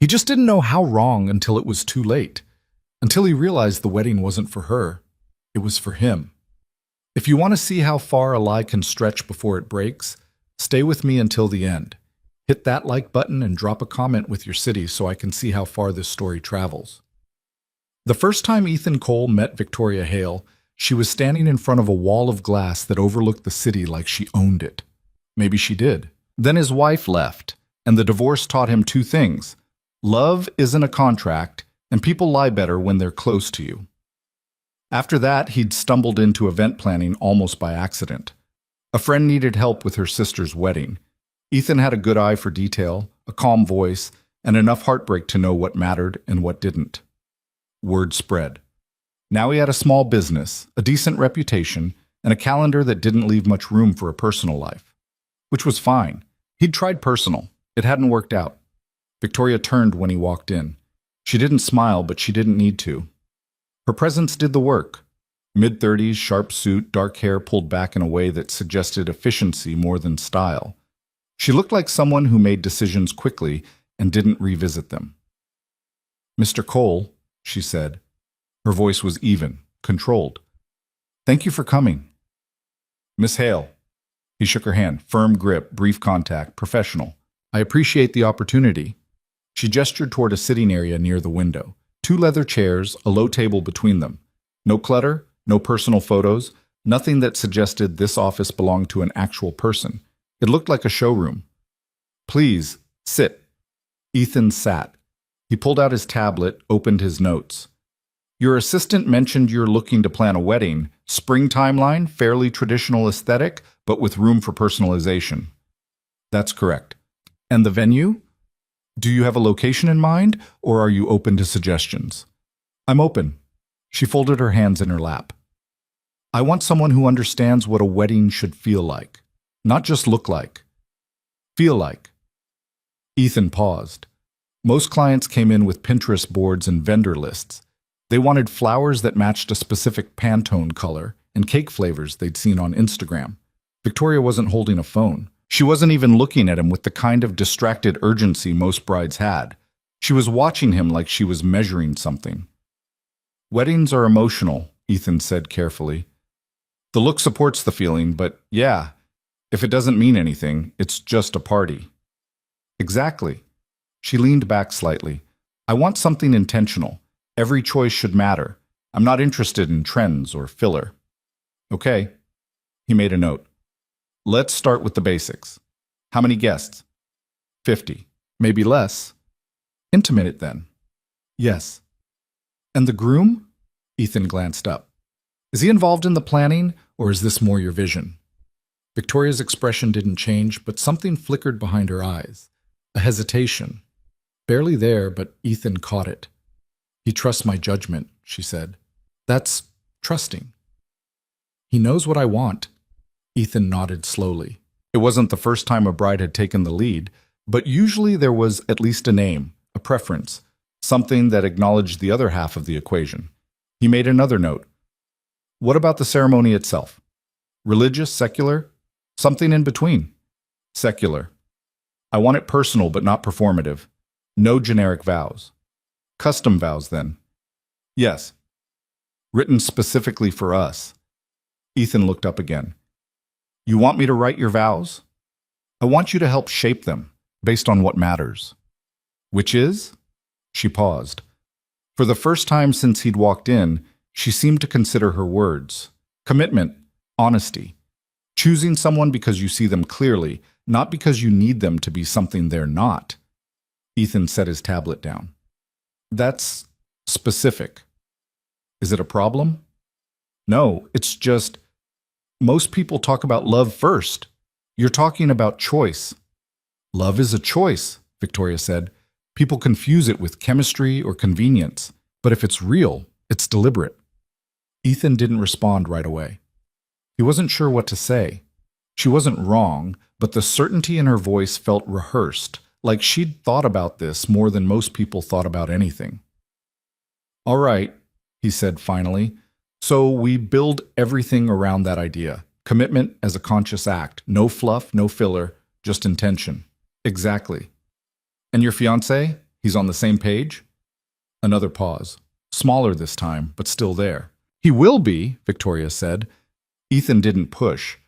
He just didn't know how wrong until it was too late. Until he realized the wedding wasn't for her. It was for him. If you want to see how far a lie can stretch before it breaks, stay with me until the end. Hit that like button and drop a comment with your city so I can see how far this story travels. The first time Ethan Cole met Victoria Hale, she was standing in front of a wall of glass that overlooked the city like she owned it. Maybe she did. Then his wife left, and the divorce taught him two things. Love isn't a contract, and people lie better when they're close to you. After that, he'd stumbled into event planning almost by accident. A friend needed help with her sister's wedding. Ethan had a good eye for detail, a calm voice, and enough heartbreak to know what mattered and what didn't. Word spread. Now he had a small business, a decent reputation, and a calendar that didn't leave much room for a personal life. Which was fine. He'd tried personal. It hadn't worked out. Victoria turned when he walked in. She didn't smile, but she didn't need to. Her presence did the work. Mid-30s, sharp suit, dark hair pulled back in a way that suggested efficiency more than style. She looked like someone who made decisions quickly and didn't revisit them. "Mr. Cole," she said. Her voice was even, controlled. "Thank you for coming." "Miss Hale." He shook her hand, firm grip, brief contact, professional. "I appreciate the opportunity." She gestured toward a sitting area near the window. Two leather chairs, a low table between them. No clutter, no personal photos, nothing that suggested this office belonged to an actual person. It looked like a showroom. "Please, sit." Ethan sat. He pulled out his tablet, opened his notes. "Your assistant mentioned you're looking to plan a wedding. Spring timeline, fairly traditional aesthetic, but with room for personalization." "That's correct." "And the venue? Do you have a location in mind, or are you open to suggestions?" "I'm open." She folded her hands in her lap. "I want someone who understands what a wedding should feel like. Not just look like. Feel like." Ethan paused. Most clients came in with Pinterest boards and vendor lists. They wanted flowers that matched a specific Pantone color and cake flavors they'd seen on Instagram. Victoria wasn't holding a phone. She wasn't even looking at him with the kind of distracted urgency most brides had. She was watching him like she was measuring something. "Weddings are emotional," Ethan said carefully. "The look supports the feeling, but yeah, if it doesn't mean anything, it's just a party." "Exactly." She leaned back slightly. "I want something intentional. Every choice should matter. I'm not interested in trends or filler." "Okay." He made a note. "Let's start with the basics. How many guests?" 50. "Maybe less." "Intimate then." "Yes." "And the groom?" Ethan glanced up. "Is he involved in the planning, or is this more your vision?" Victoria's expression didn't change, but something flickered behind her eyes. A hesitation. Barely there, but Ethan caught it. "He trusts my judgment," she said. "That's trusting." "He knows what I want." Ethan nodded slowly. It wasn't the first time a bride had taken the lead, but usually there was at least a name, a preference, something that acknowledged the other half of the equation. He made another note. "What about the ceremony itself? Religious, secular? Something in between?" "Secular. I want it personal but not performative. No generic vows." "Custom vows, then?" "Yes." "Written specifically for us." Ethan looked up again. "You want me to write your vows?" "I want you to help shape them, based on what matters." "Which is?" She paused. For the first time since he'd walked in, she seemed to consider her words. Commitment, honesty. Choosing someone because you see them clearly, not because you need them to be something they're not. Ethan set his tablet down. "That's specific. Is it a problem?" "No, it's just... most people talk about love first. You're talking about choice." "Love is a choice," Victoria said. "People confuse it with chemistry or convenience. But if it's real, it's deliberate." Ethan didn't respond right away. He wasn't sure what to say. She wasn't wrong, but the certainty in her voice felt rehearsed, like she'd thought about this more than most people thought about anything. "All right," he said finally. "So we build everything around that idea. Commitment as a conscious act. No fluff, no filler, just intention." "Exactly." "And your fiancé? He's on the same page? Another pause. Smaller this time, but still there. He will be, Victoria said. Ethan didn't push.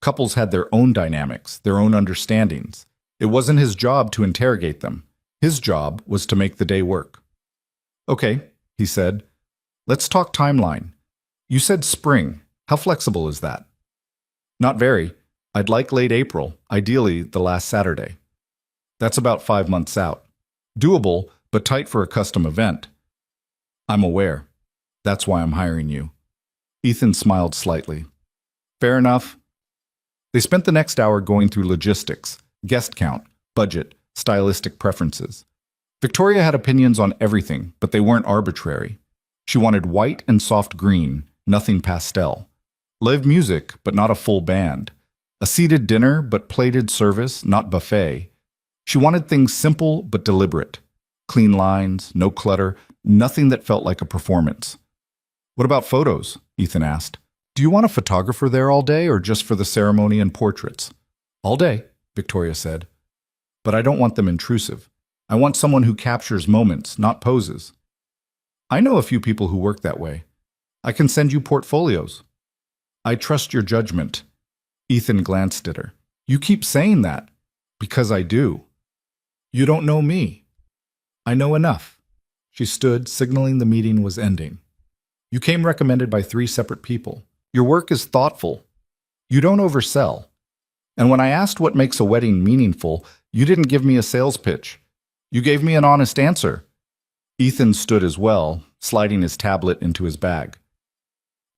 Couples had their own dynamics, their own understandings. It wasn't his job to interrogate them. His job was to make the day work. Okay, he said. Let's talk timeline. You said spring. How flexible is that? Not very. I'd like late April, ideally the last Saturday. That's about 5 months out. Doable, but tight for a custom event. I'm aware. That's why I'm hiring you. Ethan smiled slightly. Fair enough. They spent the next hour going through logistics, guest count, budget, stylistic preferences. Victoria had opinions on everything, but they weren't arbitrary. She wanted white and soft green, nothing pastel. Live music, but not a full band. A seated dinner, but plated service, not buffet. She wanted things simple but deliberate. Clean lines, no clutter, nothing that felt like a performance. What about photos? Ethan asked. Do you want a photographer there all day or just for the ceremony and portraits? All day, Victoria said. But I don't want them intrusive. I want someone who captures moments, not poses. I know a few people who work that way. I can send you portfolios. I trust your judgment. Ethan glanced at her. You keep saying that. Because I do. You don't know me. I know enough. She stood, signaling the meeting was ending. You came recommended by 3 separate people. Your work is thoughtful. You don't oversell. And when I asked what makes a wedding meaningful, you didn't give me a sales pitch. You gave me an honest answer. Ethan stood as well, sliding his tablet into his bag.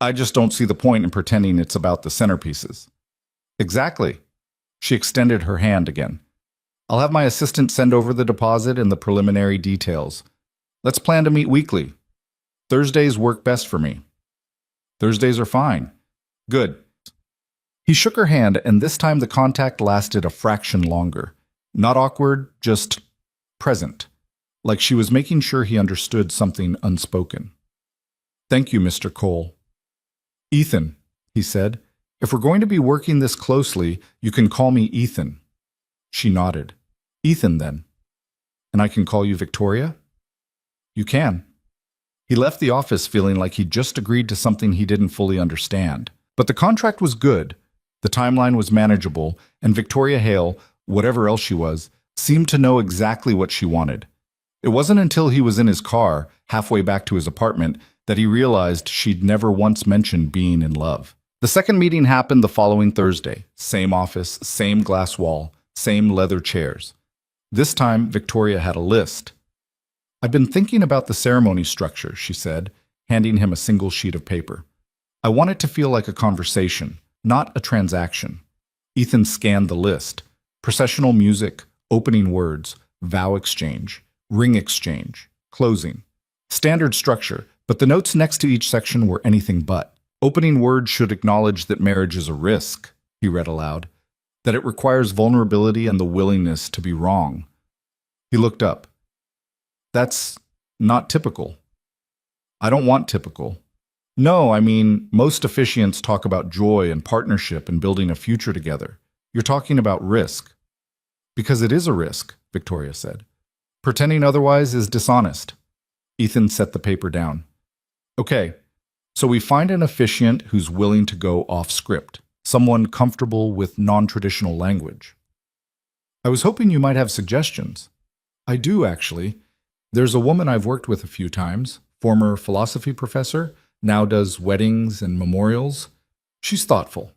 I just don't see the point in pretending it's about the centerpieces. Exactly. She extended her hand again. I'll have my assistant send over the deposit and the preliminary details. Let's plan to meet weekly. Thursdays work best for me. Thursdays are fine. Good. He shook her hand, and this time the contact lasted a fraction longer. Not awkward, just present, like she was making sure he understood something unspoken. Thank you, Mr. Cole. Ethan, he said, if we're going to be working this closely, you can call me Ethan. She nodded. Ethan, then. And I can call you Victoria? You can. He left the office feeling like he'd just agreed to something he didn't fully understand. But the contract was good, the timeline was manageable, and Victoria Hale, whatever else she was, seemed to know exactly what she wanted. It wasn't until he was in his car, halfway back to his apartment, that he realized she'd never once mentioned being in love. The second meeting happened the following Thursday. Same office, same glass wall, same leather chairs. This time, Victoria had a list. I've been thinking about the ceremony structure, she said, handing him a single sheet of paper. I want it to feel like a conversation, not a transaction. Ethan scanned the list. Processional music, opening words, vow exchange, ring exchange, closing. Standard structure, but the notes next to each section were anything but. Opening words should acknowledge that marriage is a risk, he read aloud, that it requires vulnerability and the willingness to be wrong. He looked up. That's not typical. I don't want typical. No, I mean, most officiants talk about joy and partnership and building a future together. You're talking about risk. Because it is a risk, Victoria said. Pretending otherwise is dishonest. Ethan set the paper down. Okay, so we find an officiant who's willing to go off script, someone comfortable with non-traditional language. I was hoping you might have suggestions. I do, actually. There's a woman I've worked with a few times, former philosophy professor, now does weddings and memorials. She's thoughtful.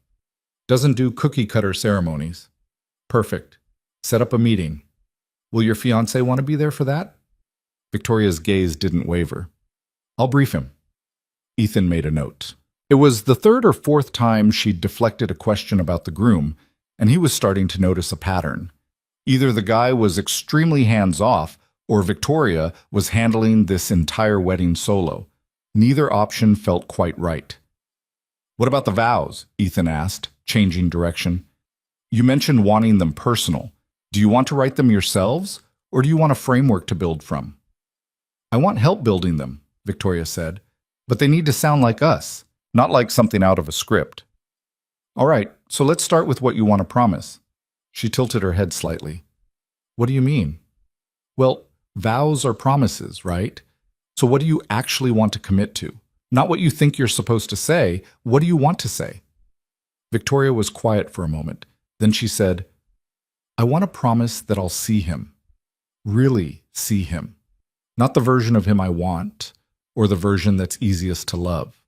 Doesn't do cookie-cutter ceremonies. Perfect. Set up a meeting. Will your fiancé want to be there for that? Victoria's gaze didn't waver. I'll brief him. Ethan made a note. It was the 3rd or 4th time she'd deflected a question about the groom, and he was starting to notice a pattern. Either the guy was extremely hands-off, or Victoria was handling this entire wedding solo. Neither option felt quite right. What about the vows? Ethan asked, changing direction. You mentioned wanting them personal. Do you want to write them yourselves, or do you want a framework to build from? I want help building them, Victoria said, but they need to sound like us, not like something out of a script. All right, so let's start with what you want to promise. She tilted her head slightly. What do you mean? Well, Vows are promises, right? So what do you actually want to commit to? Not what you think you're supposed to say. What do you want to say? Victoria was quiet for a moment. Then she said, I want to promise that I'll see him. Really see him. Not the version of him I want, or the version that's easiest to love.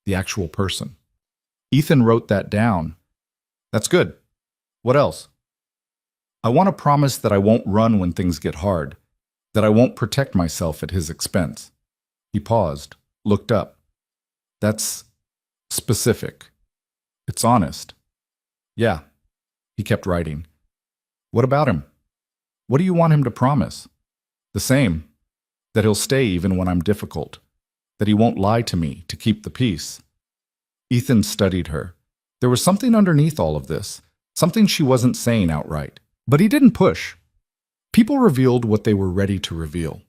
The actual person. Ethan wrote that down. That's good. What else? I want to promise that I won't run when things get hard, that I won't protect myself at his expense. He paused, looked up. That's specific. It's honest. Yeah. He kept writing. What about him? What do you want him to promise? The same. That he'll stay even when I'm difficult. That he won't lie to me to keep the peace. Ethan studied her. There was something underneath all of this, something she wasn't saying outright. But he didn't push. People revealed what they were ready to reveal.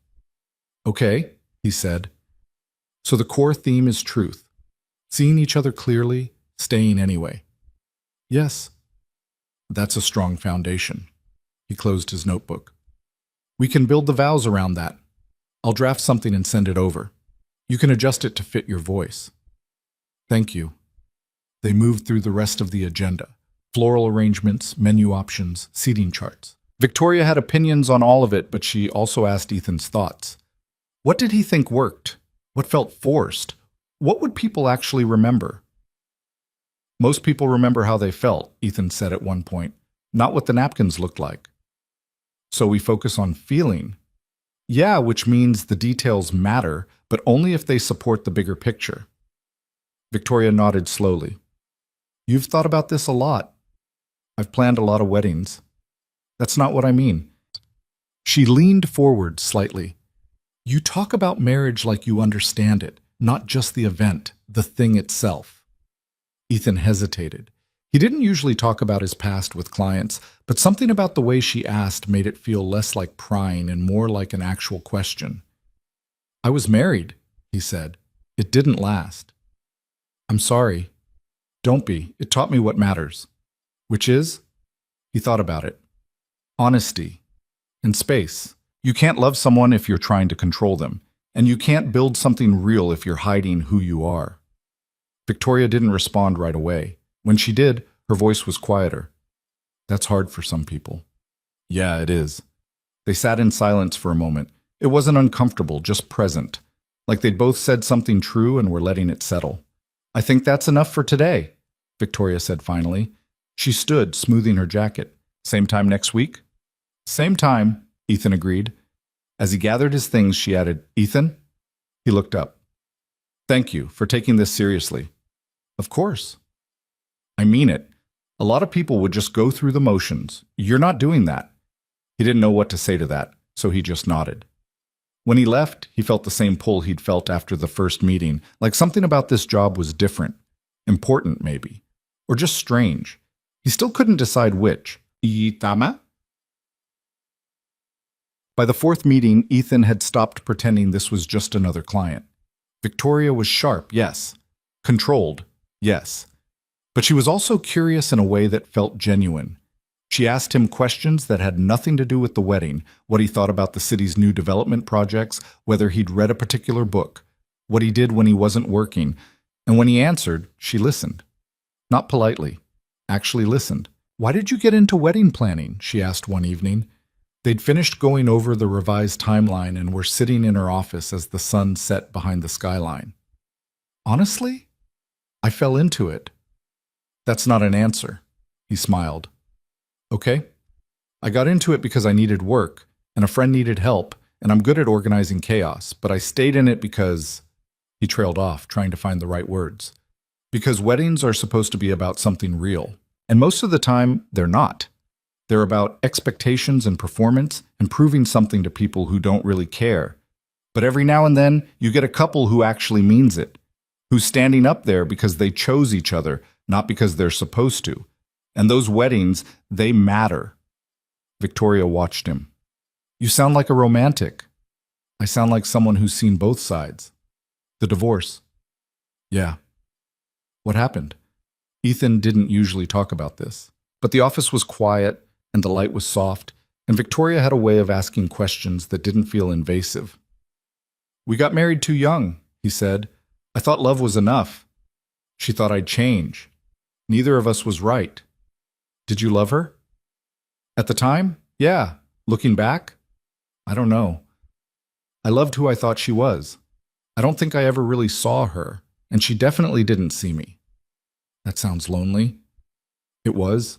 Okay, he said. So the core theme is truth. Seeing each other clearly, staying anyway. Yes. That's a strong foundation. He closed his notebook. We can build the vows around that. I'll draft something and send it over. You can adjust it to fit your voice. Thank you. They moved through the rest of the agenda. Floral arrangements, menu options, seating charts. Victoria had opinions on all of it, but she also asked Ethan's thoughts. What did he think worked? What felt forced? What would people actually remember? Most people remember how they felt, Ethan said at one point, not what the napkins looked like. So we focus on feeling. Yeah, which means the details matter, but only if they support the bigger picture. Victoria nodded slowly. You've thought about this a lot. I've planned a lot of weddings. That's not what I mean. She leaned forward slightly. You talk about marriage like you understand it, not just the event, the thing itself. Ethan hesitated. He didn't usually talk about his past with clients, but something about the way she asked made it feel less like prying and more like an actual question. I was married, he said. It didn't last. I'm sorry. Don't be. It taught me what matters. Which is? He thought about it. Honesty. And space. You can't love someone if you're trying to control them, and you can't build something real if you're hiding who you are. Victoria didn't respond right away. When she did, her voice was quieter. That's hard for some people. Yeah, it is. They sat in silence for a moment. It wasn't uncomfortable, just present. Like they'd both said something true and were letting it settle. I think that's enough for today, Victoria said finally. She stood, smoothing her jacket. Same time next week? Same time, Ethan agreed. As he gathered his things, she added, Ethan? He looked up. Thank you for taking this seriously. Of course. I mean it. A lot of people would just go through the motions. You're not doing that. He didn't know what to say to that, so he just nodded. When he left, he felt the same pull he'd felt after the first meeting, like something about this job was different, important maybe, or just strange. He still couldn't decide which. Itama? By the fourth meeting, Ethan had stopped pretending this was just another client. Victoria was sharp, yes. Controlled, yes. But she was also curious in a way that felt genuine. She asked him questions that had nothing to do with the wedding, what he thought about the city's new development projects, whether he'd read a particular book, what he did when he wasn't working, and when he answered, she listened. Not politely, actually listened. Why did you get into wedding planning? She asked one evening. They'd finished going over the revised timeline and were sitting in her office as the sun set behind the skyline. Honestly, I fell into it. That's not an answer, he smiled. Okay. I got into it because I needed work, and a friend needed help, and I'm good at organizing chaos, but I stayed in it because... He trailed off, trying to find the right words. Because weddings are supposed to be about something real, and most of the time, they're not. They're about expectations and performance and proving something to people who don't really care. But every now and then, you get a couple who actually means it, who's standing up there because they chose each other, not because they're supposed to. And those weddings, they matter. Victoria watched him. You sound like a romantic. I sound like someone who's seen both sides. The divorce. Yeah. What happened? Ethan didn't usually talk about this. But the office was quiet, and the light was soft, And Victoria had a way of asking questions that didn't feel invasive. "We got married too young," he said. "I thought love was enough. She thought I'd change. Neither of us was right. Did you love her?" "At the time? Yeah. Looking back? I don't know. I loved who I thought she was. I don't think I ever really saw her, and she definitely didn't see me." "That sounds lonely." It was.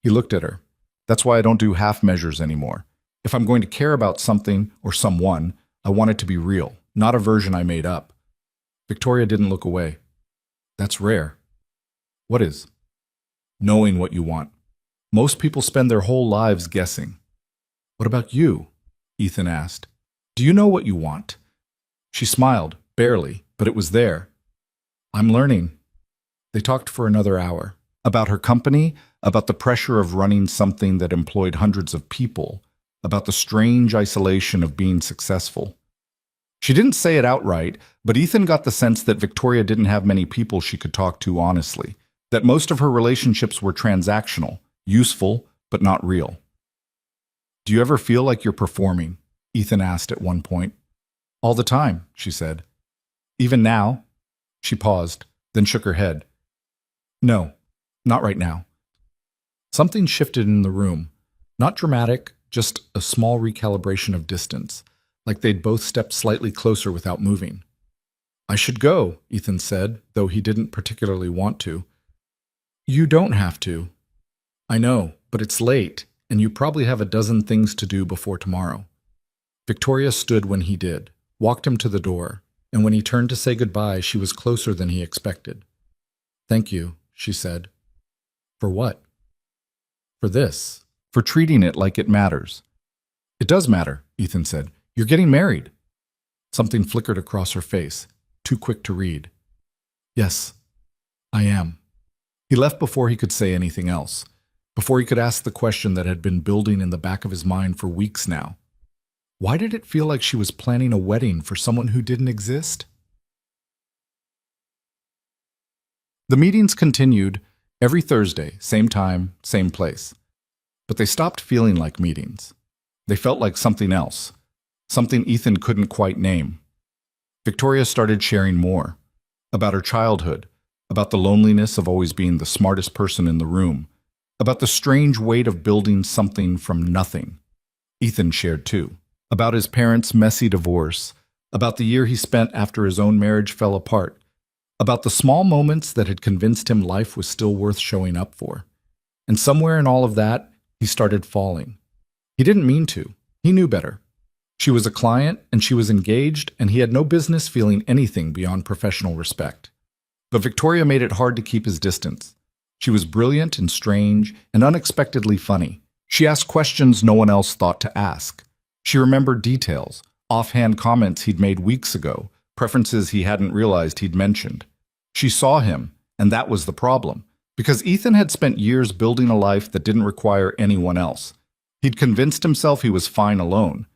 He looked at her. "That's why I don't do half measures anymore. If I'm going to care about something or someone, I want it to be real, not a version I made up." Victoria didn't look away. "That's rare." "What is?" "Knowing what you want. Most people spend their whole lives guessing." "What about you?" Ethan asked. "Do you know what you want?" She smiled, barely, but it was there. "I'm learning." They talked for another hour. About her company, about the pressure of running something that employed hundreds of people, about the strange isolation of being successful. She didn't say it outright, but Ethan got the sense that Victoria didn't have many people she could talk to honestly, that most of her relationships were transactional, useful, but not real. "Do you ever feel like you're performing?" Ethan asked at one point. "All the time," she said. "Even now?" She paused, then shook her head. "No, not right now." Something shifted in the room. Not dramatic, just a small recalibration of distance, like they'd both stepped slightly closer without moving. "I should go," Ethan said, though he didn't particularly want to. "You don't have to." "I know, but it's late, and you probably have a dozen things to do before tomorrow." Victoria stood when he did, walked him to the door, and when he turned to say goodbye, she was closer than he expected. "Thank you," she said. "For what?" "For this. For treating it like it matters." "It does matter," Ethan said. "You're getting married." Something flickered across her face, too quick to read. "Yes, I am." He left before he could say anything else, before he could ask the question that had been building in the back of his mind for weeks now. Why did it feel like she was planning a wedding for someone who didn't exist? The meetings continued every Thursday, same time, same place. But they stopped feeling like meetings. They felt like something else, something Ethan couldn't quite name. Victoria started sharing more, about her childhood, about the loneliness of always being the smartest person in the room, about the strange weight of building something from nothing. Ethan shared too, about his parents' messy divorce, about the year he spent after his own marriage fell apart, about the small moments that had convinced him life was still worth showing up for. And somewhere in all of that, he started falling. He didn't mean to. He knew better. She was a client, and she was engaged, and he had no business feeling anything beyond professional respect. But Victoria made it hard to keep his distance. She was brilliant and strange and unexpectedly funny. She asked questions no one else thought to ask. She remembered details, offhand comments he'd made weeks ago, preferences he hadn't realized he'd mentioned. She saw him, and that was the problem, because Ethan had spent years building a life that didn't require anyone else. He'd convinced himself he was fine alone.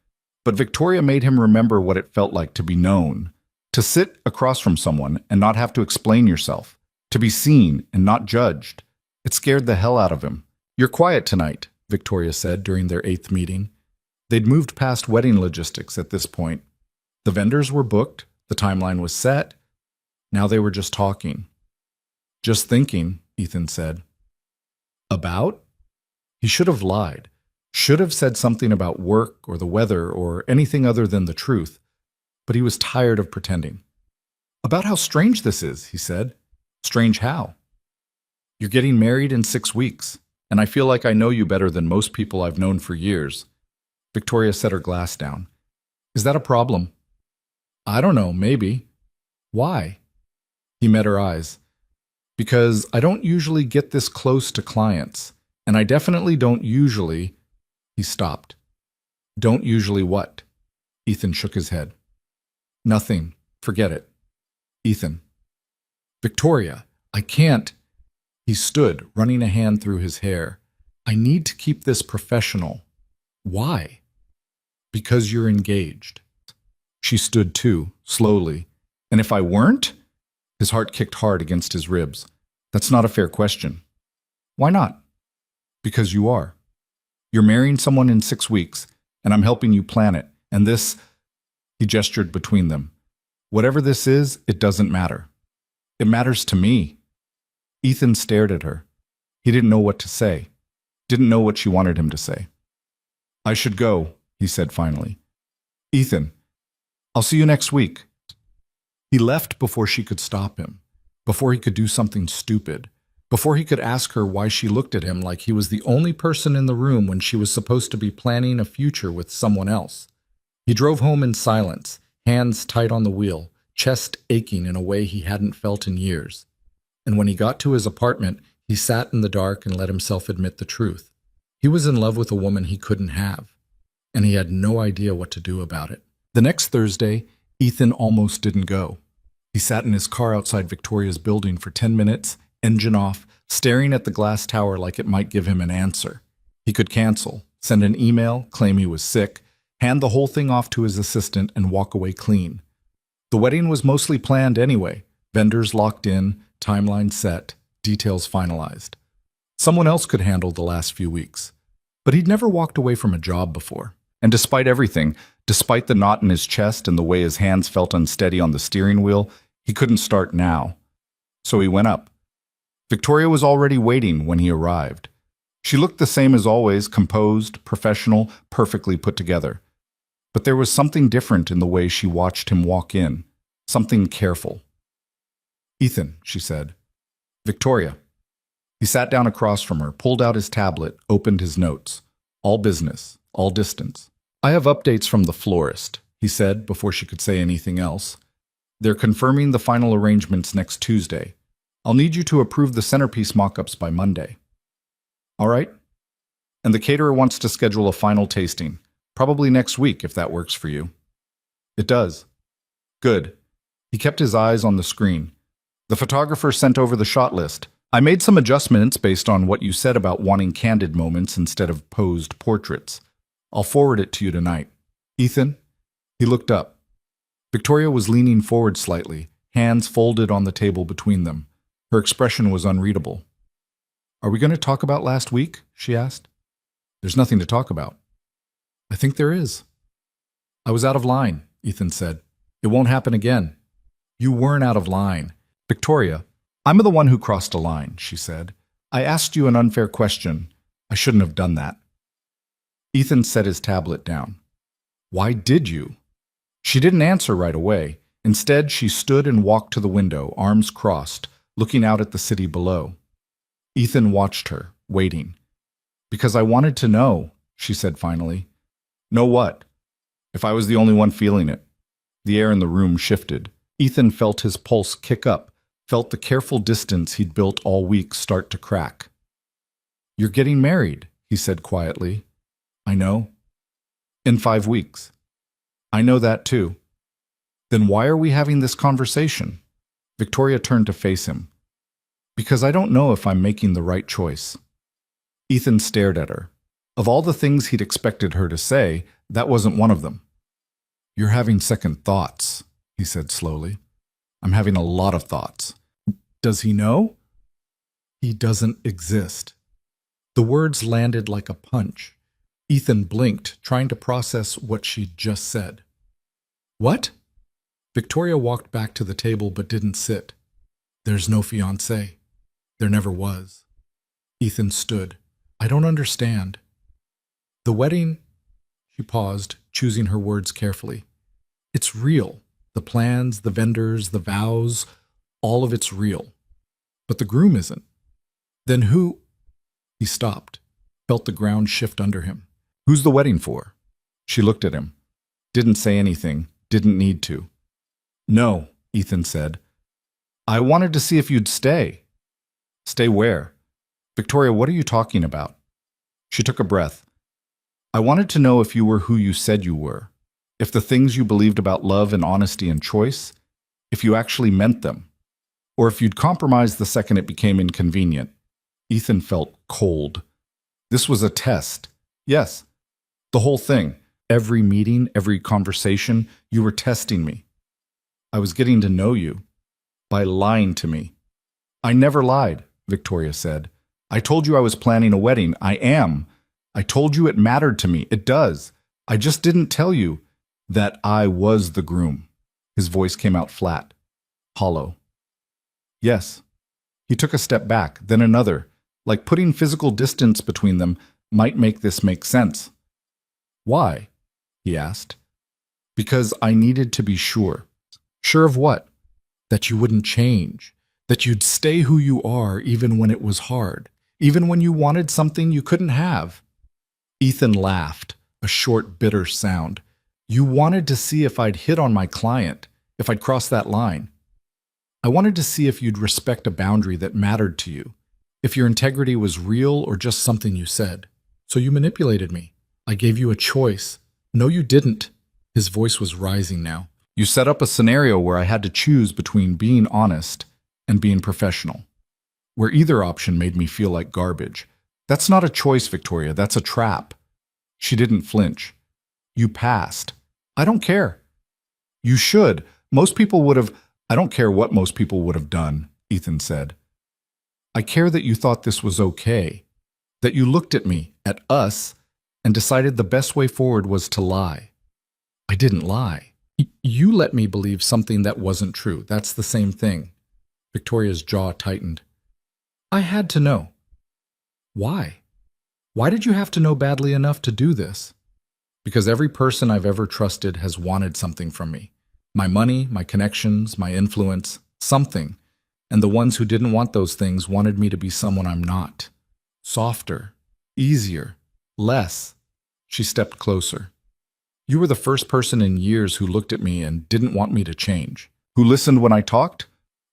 But Victoria made him remember what it felt like to be known, to sit across from someone and not have to explain yourself, to be seen and not judged. It scared the hell out of him. "You're quiet tonight," Victoria said during their 8th meeting. They'd moved past wedding logistics at this point. The vendors were booked, the timeline was set. Now they were just talking. "Just thinking," Ethan said. "About?" He should have lied. Should have said something about work or the weather or anything other than the truth. But he was tired of pretending. "About how strange this is," he said. "Strange how?" "You're getting married in 6 weeks, and I feel like I know you better than most people I've known for years." Victoria set her glass down. "Is that a problem?" "I don't know, maybe." "Why?" He met her eyes. "Because I don't usually get this close to clients, and I definitely don't usually—" He stopped. "Don't usually what?" Ethan shook his head. "Nothing. Forget it." "Ethan." "Victoria, I can't." He stood, running a hand through his hair. "I need to keep this professional." "Why?" "Because you're engaged." She stood too, slowly. "And if I weren't?" His heart kicked hard against his ribs. "That's not a fair question." "Why not?" "Because you are." You're marrying someone in 6 weeks, and I'm helping you plan it. And this, he gestured between them. Whatever this is, it doesn't matter. It matters to me. Ethan stared at her. He didn't know what to say. Didn't know what she wanted him to say. I should go, he said finally. Ethan, I'll see you next week. He left before she could stop him, before he could do something stupid, before he could ask her why she looked at him like he was the only person in the room when she was supposed to be planning a future with someone else. He drove home in silence, hands tight on the wheel, chest aching in a way he hadn't felt in years. And when he got to his apartment, he sat in the dark and let himself admit the truth. He was in love with a woman he couldn't have, and he had no idea what to do about it. The next Thursday, Ethan almost didn't go. He sat in his car outside Victoria's building for 10 minutes, engine off, staring at the glass tower like it might give him an answer. He could cancel, send an email, claim he was sick, hand the whole thing off to his assistant, and walk away clean. The wedding was mostly planned anyway, vendors locked in, timeline set, details finalized. Someone else could handle the last few weeks. But he'd never walked away from a job before. And despite everything, despite the knot in his chest and the way his hands felt unsteady on the steering wheel, he couldn't start now. So he went up. Victoria was already waiting when he arrived. She looked the same as always, composed, professional, perfectly put together. But there was something different in the way she watched him walk in, something careful. Ethan, she said. Victoria. He sat down across from her, pulled out his tablet, opened his notes. All business, all distance. I have updates from the florist, he said before she could say anything else. They're confirming the final arrangements next Tuesday. I'll need you to approve the centerpiece mock-ups by Monday. All right? And the caterer wants to schedule a final tasting, probably next week if that works for you. It does. Good. He kept his eyes on the screen. The photographer sent over the shot list. I made some adjustments based on what you said about wanting candid moments instead of posed portraits. I'll forward it to you tonight. Ethan? He looked up. Victoria was leaning forward slightly, hands folded on the table between them. Her expression was unreadable. Are we going to talk about last week? She asked. There's nothing to talk about. I think there is. I was out of line, Ethan said. It won't happen again. You weren't out of line. Victoria, I'm the one who crossed a line, she said. I asked you an unfair question. I shouldn't have done that. Ethan set his tablet down. Why did you? She didn't answer right away. Instead, she stood and walked to the window, arms crossed, looking out at the city below. Ethan watched her, waiting. Because I wanted to know, she said finally. Know what? If I was the only one feeling it. The air in the room shifted. Ethan felt his pulse kick up, felt the careful distance he'd built all week start to crack. You're getting married, he said quietly. I know. In 5 weeks. I know that too. Then why are we having this conversation? Victoria turned to face him. Because I don't know if I'm making the right choice. Ethan stared at her. Of all the things he'd expected her to say, that wasn't one of them. You're having second thoughts, he said slowly. I'm having a lot of thoughts. Does he know? He doesn't exist. The words landed like a punch. Ethan blinked, trying to process what she'd just said. What? Victoria walked back to the table but didn't sit. There's no fiancé. There never was. Ethan stood. I don't understand. The wedding... She paused, choosing her words carefully. It's real. The plans, the vendors, the vows, all of it's real. But the groom isn't. Then who... He stopped, felt the ground shift under him. Who's the wedding for? She looked at him. Didn't say anything, didn't need to. No, Ethan said. I wanted to see if you'd stay. Stay where? Victoria, what are you talking about? She took a breath. I wanted to know if you were who you said you were. If the things you believed about love and honesty and choice, if you actually meant them. Or if you'd compromised the second it became inconvenient. Ethan felt cold. This was a test. Yes. The whole thing. Every meeting, every conversation, you were testing me. I was getting to know you. By lying to me. I never lied, Victoria said. I told you I was planning a wedding. I am. I told you it mattered to me. It does. I just didn't tell you that I was the groom. His voice came out flat, hollow. Yes. He took a step back, then another, like putting physical distance between them might make this make sense. Why? He asked. Because I needed to be sure. Sure of what? That you wouldn't change. That you'd stay who you are even when it was hard. Even when you wanted something you couldn't have. Ethan laughed, a short, bitter sound. You wanted to see if I'd hit on my client, if I'd cross that line. I wanted to see if you'd respect a boundary that mattered to you, if your integrity was real or just something you said. So you manipulated me. I gave you a choice. No, you didn't. His voice was rising now. You set up a scenario where I had to choose between being honest and being professional, where either option made me feel like garbage. That's not a choice, Victoria. That's a trap. She didn't flinch. You passed. I don't care. You should. Most people would have. I don't care what most people would have done, Ethan said. I care that you thought this was okay, that you looked at me, at us, and decided the best way forward was to lie. I didn't lie. You let me believe something that wasn't true. That's the same thing. Victoria's jaw tightened. I had to know. Why? Why did you have to know badly enough to do this? Because every person I've ever trusted has wanted something from me. My money, my connections, my influence, something. And the ones who didn't want those things wanted me to be someone I'm not. Softer, easier, less. She stepped closer. You were the first person in years who looked at me and didn't want me to change. Who listened when I talked?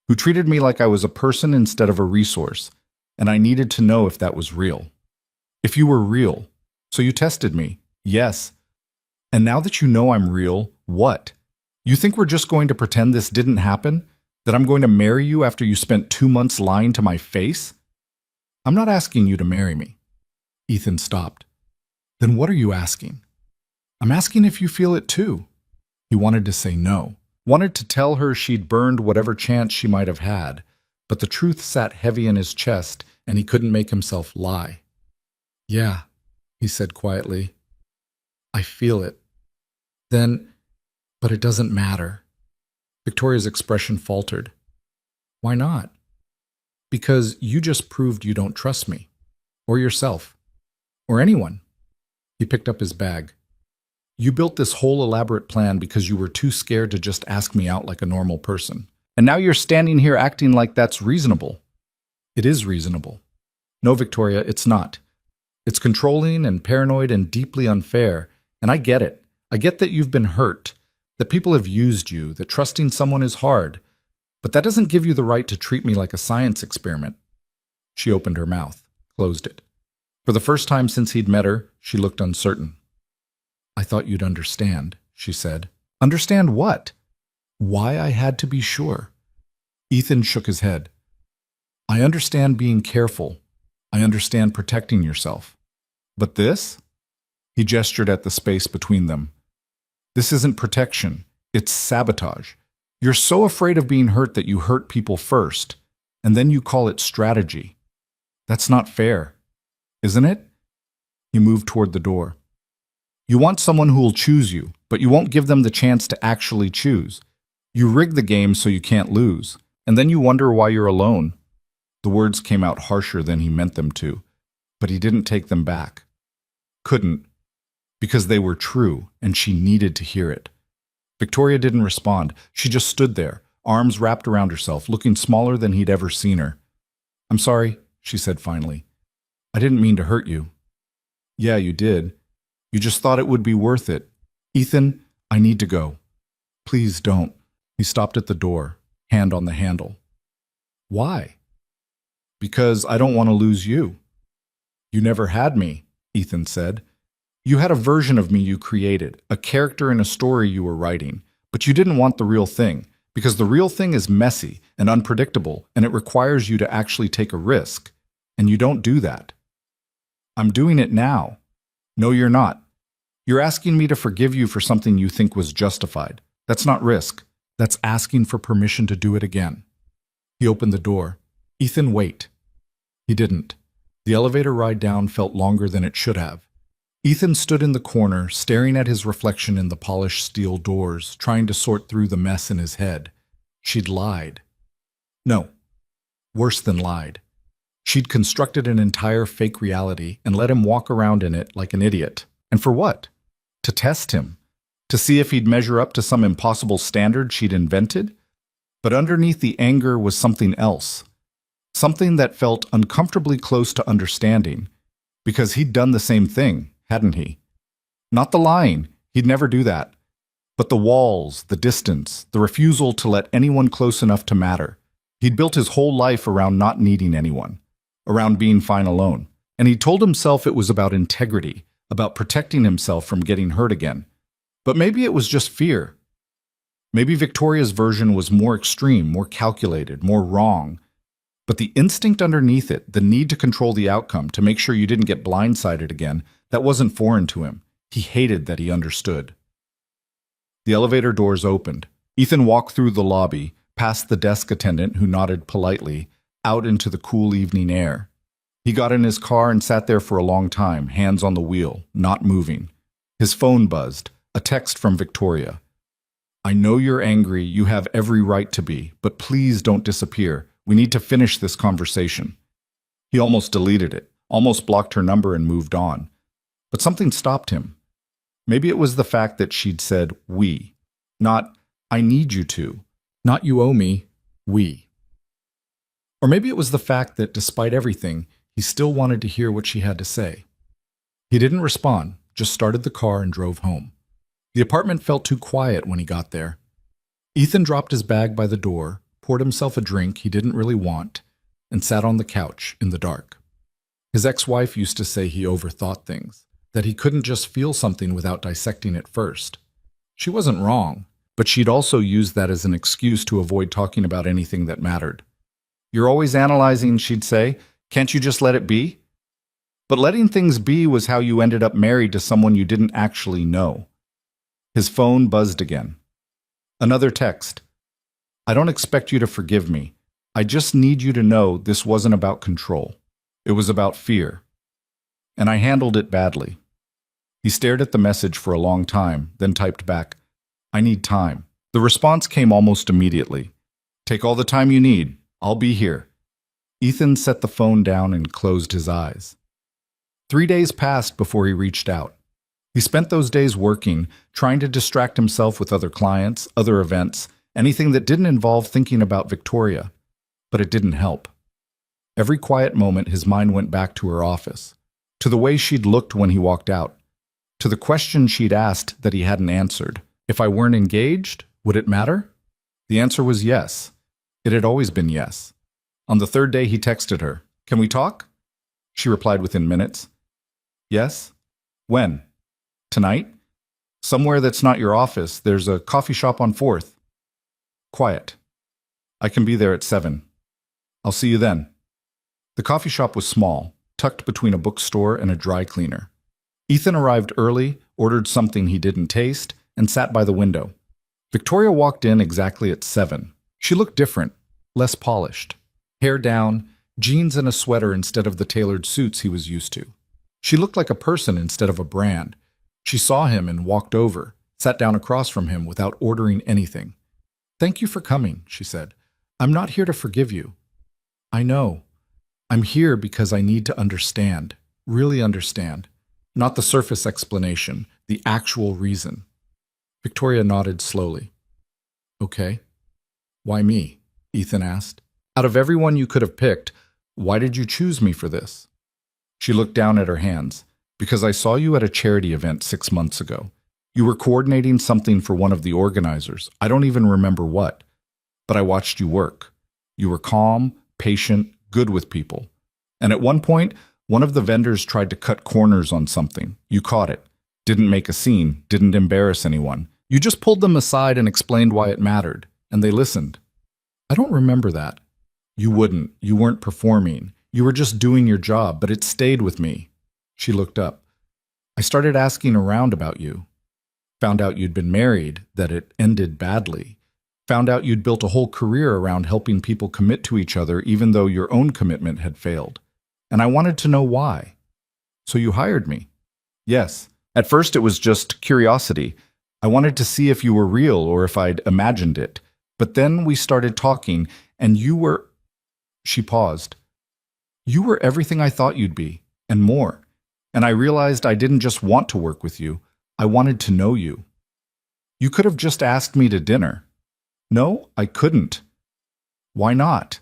Who treated me like I was a person instead of a resource. And I needed to know if that was real. If you were real. So you tested me. Yes. And now that you know I'm real, what? You think we're just going to pretend this didn't happen? That I'm going to marry you after you spent 2 months lying to my face? I'm not asking you to marry me. Ethan stopped. Then what are you asking? I'm asking if you feel it too. He wanted to say no. Wanted to tell her she'd burned whatever chance she might have had. But the truth sat heavy in his chest and he couldn't make himself lie. Yeah, he said quietly. I feel it. Then, but it doesn't matter. Victoria's expression faltered. Why not? Because you just proved you don't trust me. Or yourself. Or anyone. He picked up his bag. You built this whole elaborate plan because you were too scared to just ask me out like a normal person. And now you're standing here acting like that's reasonable. It is reasonable. No, Victoria, it's not. It's controlling and paranoid and deeply unfair. And I get it. I get that you've been hurt, that people have used you, that trusting someone is hard. But that doesn't give you the right to treat me like a science experiment. She opened her mouth, closed it. For the first time since he'd met her, she looked uncertain. I thought you'd understand, she said. Understand what? Why I had to be sure. Ethan shook his head. I understand being careful. I understand protecting yourself. But this? He gestured at the space between them. This isn't protection. It's sabotage. You're so afraid of being hurt that you hurt people first, and then you call it strategy. That's not fair, isn't it? He moved toward the door. You want someone who will choose you, but you won't give them the chance to actually choose. You rig the game so you can't lose, and then you wonder why you're alone. The words came out harsher than he meant them to, but he didn't take them back. Couldn't, because they were true, and she needed to hear it. Victoria didn't respond. She just stood there, arms wrapped around herself, looking smaller than he'd ever seen her. I'm sorry, she said finally. I didn't mean to hurt you. Yeah, you did. You just thought it would be worth it. Ethan, I need to go. Please don't. He stopped at the door, hand on the handle. Why? Because I don't want to lose you. You never had me, Ethan said. You had a version of me you created, a character in a story you were writing, but you didn't want the real thing, because the real thing is messy and unpredictable, and it requires you to actually take a risk, and you don't do that. I'm doing it now. No, you're not. You're asking me to forgive you for something you think was justified. That's not risk. That's asking for permission to do it again. He opened the door. Ethan, wait. He didn't. The elevator ride down felt longer than it should have. Ethan stood in the corner, staring at his reflection in the polished steel doors, trying to sort through the mess in his head. She'd lied. No, worse than lied. She'd constructed an entire fake reality and let him walk around in it like an idiot. And for what? To test him. To see if he'd measure up to some impossible standard she'd invented? But underneath the anger was something else. Something that felt uncomfortably close to understanding. Because he'd done the same thing, hadn't he? Not the lying, he'd never do that. But the walls, the distance, the refusal to let anyone close enough to matter. He'd built his whole life around not needing anyone, around being fine alone. And he told himself it was about integrity, about protecting himself from getting hurt again. But maybe it was just fear. Maybe Victoria's version was more extreme, more calculated, more wrong. But the instinct underneath it, the need to control the outcome, to make sure you didn't get blindsided again, that wasn't foreign to him. He hated that he understood. The elevator doors opened. Ethan walked through the lobby, past the desk attendant who nodded politely, out into the cool evening air. He got in his car and sat there for a long time, hands on the wheel, not moving. His phone buzzed, a text from Victoria. "I know you're angry, you have every right to be, but please don't disappear. We need to finish this conversation." He almost deleted it, almost blocked her number and moved on. But something stopped him. Maybe it was the fact that she'd said we, not "I need you to," not "you owe me," we. Or maybe it was the fact that despite everything, he still wanted to hear what she had to say. He didn't respond, just started the car and drove home. The apartment felt too quiet when he got there. Ethan dropped his bag by the door, poured himself a drink he didn't really want, and sat on the couch in the dark. His ex-wife used to say he overthought things, that he couldn't just feel something without dissecting it first. She wasn't wrong, but she'd also used that as an excuse to avoid talking about anything that mattered. "You're always analyzing," she'd say. "Can't you just let it be?" But letting things be was how you ended up married to someone you didn't actually know. His phone buzzed again. Another text. "I don't expect you to forgive me. I just need you to know this wasn't about control. It was about fear. And I handled it badly." He stared at the message for a long time, then typed back, "I need time." The response came almost immediately. "Take all the time you need. I'll be here." Ethan set the phone down and closed his eyes. 3 days passed before he reached out. He spent those days working, trying to distract himself with other clients, other events, anything that didn't involve thinking about Victoria. But it didn't help. Every quiet moment his mind went back to her office, to the way she'd looked when he walked out, to the question she'd asked that he hadn't answered. If I weren't engaged, would it matter? The answer was yes. It had always been yes. On the third day he texted her, "Can we talk?" She replied within minutes. "Yes? When? Tonight? Somewhere that's not your office. There's a coffee shop on 4th. Quiet. I can be there at 7. I'll see you then." The coffee shop was small, tucked between a bookstore and a dry cleaner. Ethan arrived early, ordered something he didn't taste, and sat by the window. Victoria walked in exactly at 7. She looked different, less polished. Hair down, jeans and a sweater instead of the tailored suits he was used to. She looked like a person instead of a brand. She saw him and walked over, sat down across from him without ordering anything. "Thank you for coming," she said. "I'm not here to forgive you." "I know. I'm here because I need to understand, really understand. Not the surface explanation, the actual reason." Victoria nodded slowly. "Okay. Why me?" Ethan asked. "Out of everyone you could have picked, why did you choose me for this?" She looked down at her hands. "Because I saw you at a charity event 6 months ago. You were coordinating something for one of the organizers. I don't even remember what. But I watched you work. You were calm, patient, good with people. And at one point, one of the vendors tried to cut corners on something. You caught it. Didn't make a scene, didn't embarrass anyone. You just pulled them aside and explained why it mattered. And they listened." "I don't remember that." "You wouldn't. You weren't performing. You were just doing your job, but it stayed with me." She looked up. "I started asking around about you. Found out you'd been married, that it ended badly. Found out you'd built a whole career around helping people commit to each other even though your own commitment had failed. And I wanted to know why. So you hired me." Yes. At first, it was just curiosity. I wanted to see if you were real or if I'd imagined it. But then we started talking, and you were. She paused. You were everything I thought you'd be, and more. And I realized I didn't just want to work with you, I wanted to know you. You could have just asked me to dinner. No, I couldn't. Why not?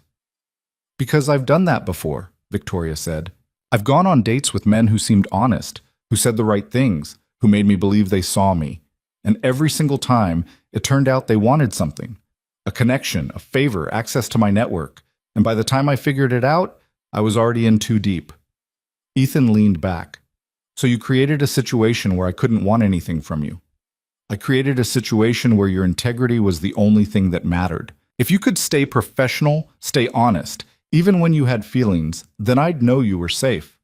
Because I've done that before, Victoria said. I've gone on dates with men who seemed honest, who said the right things, who made me believe they saw me. And every single time, it turned out they wanted something. A connection, a favor, access to my network. And by the time I figured it out, I was already in too deep. Ethan leaned back. So you created a situation where I couldn't want anything from you. I created a situation where your integrity was the only thing that mattered. If you could stay professional, stay honest, even when you had feelings, then I'd know you were safe.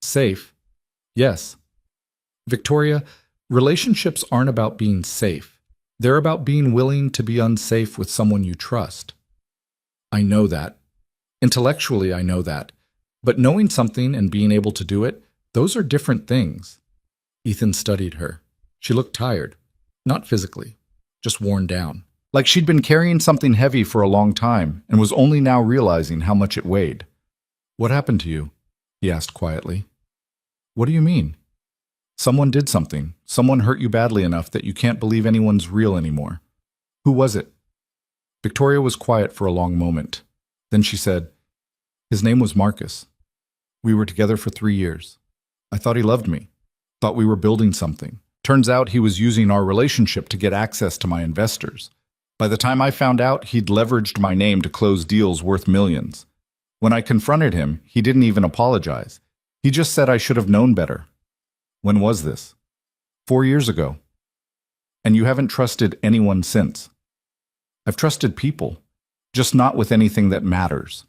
Safe? Yes. Victoria, relationships aren't about being safe. They're about being willing to be unsafe with someone you trust. I know that. Intellectually, I know that. But knowing something and being able to do it, those are different things. Ethan studied her. She looked tired. Not physically, just worn down. Like she'd been carrying something heavy for a long time and was only now realizing how much it weighed. What happened to you? He asked quietly. What do you mean? Someone did something. Someone hurt you badly enough that you can't believe anyone's real anymore. Who was it? Victoria was quiet for a long moment. Then she said, his name was Marcus. We were together for 3 years. I thought he loved me. Thought we were building something. Turns out he was using our relationship to get access to my investors. By the time I found out, he'd leveraged my name to close deals worth millions. When I confronted him, he didn't even apologize. He just said I should have known better. When was this? 4 years ago. And you haven't trusted anyone since. I've trusted people, just not with anything that matters.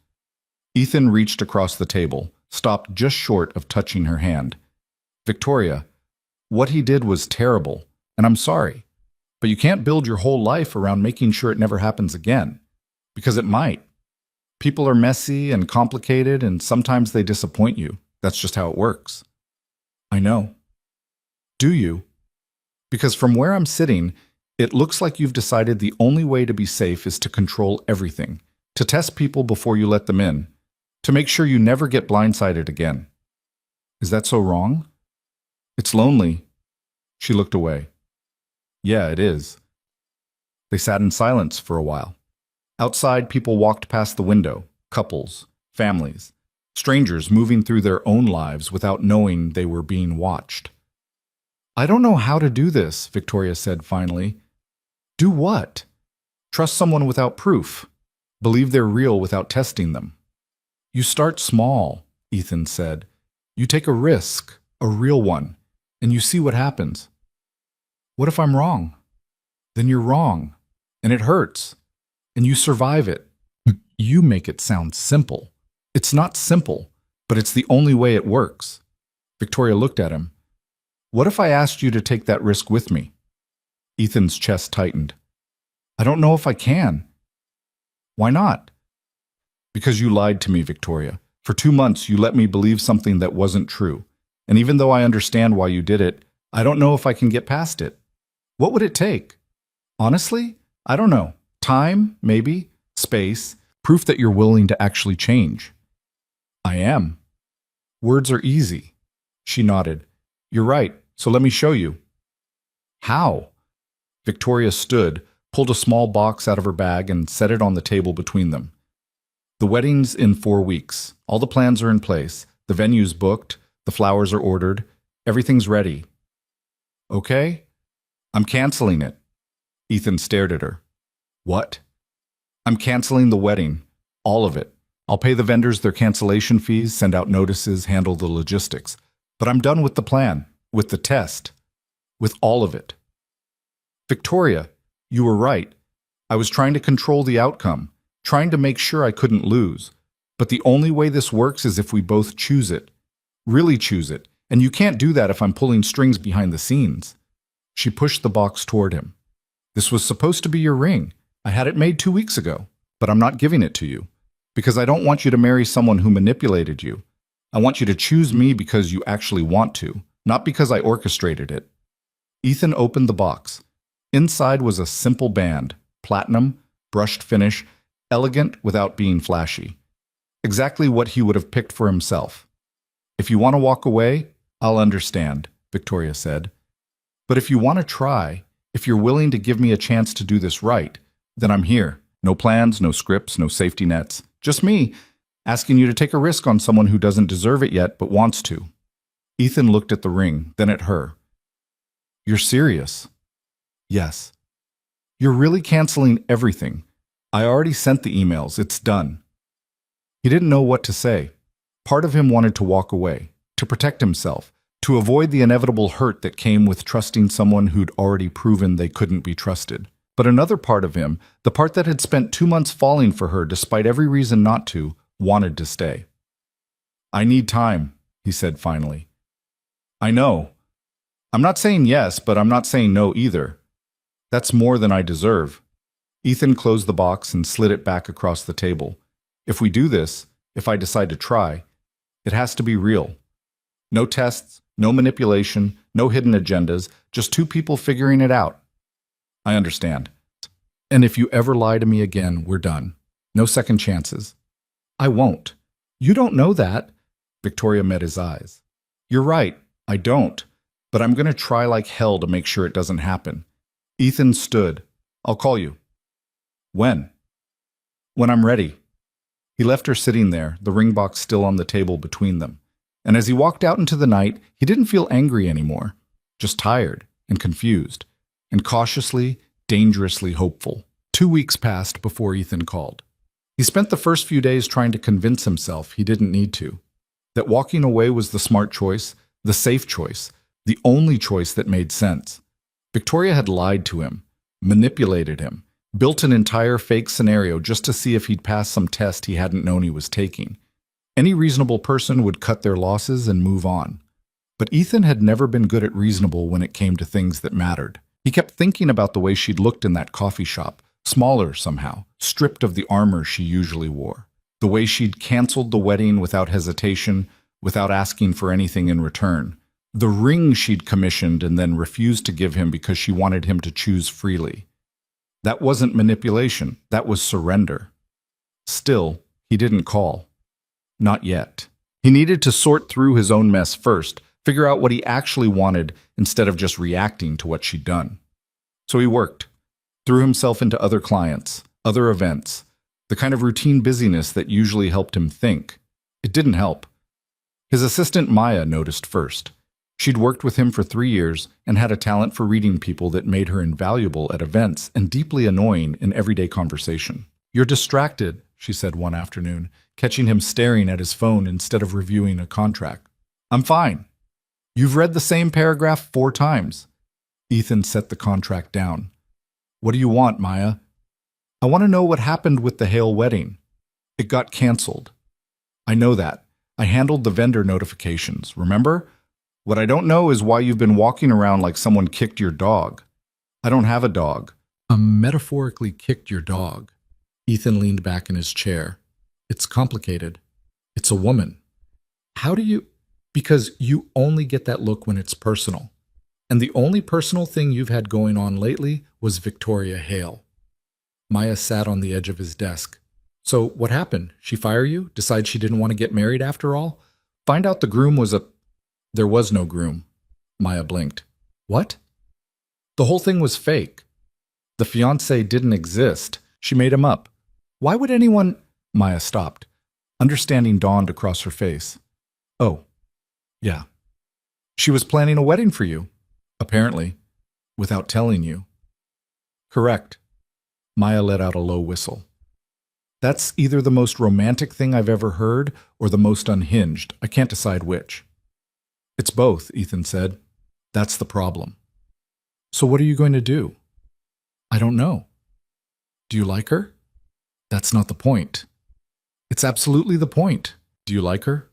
Ethan reached across the table, stopped just short of touching her hand. Victoria, what he did was terrible, and I'm sorry. But you can't build your whole life around making sure it never happens again. Because it might. People are messy and complicated, and sometimes they disappoint you. That's just how it works. I know. Do you? Because from where I'm sitting, it looks like you've decided the only way to be safe is to control everything, to test people before you let them in, to make sure you never get blindsided again. Is that so wrong? It's lonely. She looked away. Yeah, it is. They sat in silence for a while. Outside, people walked past the window, couples, families, strangers moving through their own lives without knowing they were being watched. I don't know how to do this, Victoria said finally. Do what? Trust someone without proof. Believe they're real without testing them. You start small, Ethan said. You take a risk, a real one, and you see what happens. What if I'm wrong? Then you're wrong, and it hurts, and you survive it. You make it sound simple. It's not simple, but it's the only way it works. Victoria looked at him. What if I asked you to take that risk with me? Ethan's chest tightened. I don't know if I can. Why not? Because you lied to me, Victoria. For 2 months, you let me believe something that wasn't true. And even though I understand why you did it, I don't know if I can get past it. What would it take? Honestly, I don't know. Time, maybe. Space. Proof that you're willing to actually change. I am. Words are easy. She nodded. You're right, so let me show you. How? Victoria stood, pulled a small box out of her bag, and set it on the table between them. The wedding's in 4 weeks. All the plans are in place. The venue's booked. The flowers are ordered. Everything's ready. Okay? I'm canceling it. Ethan stared at her. What? I'm canceling the wedding. All of it. I'll pay the vendors their cancellation fees, send out notices, handle the logistics. But I'm done with the plan, with the test, with all of it. Victoria, you were right. I was trying to control the outcome, trying to make sure I couldn't lose. But the only way this works is if we both choose it. Really choose it. And you can't do that if I'm pulling strings behind the scenes. She pushed the box toward him. This was supposed to be your ring. I had it made 2 weeks ago, but I'm not giving it to you. Because I don't want you to marry someone who manipulated you. I want you to choose me because you actually want to, not because I orchestrated it. Ethan opened the box. Inside was a simple band, platinum, brushed finish, elegant without being flashy. Exactly what he would have picked for himself. If you want to walk away, I'll understand, Victoria said. But if you want to try, if you're willing to give me a chance to do this right, then I'm here. No plans, no scripts, no safety nets. Just me, asking you to take a risk on someone who doesn't deserve it yet but wants to. Ethan looked at the ring, then at her. You're serious? Yes. You're really canceling everything. I already sent the emails. It's done. He didn't know what to say. Part of him wanted to walk away, to protect himself, to avoid the inevitable hurt that came with trusting someone who'd already proven they couldn't be trusted. But another part of him, the part that had spent 2 months falling for her despite every reason not to, wanted to stay. I need time, he said finally. I know. I'm not saying yes, but I'm not saying no either. That's more than I deserve. Ethan closed the box and slid it back across the table. If we do this, if I decide to try, it has to be real. No tests, no manipulation, no hidden agendas, just 2 people figuring it out. I understand. And if you ever lie to me again, we're done. No second chances. I won't. You don't know that. Victoria met his eyes. You're right, I don't. But I'm going to try like hell to make sure it doesn't happen. Ethan stood. I'll call you. When? When I'm ready. He left her sitting there, the ring box still on the table between them. And as he walked out into the night, he didn't feel angry anymore, just tired and confused, and cautiously, dangerously hopeful. 2 weeks passed before Ethan called. He spent the first few days trying to convince himself he didn't need to, that walking away was the smart choice, the safe choice, the only choice that made sense. Victoria had lied to him, manipulated him, built an entire fake scenario just to see if he'd pass some test he hadn't known he was taking. Any reasonable person would cut their losses and move on. But Ethan had never been good at reasonable when it came to things that mattered. He kept thinking about the way she'd looked in that coffee shop, smaller somehow, stripped of the armor she usually wore. The way she'd canceled the wedding without hesitation, without asking for anything in return. The ring she'd commissioned and then refused to give him because she wanted him to choose freely. That wasn't manipulation, that was surrender. Still, he didn't call. Not yet. He needed to sort through his own mess first, figure out what he actually wanted instead of just reacting to what she'd done. So he worked, threw himself into other clients, other events, the kind of routine busyness that usually helped him think. It didn't help. His assistant Maya noticed first. She'd worked with him for 3 years and had a talent for reading people that made her invaluable at events and deeply annoying in everyday conversation. You're distracted, she said one afternoon, catching him staring at his phone instead of reviewing a contract. I'm fine. You've read the same paragraph 4 times. Ethan set the contract down. What do you want, Maya? I want to know what happened with the Hale wedding. It got canceled. I know that. I handled the vendor notifications, remember? What I don't know is why you've been walking around like someone kicked your dog. I don't have a dog. Metaphorically kicked your dog. Ethan leaned back in his chair. It's complicated. It's a woman. How do you... Because you only get that look when it's personal. And the only personal thing you've had going on lately was Victoria Hale. Maya sat on the edge of his desk. So what happened? She fire you? Decide she didn't want to get married after all? Find out the groom was a... There was no groom. Maya blinked. What? The whole thing was fake. The fiancé didn't exist. She made him up. Why would anyone... Maya stopped. Understanding dawned across her face. Oh, yeah. She was planning a wedding for you, apparently, without telling you. Correct. Maya let out a low whistle. That's either the most romantic thing I've ever heard or the most unhinged. I can't decide which. It's both, Ethan said. That's the problem. So what are you going to do? I don't know. Do you like her? That's not the point. It's absolutely the point. Do you like her?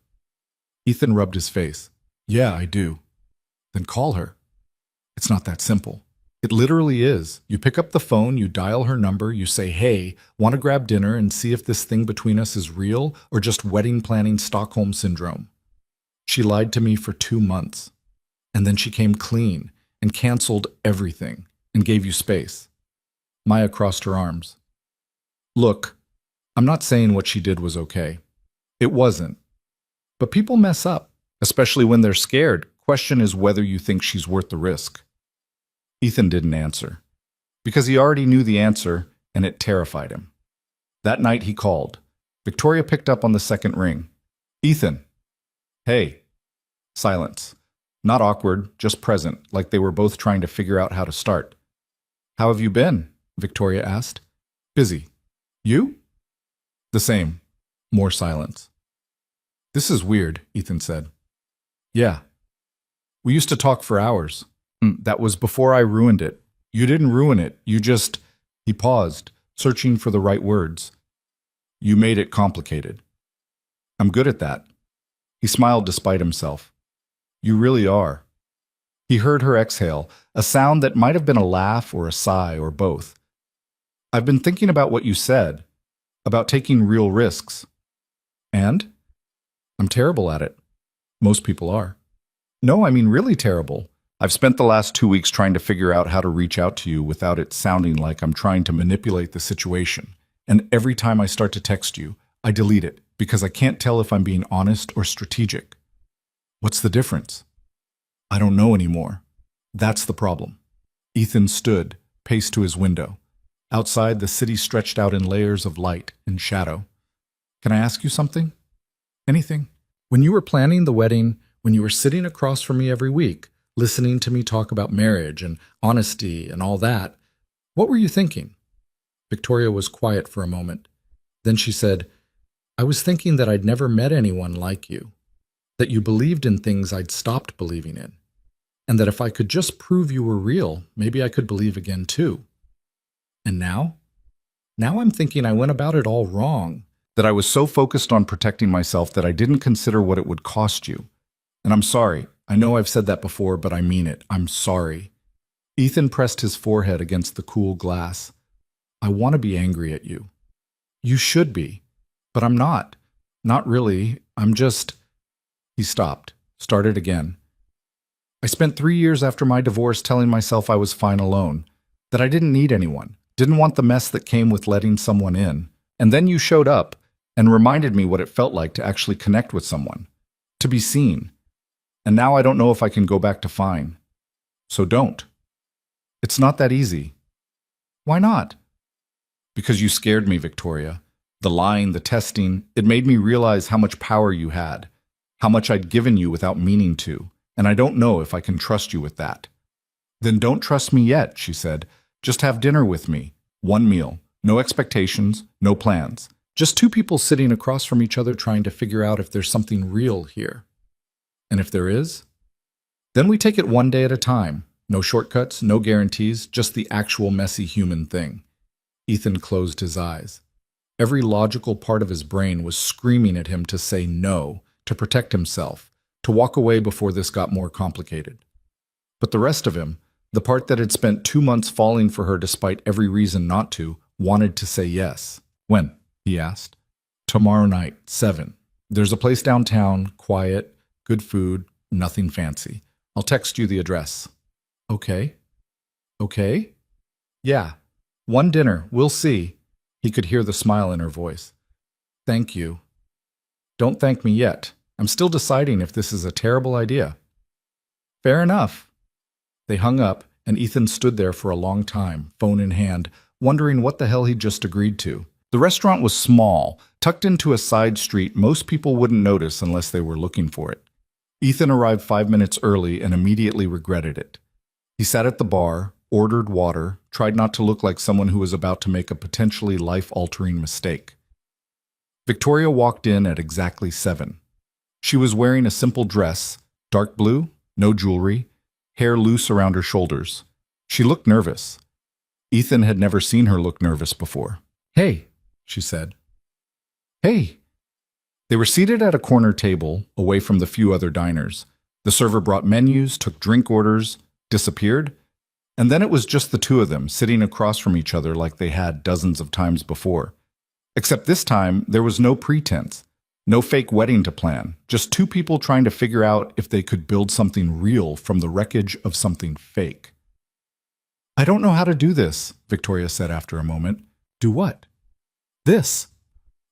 Ethan rubbed his face. Yeah, I do. Then call her. It's not that simple. It literally is. You pick up the phone, you dial her number, you say, hey, want to grab dinner and see if this thing between us is real or just wedding planning Stockholm syndrome. She lied to me for 2 months. And then she came clean and canceled everything and gave you space. Maya crossed her arms. Look, I'm not saying what she did was okay. It wasn't. But people mess up, especially when they're scared. Question is whether you think she's worth the risk. Ethan didn't answer, because he already knew the answer and it terrified him. That night he called. Victoria picked up on the second ring. Ethan. Hey. Silence. Not awkward, just present, like they were both trying to figure out how to start. How have you been? Victoria asked. Busy. You? The same. More silence. This is weird, Ethan said. Yeah. We used to talk for hours. That was before I ruined it. You didn't ruin it. You just... He paused, searching for the right words. You made it complicated. I'm good at that. He smiled despite himself. You really are. He heard her exhale, a sound that might have been a laugh or a sigh or both. I've been thinking about what you said, about taking real risks. And? I'm terrible at it. Most people are. No, I mean really terrible. I've spent the last 2 weeks trying to figure out how to reach out to you without it sounding like I'm trying to manipulate the situation. And every time I start to text you, I delete it because I can't tell if I'm being honest or strategic. What's the difference? I don't know anymore. That's the problem. Ethan stood, paced to his window. Outside, the city stretched out in layers of light and shadow. Can I ask you something? Anything. When you were planning the wedding, when you were sitting across from me every week, listening to me talk about marriage and honesty and all that, what were you thinking? Victoria was quiet for a moment. Then she said, I was thinking that I'd never met anyone like you, that you believed in things I'd stopped believing in, and that if I could just prove you were real, maybe I could believe again too. And now? Now I'm thinking I went about it all wrong, that I was so focused on protecting myself that I didn't consider what it would cost you. And I'm sorry. I know I've said that before, but I mean it. I'm sorry. Ethan pressed his forehead against the cool glass. I want to be angry at you. You should be. But I'm not. Not really. I'm just... He stopped, started again. I spent 3 years after my divorce telling myself I was fine alone, that I didn't need anyone, didn't want the mess that came with letting someone in. And then you showed up and reminded me what it felt like to actually connect with someone, to be seen. And now I don't know if I can go back to fine. So don't. It's not that easy. Why not? Because you scared me, Victoria. The lying, the testing, it made me realize how much power you had, how much I'd given you without meaning to, and I don't know if I can trust you with that. Then don't trust me yet, she said. Just have dinner with me. One meal. No expectations, no plans. Just two people sitting across from each other trying to figure out if there's something real here. And if there is, then we take it one day at a time. No shortcuts, no guarantees, just the actual messy human thing. Ethan closed his eyes. Every logical part of his brain was screaming at him to say no, to protect himself, to walk away before this got more complicated. But the rest of him, the part that had spent 2 months falling for her despite every reason not to, wanted to say yes. When? He asked. Tomorrow night, 7. There's a place downtown, quiet, good food, nothing fancy. I'll text you the address. Okay. Okay? Yeah. One dinner, we'll see. He could hear the smile in her voice. Thank you. Don't thank me yet. I'm still deciding if this is a terrible idea. Fair enough. They hung up, and Ethan stood there for a long time, phone in hand, wondering what the hell he'd just agreed to. The restaurant was small, tucked into a side street most people wouldn't notice unless they were looking for it. Ethan arrived 5 minutes early and immediately regretted it. He sat at the bar, ordered water, tried not to look like someone who was about to make a potentially life-altering mistake. Victoria walked in at exactly 7. She was wearing a simple dress, dark blue, no jewelry, hair loose around her shoulders. She looked nervous. Ethan had never seen her look nervous before. Hey, she said. Hey. They were seated at a corner table, away from the few other diners. The server brought menus, took drink orders, disappeared, and then it was just the two of them, sitting across from each other like they had dozens of times before. Except this time, there was no pretense. No fake wedding to plan, just two people trying to figure out if they could build something real from the wreckage of something fake. I don't know how to do this, Victoria said after a moment. Do what? This.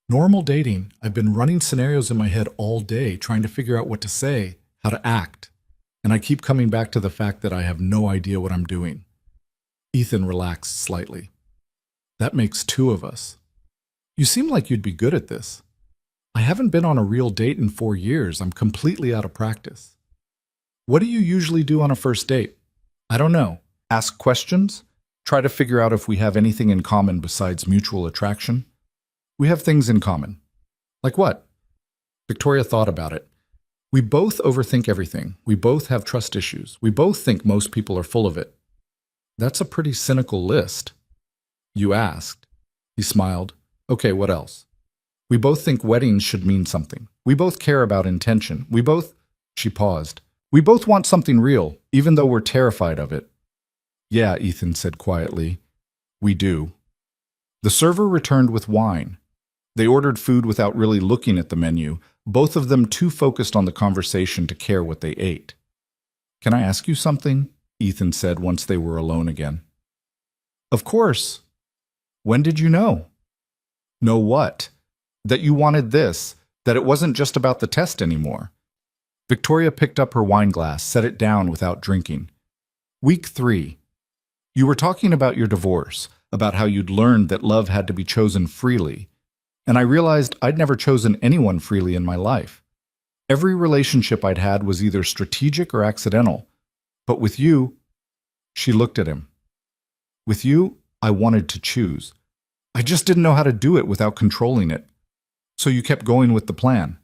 Normal dating. I've been running scenarios in my head all day, trying to figure out what to say, how to act. And I keep coming back to the fact that I have no idea what I'm doing. Ethan relaxed slightly. That makes two of us. You seem like you'd be good at this. I haven't been on a real date in 4 years. I'm completely out of practice. What do you usually do on a first date? I don't know. Ask questions? Try to figure out if we have anything in common besides mutual attraction? We have things in common. Like what? Victoria thought about it. We both overthink everything. We both have trust issues. We both think most people are full of it. That's a pretty cynical list. You asked. He smiled. Okay, what else? We both think weddings should mean something. We both care about intention. She paused. We both want something real, even though we're terrified of it. Yeah, Ethan said quietly. We do. The server returned with wine. They ordered food without really looking at the menu, both of them too focused on the conversation to care what they ate. Can I ask you something? Ethan said once they were alone again. Of course. When did you know? Know what? That you wanted this, that it wasn't just about the test anymore. Victoria picked up her wine glass, set it down without drinking. Week 3. You were talking about your divorce, about how you'd learned that love had to be chosen freely. And I realized I'd never chosen anyone freely in my life. Every relationship I'd had was either strategic or accidental. But with you, she looked at him. With you, I wanted to choose. I just didn't know how to do it without controlling it. So you kept going with the plan.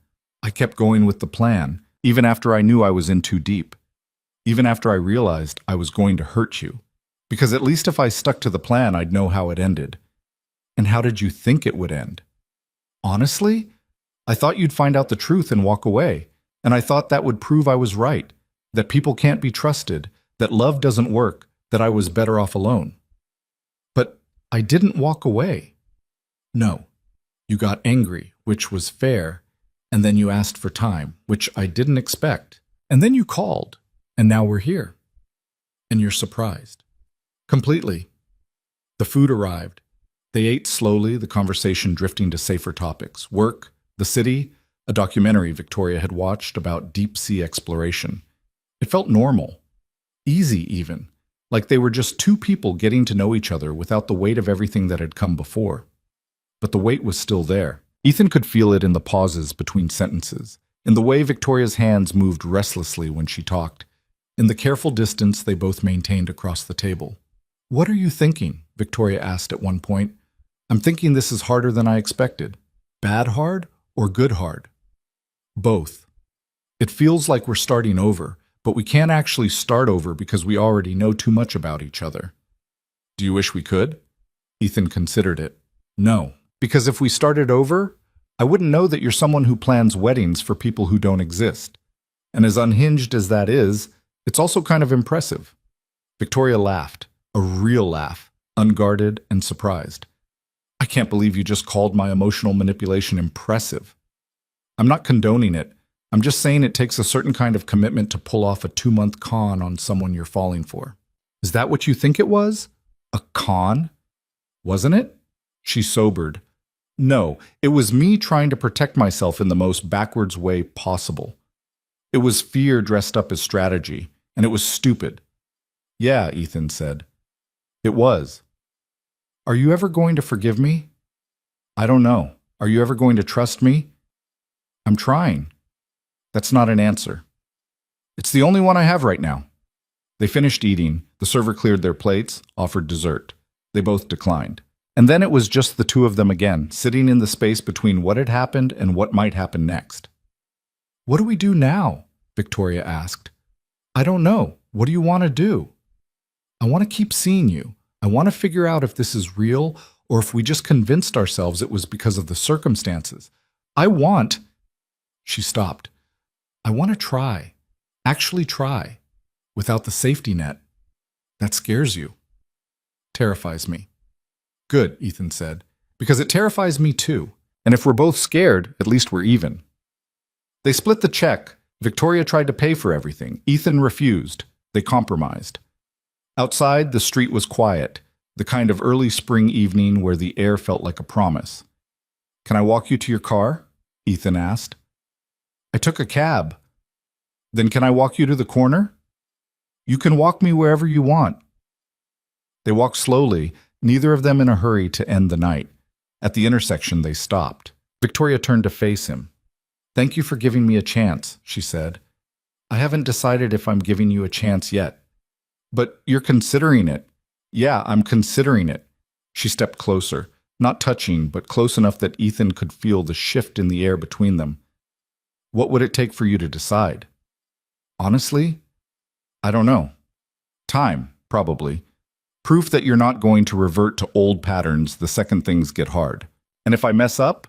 I kept going with the plan, even after I knew I was in too deep. Even after I realized I was going to hurt you. Because at least if I stuck to the plan, I'd know how it ended. And how did you think it would end? Honestly, I thought you'd find out the truth and walk away. And I thought that would prove I was right, that people can't be trusted, that love doesn't work, that I was better off alone. But I didn't walk away. No. You got angry, which was fair, and then you asked for time, which I didn't expect. And then you called, and now we're here. And you're surprised. Completely. The food arrived. They ate slowly, the conversation drifting to safer topics. Work, the city, a documentary Victoria had watched about deep-sea exploration. It felt normal. Easy, even. Like they were just two people getting to know each other without the weight of everything that had come before. But the weight was still there. Ethan could feel it in the pauses between sentences, in the way Victoria's hands moved restlessly when she talked, in the careful distance they both maintained across the table. What are you thinking? Victoria asked at one point. I'm thinking this is harder than I expected. Bad hard or good hard? Both. It feels like we're starting over, but we can't actually start over because we already know too much about each other. Do you wish we could? Ethan considered it. No. Because if we started over, I wouldn't know that you're someone who plans weddings for people who don't exist. And as unhinged as that is, it's also kind of impressive. Victoria laughed, a real laugh, unguarded and surprised. I can't believe you just called my emotional manipulation impressive. I'm not condoning it. I'm just saying it takes a certain kind of commitment to pull off a 2-month con on someone you're falling for. Is that what you think it was? A con? Wasn't it? She sobered. No, it was me trying to protect myself in the most backwards way possible. It was fear dressed up as strategy, and it was stupid. Yeah, Ethan said. It was. Are you ever going to forgive me? I don't know. Are you ever going to trust me? I'm trying. That's not an answer. It's the only one I have right now. They finished eating. The server cleared their plates, offered dessert. They both declined. And then it was just the two of them again, sitting in the space between what had happened and what might happen next. What do we do now? Victoria asked. I don't know. What do you want to do? I want to keep seeing you. I want to figure out if this is real or if we just convinced ourselves it was because of the circumstances. She stopped. I want to try. Actually try. Without the safety net. That scares you. Terrifies me. Good, Ethan said, because it terrifies me too. And if we're both scared, at least we're even. They split the check. Victoria tried to pay for everything. Ethan refused. They compromised. Outside, the street was quiet, the kind of early spring evening where the air felt like a promise. "Can I walk you to your car?" Ethan asked. "I took a cab." "Then can I walk you to the corner?" "You can walk me wherever you want." They walked slowly, neither of them in a hurry to end the night. At the intersection, they stopped. Victoria turned to face him. "Thank you for giving me a chance," she said. "I haven't decided if I'm giving you a chance yet." "But you're considering it." "Yeah, I'm considering it." She stepped closer, not touching, but close enough that Ethan could feel the shift in the air between them. "What would it take for you to decide?" "Honestly, I don't know. Time, probably. Proof that you're not going to revert to old patterns the second things get hard. And if I mess up,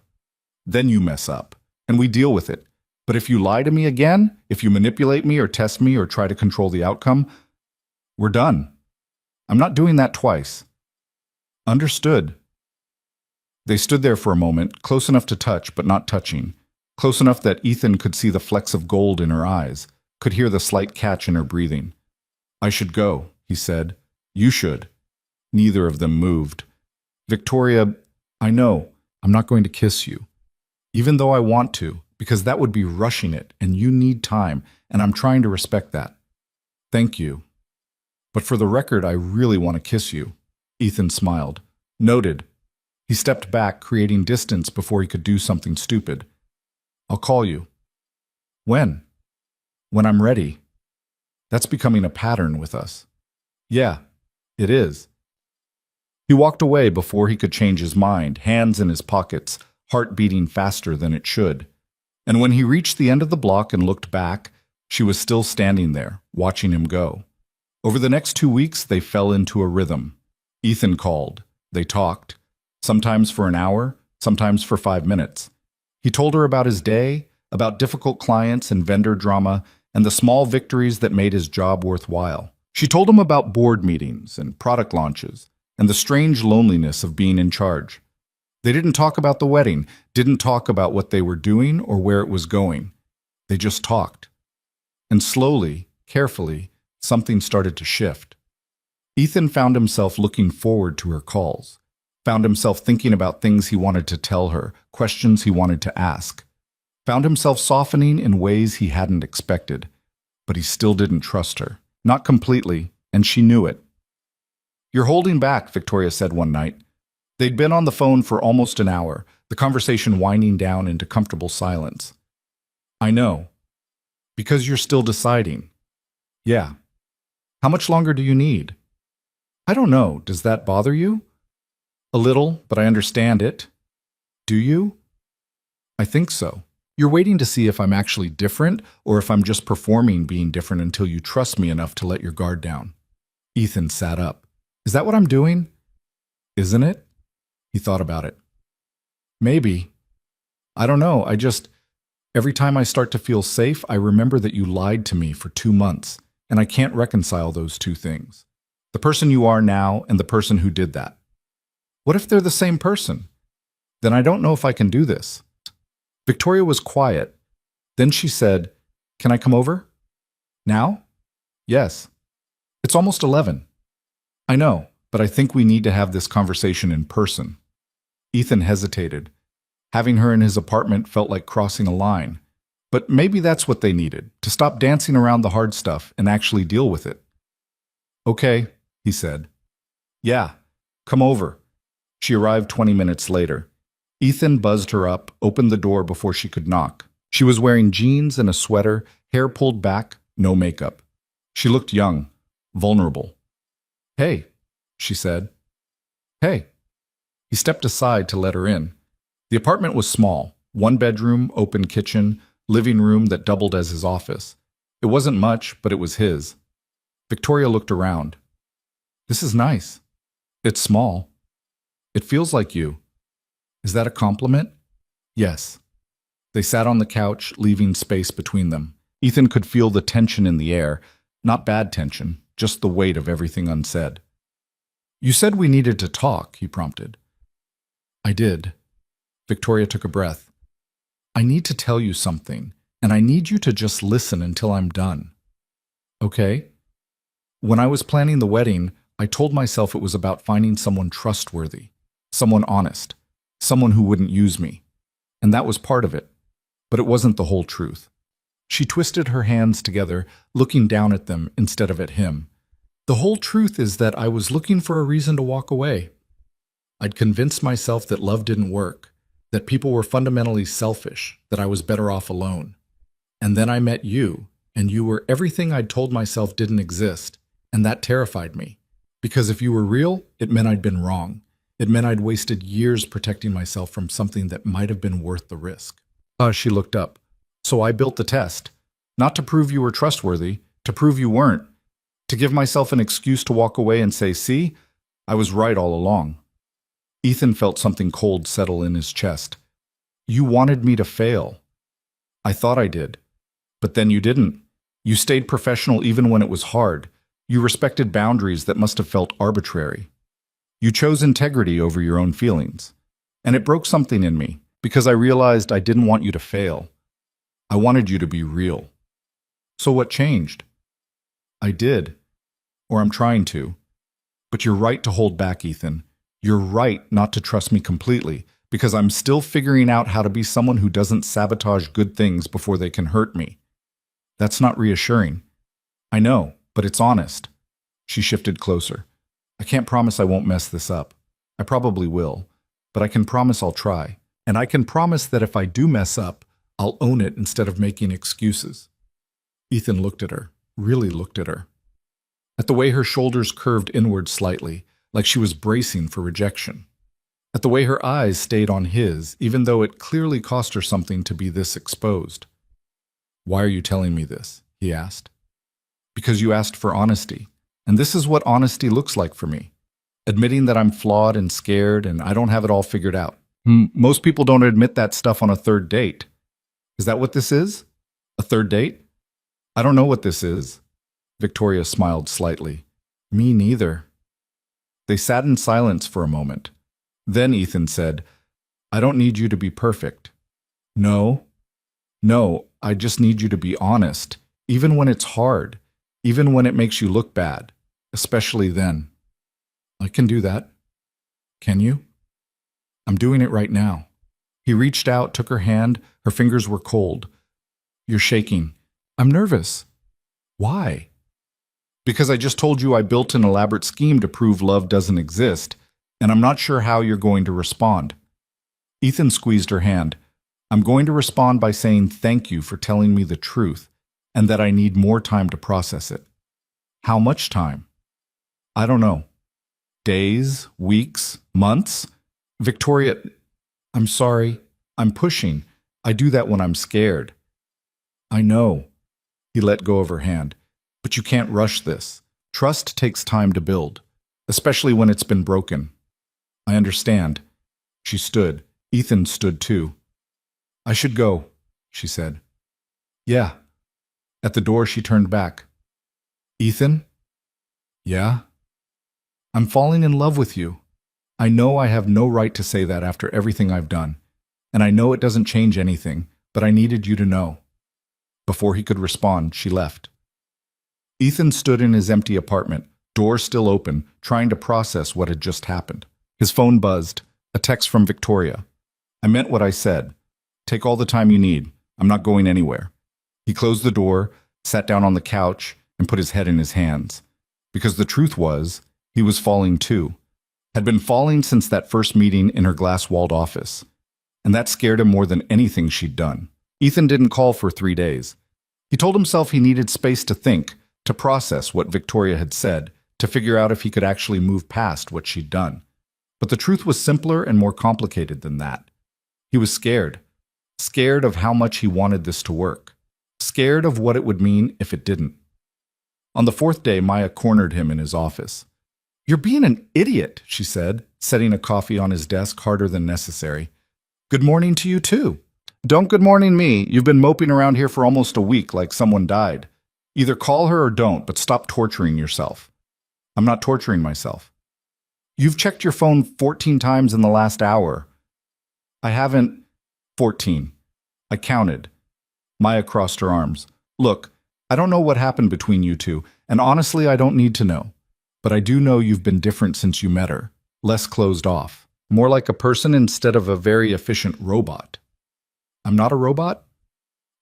then you mess up, and we deal with it. But if you lie to me again, if you manipulate me or test me or try to control the outcome, we're done. I'm not doing that twice." "Understood." They stood there for a moment, close enough to touch but not touching, close enough that Ethan could see the flecks of gold in her eyes, could hear the slight catch in her breathing. "I should go," he said. "You should." Neither of them moved. "Victoria, I know I'm not going to kiss you, even though I want to, because that would be rushing it, and you need time, and I'm trying to respect that." "Thank you. But for the record, I really want to kiss you." Ethan smiled. "Noted." He stepped back, creating distance before he could do something stupid. "I'll call you." "When?" "When I'm ready." That's becoming a pattern with us. "Yeah, it is." He walked away before he could change his mind, hands in his pockets, heart beating faster than it should. And when he reached the end of the block and looked back, she was still standing there, watching him go. Over the next 2 weeks, they fell into a rhythm. Ethan called. They talked, sometimes for an hour, sometimes for 5 minutes. He told her about his day, about difficult clients and vendor drama, and the small victories that made his job worthwhile. She told him about board meetings and product launches, and the strange loneliness of being in charge. They didn't talk about the wedding, didn't talk about what they were doing or where it was going. They just talked. And slowly, carefully, something started to shift. Ethan found himself looking forward to her calls, found himself thinking about things he wanted to tell her, questions he wanted to ask, found himself softening in ways he hadn't expected, but he still didn't trust her. Not completely, and she knew it. "You're holding back," Victoria said one night. They'd been on the phone for almost an hour, the conversation winding down into comfortable silence. "I know. Because you're still deciding." "Yeah." "How much longer do you need?" "I don't know. Does that bother you?" "A little, but I understand it." "Do you?" "I think so. You're waiting to see if I'm actually different or if I'm just performing being different until you trust me enough to let your guard down." Ethan sat up. "Is that what I'm doing?" "Isn't it?" He thought about it. "Maybe. I don't know. Every time I start to feel safe, I remember that you lied to me for 2 months, and I can't reconcile those two things. The person you are now and the person who did that. What if they're the same person? Then I don't know if I can do this." Victoria was quiet. Then she said, "Can I come over?" "Now?" "Yes." "It's almost 11. "I know, but I think we need to have this conversation in person." Ethan hesitated. Having her in his apartment felt like crossing a line. But maybe that's what they needed, to stop dancing around the hard stuff and actually deal with it. "Okay," he said. "Yeah, come over." She arrived 20 minutes later. Ethan buzzed her up, opened the door before she could knock. She was wearing jeans and a sweater, hair pulled back, no makeup. She looked young, vulnerable. "Hey," she said. "Hey." He stepped aside to let her in. The apartment was small, 1 bedroom, open kitchen, living room that doubled as his office. It wasn't much, but it was his. Victoria looked around. "This is nice. It's small. It feels like you. Is that a compliment?" "Yes." They sat on the couch, leaving space between them. Ethan could feel the tension in the air, not bad tension, just the weight of everything unsaid. "You said we needed to talk," he prompted. "I did." Victoria took a breath. I need to tell you something, and I need you to just listen until I'm done. Okay? When I was planning the wedding, I told myself it was about finding someone trustworthy, someone honest, someone who wouldn't use me. And that was part of it. But it wasn't the whole truth. She twisted her hands together, looking down at them instead of at him. The whole truth is that I was looking for a reason to walk away. I'd convinced myself that love didn't work, that people were fundamentally selfish, that I was better off alone. And then I met you, and you were everything I'd told myself didn't exist, and that terrified me. Because if you were real, it meant I'd been wrong. It meant I'd wasted years protecting myself from something that might have been worth the risk. She looked up. So I built the test. Not to prove you were trustworthy, to prove you weren't. To give myself an excuse to walk away and say, see, I was right all along. Ethan felt something cold settle in his chest. You wanted me to fail. I thought I did. But then you didn't. You stayed professional even when it was hard. You respected boundaries that must have felt arbitrary. You chose integrity over your own feelings. And it broke something in me, because I realized I didn't want you to fail. I wanted you to be real. So what changed? I did. Or I'm trying to. But you're right to hold back, Ethan. You're right not to trust me completely, because I'm still figuring out how to be someone who doesn't sabotage good things before they can hurt me. That's not reassuring. I know, but it's honest. She shifted closer. I can't promise I won't mess this up. I probably will, but I can promise I'll try. And I can promise that if I do mess up, I'll own it instead of making excuses. Ethan looked at her, really looked at her. At the way her shoulders curved inward slightly, like she was bracing for rejection. At the way her eyes stayed on his, even though it clearly cost her something to be this exposed. Why are you telling me this? He asked. Because you asked for honesty. And this is what honesty looks like for me. Admitting that I'm flawed and scared and I don't have it all figured out. Most people don't admit that stuff on a third date. Is that what this is? A third date? I don't know what this is. Victoria smiled slightly. Me neither. They sat in silence for a moment. Then Ethan said, I don't need you to be perfect. No, I just need you to be honest, even when it's hard, even when it makes you look bad, especially then. I can do that. Can you? I'm doing it right now. He reached out, took her hand. Her fingers were cold. You're shaking. I'm nervous. Why? Because I just told you I built an elaborate scheme to prove love doesn't exist, and I'm not sure how you're going to respond. Ethan squeezed her hand. I'm going to respond by saying thank you for telling me the truth, and that I need more time to process it. How much time? I don't know. Days, weeks, months? Victoria, I'm sorry. I'm pushing. I do that when I'm scared. I know. He let go of her hand. But you can't rush this. Trust takes time to build, especially when it's been broken. I understand. She stood. Ethan stood too. I should go, she said. Yeah. At the door, she turned back. Ethan? Yeah? I'm falling in love with you. I know I have no right to say that after everything I've done. And I know it doesn't change anything, but I needed you to know. Before he could respond, she left. Ethan stood in his empty apartment, door still open, trying to process what had just happened. His phone buzzed, a text from Victoria. I meant what I said. Take all the time you need. I'm not going anywhere. He closed the door, sat down on the couch, and put his head in his hands. Because the truth was, he was falling too. Had been falling since that first meeting in her glass-walled office. And that scared him more than anything she'd done. Ethan didn't call for 3 days. He told himself he needed space to think, to process what Victoria had said, to figure out if he could actually move past what she'd done. But the truth was simpler and more complicated than that. He was scared. Scared of how much he wanted this to work. Scared of what it would mean if it didn't. On the 4th day, Maya cornered him in his office. You're being an idiot, she said, setting a coffee on his desk harder than necessary. Good morning to you too. Don't good morning me. You've been moping around here for almost a week like someone died. Either call her or don't, but stop torturing yourself. I'm not torturing myself. You've checked your phone 14 times in the last hour. I haven't. 14. I counted. Maya crossed her arms. Look, I don't know what happened between you two, and honestly, I don't need to know. But I do know you've been different since you met her. Less closed off. More like a person instead of a very efficient robot. I'm not a robot?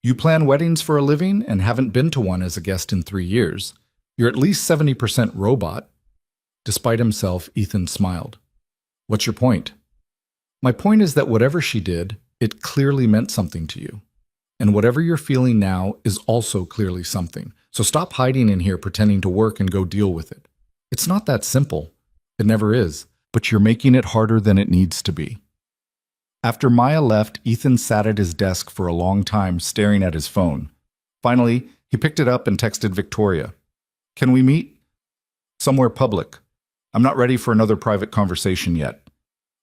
You plan weddings for a living and haven't been to one as a guest in 3 years. You're at least 70% robot. Despite himself, Ethan smiled. What's your point? My point is that whatever she did, it clearly meant something to you. And whatever you're feeling now is also clearly something. So stop hiding in here pretending to work and go deal with it. It's not that simple. It never is. But you're making it harder than it needs to be. After Maya left, Ethan sat at his desk for a long time staring at his phone. Finally, he picked it up and texted Victoria. Can we meet? Somewhere public. I'm not ready for another private conversation yet.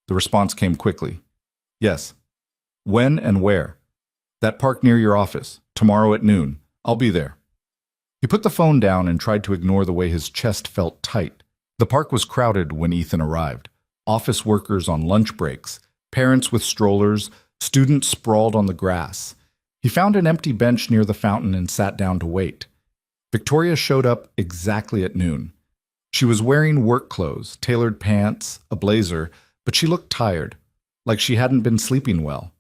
The response came quickly. Yes. When and where? That park near your office. Tomorrow at noon. I'll be there. He put the phone down and tried to ignore the way his chest felt tight. The park was crowded when Ethan arrived. Office workers on lunch breaks, parents with strollers, students sprawled on the grass. He found an empty bench near the fountain and sat down to wait. Victoria showed up exactly at noon. She was wearing work clothes, tailored pants, a blazer, but she looked tired, like she hadn't been sleeping well.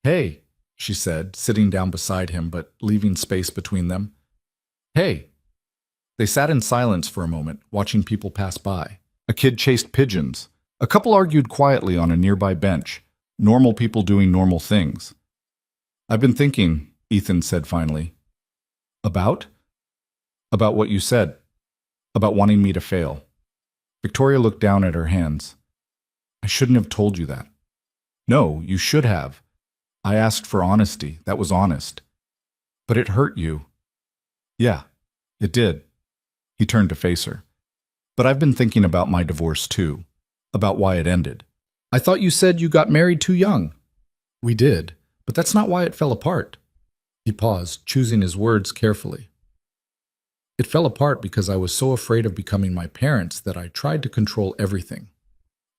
Hey, she said, sitting down beside him but leaving space between them. Hey. They sat in silence for a moment, watching people pass by. A kid chased pigeons. A couple argued quietly on a nearby bench. Normal people doing normal things. I've been thinking, Ethan said finally. About? About what you said. About wanting me to fail. Victoria looked down at her hands. I shouldn't have told you that. No, you should have. I asked for honesty. That was honest. But it hurt you. Yeah, it did. He turned to face her. But I've been thinking about my divorce too. About why it ended. I thought you said you got married too young. We did, but that's not why it fell apart. He paused, choosing his words carefully. It fell apart because I was so afraid of becoming my parents that I tried to control everything.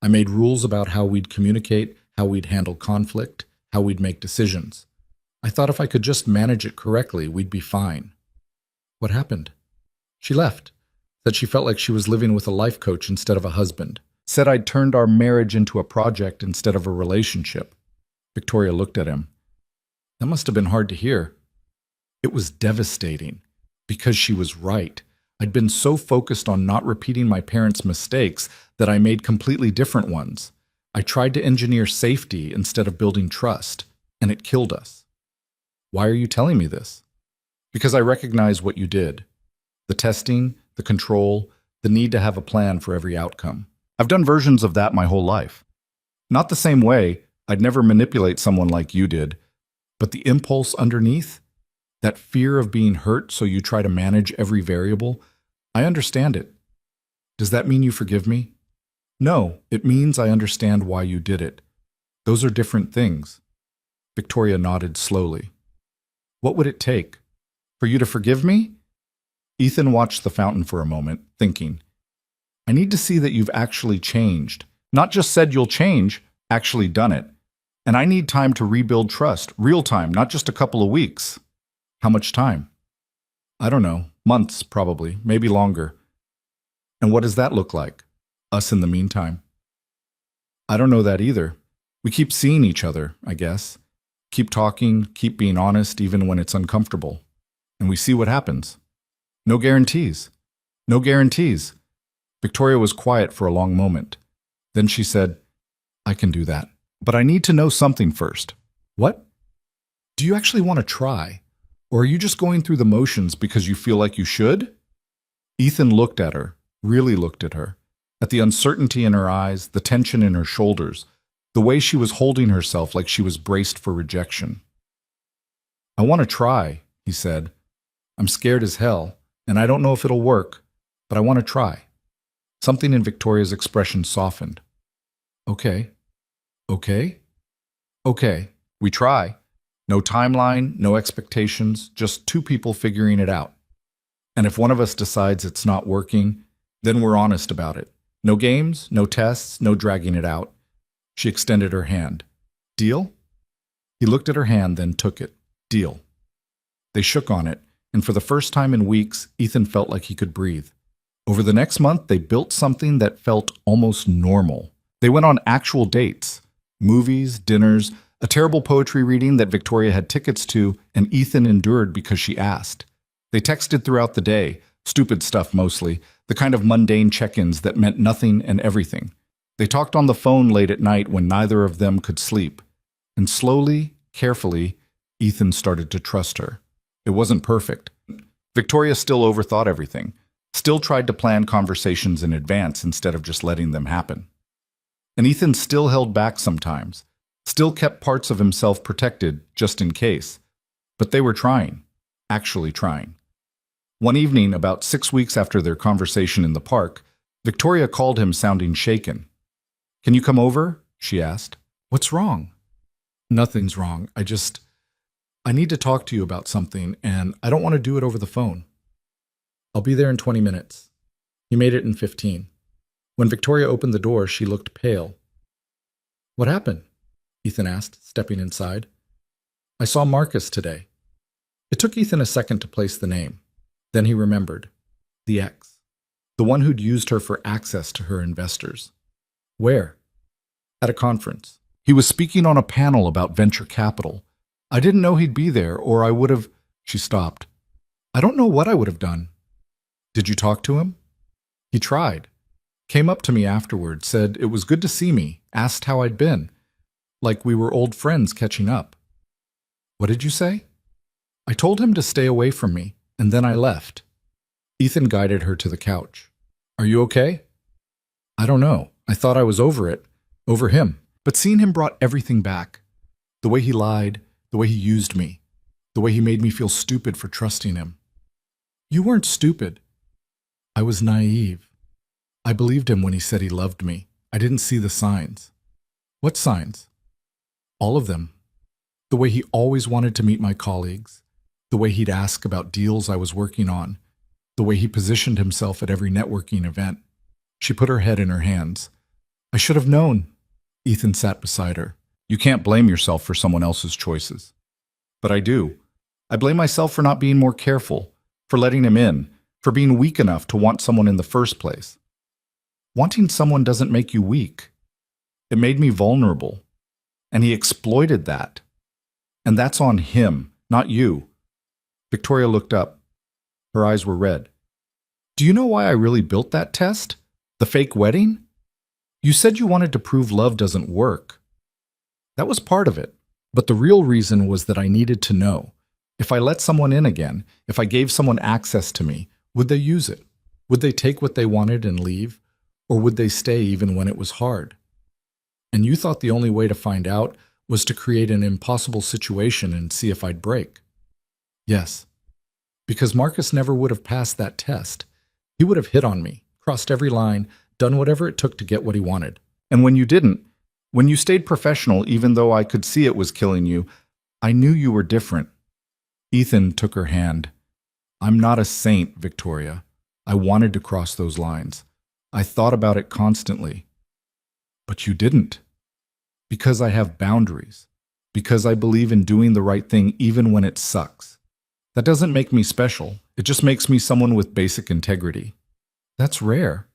I made rules about how we'd communicate, how we'd handle conflict, how we'd make decisions. I thought if I could just manage it correctly, we'd be fine. What happened? She left. Said she felt like she was living with a life coach instead of a husband. Said I'd turned our marriage into a project instead of a relationship. Victoria looked at him. That must have been hard to hear. It was devastating. Because she was right. I'd been so focused on not repeating my parents' mistakes that I made completely different ones. I tried to engineer safety instead of building trust, and it killed us. Why are you telling me this? Because I recognize what you did. The testing, the control, the need to have a plan for every outcome. I've done versions of that my whole life. Not the same way. I'd never manipulate someone like you did. But the impulse underneath, that fear of being hurt so you try to manage every variable, I understand it. Does that mean you forgive me? No, it means I understand why you did it. Those are different things. Victoria nodded slowly. What would it take? For you to forgive me? Ethan watched the fountain for a moment, thinking. I need to see that you've actually changed. Not just said you'll change, actually done it. And I need time to rebuild trust, real time, not just a couple of weeks. How much time? I don't know. Months, probably. Maybe longer. And what does that look like? Us in the meantime? I don't know that either. We keep seeing each other, I guess. Keep talking, keep being honest even when it's uncomfortable. And we see what happens. No guarantees. No guarantees. Victoria was quiet for a long moment. Then she said, I can do that. But I need to know something first. What? Do you actually want to try? Or are you just going through the motions because you feel like you should? Ethan looked at her, really looked at her, at the uncertainty in her eyes, the tension in her shoulders, the way she was holding herself like she was braced for rejection. I want to try, he said. I'm scared as hell, and I don't know if it'll work, but I want to try. Something in Victoria's expression softened. Okay. Okay? Okay, we try. No timeline, no expectations, just two people figuring it out. And if one of us decides it's not working, then we're honest about it. No games, no tests, no dragging it out. She extended her hand. Deal? He looked at her hand, then took it. Deal. They shook on it, and for the first time in weeks, Ethan felt like he could breathe. Over the next month, they built something that felt almost normal. They went on actual dates, movies, dinners, a terrible poetry reading that Victoria had tickets to, and Ethan endured because she asked. They texted throughout the day, stupid stuff mostly, the kind of mundane check-ins that meant nothing and everything. They talked on the phone late at night when neither of them could sleep. And slowly, carefully, Ethan started to trust her. It wasn't perfect. Victoria still overthought everything, still tried to plan conversations in advance instead of just letting them happen. And Ethan still held back sometimes, still kept parts of himself protected just in case. But they were trying, actually trying. One evening, about 6 weeks after their conversation in the park, Victoria called him sounding shaken. "Can you come over?" she asked. "What's wrong?" "Nothing's wrong. I need to talk to you about something, and I don't want to do it over the phone." "I'll be there in 20 minutes. He made it in 15. When Victoria opened the door, she looked pale. "What happened?" Ethan asked, stepping inside. "I saw Marcus today." It took Ethan a second to place the name. Then he remembered. The ex. The one who'd used her for access to her investors. Where? At a conference. He was speaking on a panel about venture capital. I didn't know he'd be there, or I would have... She stopped. "I don't know what I would have done." "Did you talk to him?" "He tried. Came up to me afterward, said it was good to see me, asked how I'd been. Like we were old friends catching up." "What did you say?" "I told him to stay away from me, and then I left." Ethan guided her to the couch. "Are you okay?" "I don't know. I thought I was over it. Over him. But seeing him brought everything back. The way he lied, the way he used me, the way he made me feel stupid for trusting him." "You weren't stupid." "I was naive. I believed him when he said he loved me. I didn't see the signs." "What signs?" "All of them. The way he always wanted to meet my colleagues, the way he'd ask about deals I was working on, the way he positioned himself at every networking event." She put her head in her hands. "I should have known." Ethan sat beside her. "You can't blame yourself for someone else's choices." "But I do. I blame myself for not being more careful, for letting him in, for being weak enough to want someone in the first place." "Wanting someone doesn't make you weak. It made me vulnerable. And he exploited that. And that's on him, not you." Victoria looked up. Her eyes were red. "Do you know why I really built that test? The fake wedding? You said you wanted to prove love doesn't work. That was part of it. But the real reason was that I needed to know. If I let someone in again, if I gave someone access to me, would they use it? Would they take what they wanted and leave? Or would they stay even when it was hard? And you thought the only way to find out was to create an impossible situation and see if I'd break." "Yes. Because Marcus never would have passed that test. He would have hit on me, crossed every line, done whatever it took to get what he wanted. And when you didn't, when you stayed professional even though I could see it was killing you, I knew you were different." Ethan took her hand. "I'm not a saint, Victoria. I wanted to cross those lines. I thought about it constantly. But you didn't. Because I have boundaries. Because I believe in doing the right thing even when it sucks. That doesn't make me special. It just makes me someone with basic integrity." "That's rare."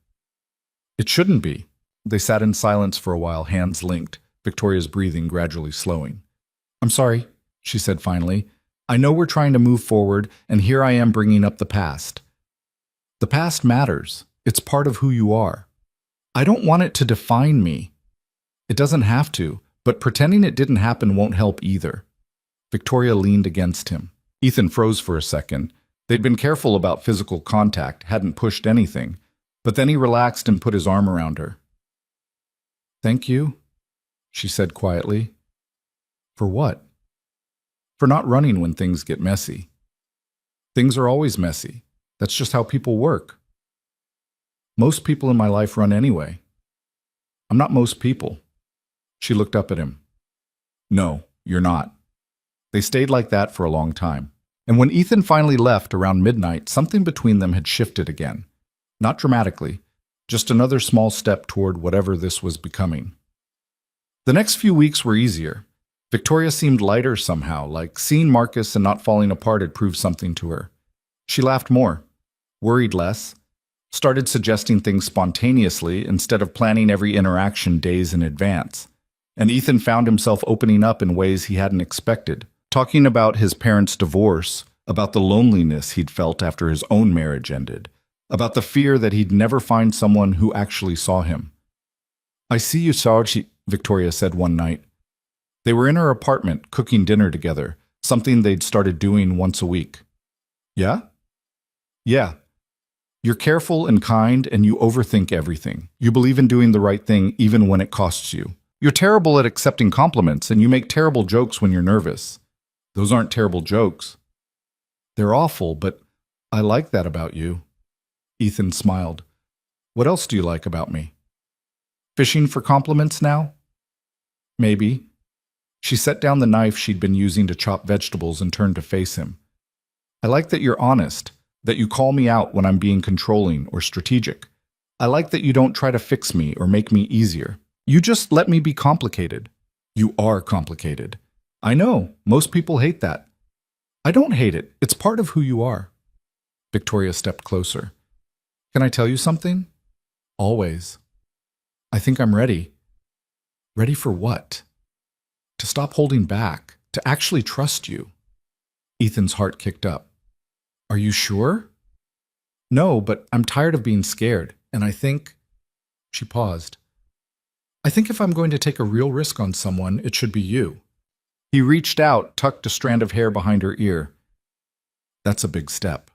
"It shouldn't be." They sat in silence for a while, hands linked, Victoria's breathing gradually slowing. "I'm sorry," she said finally. "I know we're trying to move forward, and here I am bringing up the past. The past matters. It's part of who you are. I don't want it to define me. It doesn't have to, but pretending it didn't happen won't help either." Victoria leaned against him. Ethan froze for a second. They'd been careful about physical contact, hadn't pushed anything, but then he relaxed and put his arm around her. "Thank you," she said quietly. "For what?" "For not running when things get messy. Things are always messy. That's just how people work. Most people in my life run anyway. I'm not most people." She looked up at him. "No, you're not." They stayed like that for a long time. And when Ethan finally left around midnight, something between them had shifted again. Not dramatically, just another small step toward whatever this was becoming. The next few weeks were easier. Victoria seemed lighter somehow, like seeing Marcus and not falling apart had proved something to her. She laughed more, worried less, started suggesting things spontaneously instead of planning every interaction days in advance. And Ethan found himself opening up in ways he hadn't expected, talking about his parents' divorce, about the loneliness he'd felt after his own marriage ended, about the fear that he'd never find someone who actually saw him. "I see you, Sarge," Victoria said one night. They were in her apartment, cooking dinner together, something they'd started doing once a week. "Yeah?" "Yeah. You're careful and kind, and you overthink everything. You believe in doing the right thing even when it costs you. You're terrible at accepting compliments, and you make terrible jokes when you're nervous." "Those aren't terrible jokes." "They're awful, but I like that about you." Ethan smiled. "What else do you like about me?" "Fishing for compliments now?" "Maybe." She set down the knife she'd been using to chop vegetables and turned to face him. "I like that you're honest, that you call me out when I'm being controlling or strategic. I like that you don't try to fix me or make me easier. You just let me be complicated." "You are complicated." "I know. Most people hate that." "I don't hate it. It's part of who you are." Victoria stepped closer. "Can I tell you something?" "Always." "I think I'm ready." "Ready for what?" "To stop holding back, to actually trust you." Ethan's heart kicked up. "Are you sure?" "No, but I'm tired of being scared, and I think—" She paused. "I think if I'm going to take a real risk on someone, it should be you." He reached out, tucked a strand of hair behind her ear. "That's a big step."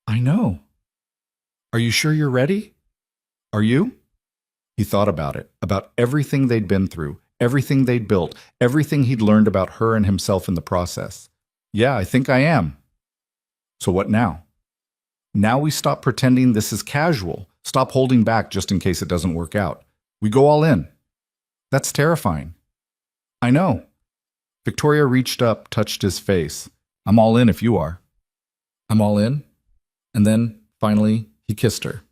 "I know." "Are you sure you're ready?" "Are you?" He thought about it, about everything they'd been through, everything they'd built, everything he'd learned about her and himself in the process. "Yeah, I think I am." "So what now?" "Now we stop pretending this is casual, stop holding back just in case it doesn't work out. We go all in." "That's terrifying." "I know." Victoria reached up, touched his face. "I'm all in if you are." "I'm all in." And then, finally, he kissed her.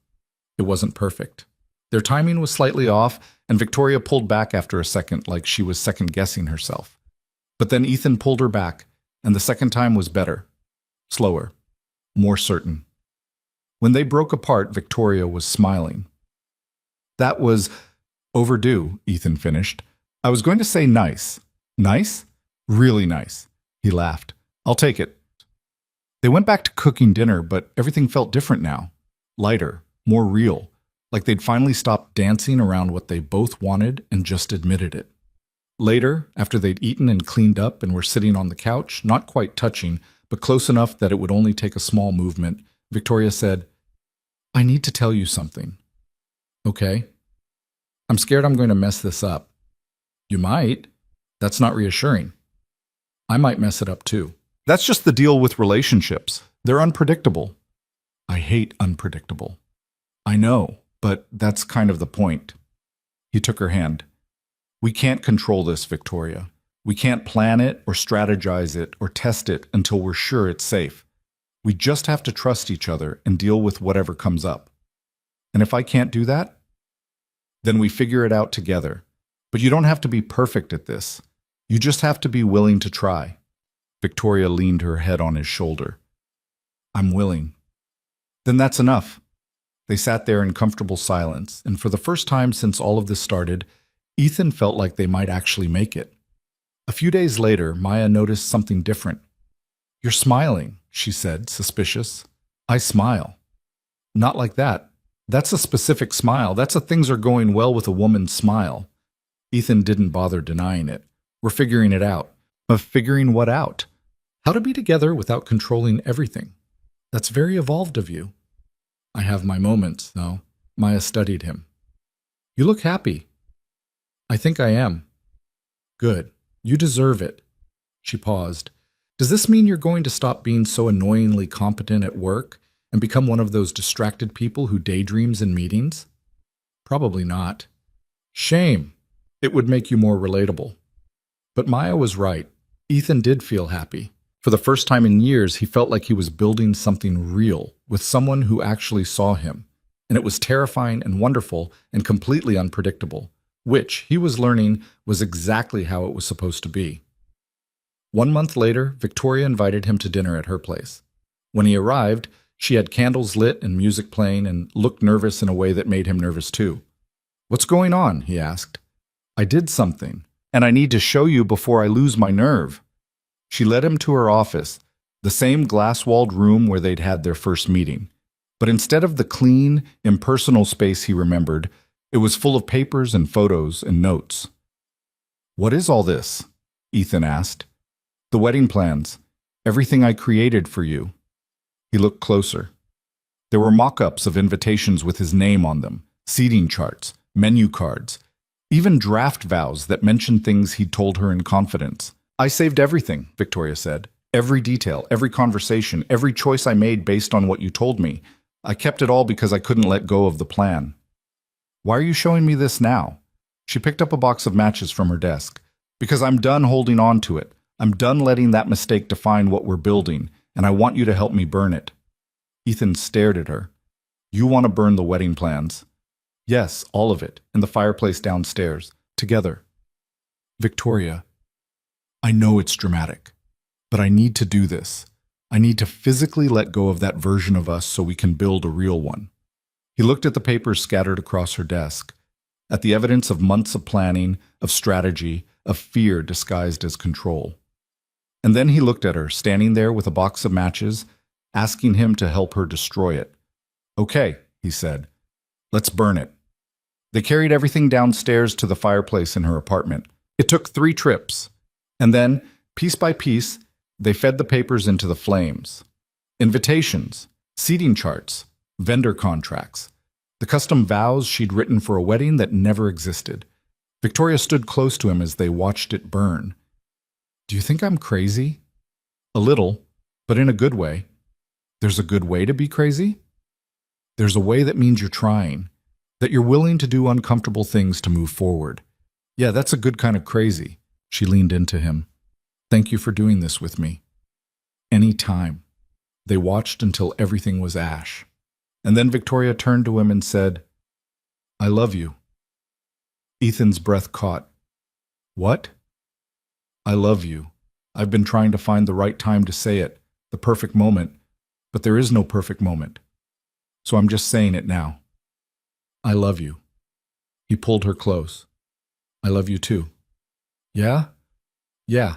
It wasn't perfect. Their timing was slightly off, and Victoria pulled back after a second like she was second-guessing herself. But then Ethan pulled her back, and the second time was better. Slower. More certain. When they broke apart, Victoria was smiling. "That was overdue," Ethan finished. "I was going to say nice." "Nice?" "Really nice." He laughed. "I'll take it." They went back to cooking dinner, but everything felt different now. Lighter, more real, like they'd finally stopped dancing around what they both wanted and just admitted it. Later, after they'd eaten and cleaned up and were sitting on the couch, not quite touching, but close enough that it would only take a small movement, Victoria said, "I need to tell you something." "Okay." "I'm scared I'm going to mess this up." "You might." "That's not reassuring." "I might mess it up too." "That's just the deal with relationships. They're unpredictable." "I hate unpredictable." "I know, but that's kind of the point." He took her hand. "We can't control this, Victoria. We can't plan it or strategize it or test it until we're sure it's safe. We just have to trust each other and deal with whatever comes up. And if I can't do that, then we figure it out together. But you don't have to be perfect at this. You just have to be willing to try." Victoria leaned her head on his shoulder. "I'm willing." "Then that's enough." They sat there in comfortable silence, and for the first time since all of this started, Ethan felt like they might actually make it. A few days later, Maya noticed something different. "You're smiling," she said, suspicious. "I smile." "Not like that. That's a specific smile. That's a things are going well with a woman's smile." Ethan didn't bother denying it. "We're figuring it out." "Of figuring what out?" "How to be together without controlling everything." "That's very evolved of you." "I have my moments, though." Maya studied him. "You look happy." "I think I am." "Good. You deserve it." She paused. "Does this mean you're going to stop being so annoyingly competent at work and become one of those distracted people who daydreams in meetings?" "Probably not." "Shame. It would make you more relatable." But Maya was right. Ethan did feel happy. For the first time in years, he felt like he was building something real with someone who actually saw him. And it was terrifying and wonderful and completely unpredictable. which he was learning was exactly how it was supposed to be. 1 month later, Victoria invited him to dinner at her place. When he arrived, she had candles lit and music playing and looked nervous in a way that made him nervous too. "What's going on?" he asked. "I did something, and I need to show you before I lose my nerve." She led him to her office, the same glass-walled room where they'd had their first meeting. But instead of the clean, impersonal space he remembered, it was full of papers and photos and notes. "What is all this?" Ethan asked. "The wedding plans, everything I created for you." He looked closer. There were mock-ups of invitations with his name on them, seating charts, menu cards, even draft vows that mentioned things he'd told her in confidence. "I saved everything," Victoria said. "Every detail, every conversation, every choice I made based on what you told me. I kept it all because I couldn't let go of the plan." "Why are you showing me this now?" She picked up a box of matches from her desk. "Because I'm done holding on to it. I'm done letting that mistake define what we're building, and I want you to help me burn it." Ethan stared at her. "You want to burn the wedding plans?" "Yes, all of it, in the fireplace downstairs, together." "Victoria, I know it's dramatic, but I need to do this. I need to physically let go of that version of us so we can build a real one." He looked at the papers scattered across her desk, at the evidence of months of planning, of strategy, of fear disguised as control. And then he looked at her, standing there with a box of matches, asking him to help her destroy it. "Okay," he said, "let's burn it." They carried everything downstairs to the fireplace in her apartment. It took 3 trips. And then, piece by piece, they fed the papers into the flames. Invitations, seating charts, vendor contracts, the custom vows she'd written for a wedding that never existed. Victoria stood close to him as they watched it burn. "Do you think I'm crazy?" "A little, but in a good way." "There's a good way to be crazy?" "There's a way that means you're trying, that you're willing to do uncomfortable things to move forward." "Yeah, that's a good kind of crazy." She leaned into him. "Thank you for doing this with me." "Any time." They watched until everything was ash. And then Victoria turned to him and said, "I love you." Ethan's breath caught. "What?" "I love you. I've been trying to find the right time to say it, the perfect moment, but there is no perfect moment. So I'm just saying it now. I love you." He pulled her close. "I love you too." "Yeah? Yeah.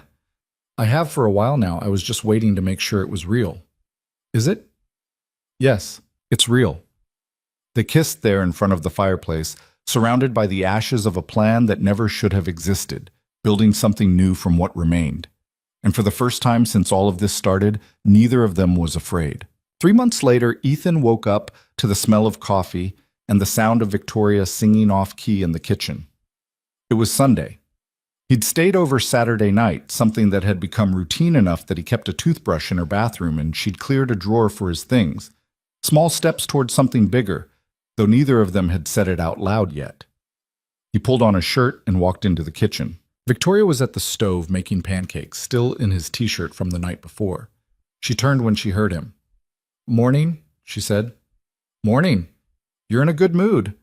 I have for a while now. I was just waiting to make sure it was real." "Is it?" "Yes, it's real." They kissed there in front of the fireplace, surrounded by the ashes of a plan that never should have existed, building something new from what remained. And for the first time since all of this started, neither of them was afraid. 3 months later, Ethan woke up to the smell of coffee and the sound of Victoria singing off-key in the kitchen. It was Sunday. He'd stayed over Saturday night, something that had become routine enough that he kept a toothbrush in her bathroom and she'd cleared a drawer for his things. Small steps toward something bigger, though neither of them had said it out loud yet. He pulled on a shirt and walked into the kitchen. Victoria was at the stove making pancakes, still in his t-shirt from the night before. She turned when she heard him. "Morning," she said. "Morning. You're in a good mood."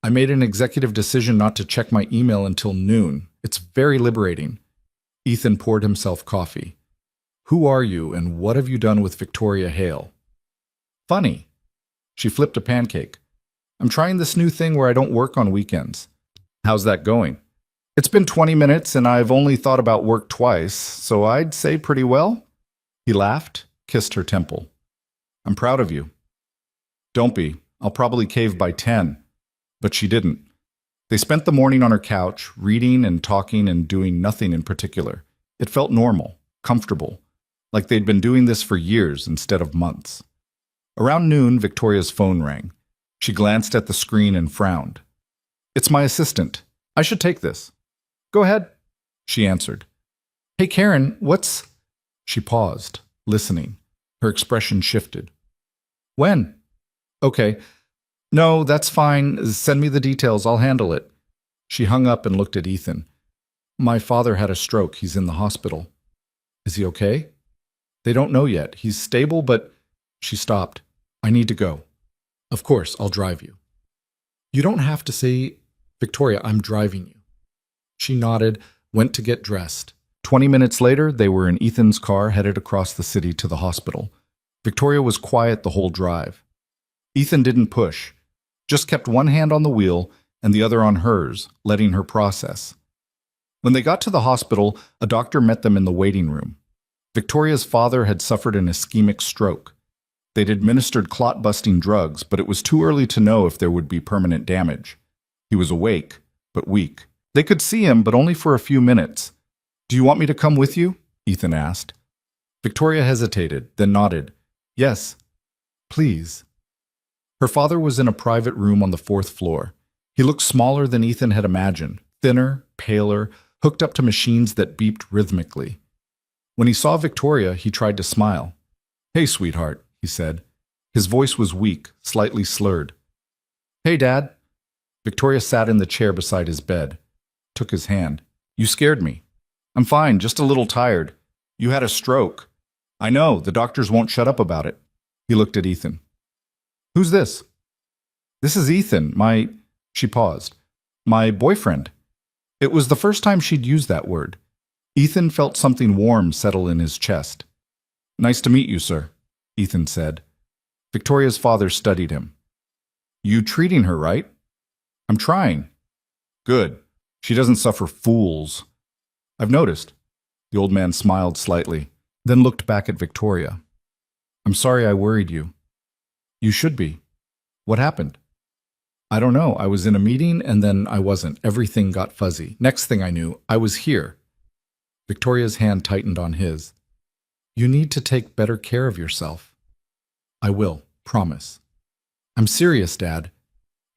"I made an executive decision not to check my email until noon. It's very liberating." Ethan poured himself coffee. "Who are you, and what have you done with Victoria Hale?" "Funny." She flipped a pancake. "I'm trying this new thing where I don't work on weekends." "How's that going?" "It's been 20 minutes, and I've only thought about work twice, so I'd say pretty well." He laughed, kissed her temple. "I'm proud of you." "Don't be. I'll probably cave by 10. But she didn't. They spent the morning on her couch, reading and talking and doing nothing in particular. It felt normal, comfortable, like they'd been doing this for years instead of months. Around noon, Victoria's phone rang. She glanced at the screen and frowned. "It's my assistant. I should take this." "Go ahead," she answered. "Hey, Karen, what's—" She paused, listening. Her expression shifted. "When?" "Okay. No, that's fine. Send me the details. I'll handle it." She hung up and looked at Ethan. "My father had a stroke. He's in the hospital." "Is he okay?" "They don't know yet. He's stable, but—" She stopped. "I need to go." "Of course, I'll drive you." "You don't have to say—" Victoria, I'm driving you. She nodded, went to get dressed. 20 minutes later, they were in Ethan's car headed across the city to the hospital. Victoria was quiet the whole drive. Ethan didn't push, just kept one hand on the wheel and the other on hers, letting her process. When they got to the hospital, a doctor met them in the waiting room. Victoria's father had suffered an ischemic stroke. They'd administered clot-busting drugs, but it was too early to know if there would be permanent damage. He was awake, but weak. They could see him, but only for a few minutes. "Do you want me to come with you?" Ethan asked. Victoria hesitated, then nodded. "Yes, please." Her father was in a private room on the 4th floor. He looked smaller than Ethan had imagined, thinner, paler, hooked up to machines that beeped rhythmically. When he saw Victoria, he tried to smile. "Hey, sweetheart," he said. His voice was weak, slightly slurred. "Hey, Dad." Victoria sat in the chair beside his bed, took his hand. "You scared me." "I'm fine, just a little tired. You had a stroke." "I know, the doctors won't shut up about it." He looked at Ethan. "Who's this?" "This is Ethan, She paused. "My boyfriend." It was the first time she'd used that word. Ethan felt something warm settle in his chest. "Nice to meet you, sir," Ethan said. Victoria's father studied him. "You treating her, right?" "I'm trying." "Good. She doesn't suffer fools." "I've noticed." The old man smiled slightly, then looked back at Victoria. "I'm sorry I worried you." "You should be. What happened?" "I don't know. I was in a meeting and then I wasn't. Everything got fuzzy. Next thing I knew, I was here." Victoria's hand tightened on his. "You need to take better care of yourself." "I will, promise." "I'm serious, Dad.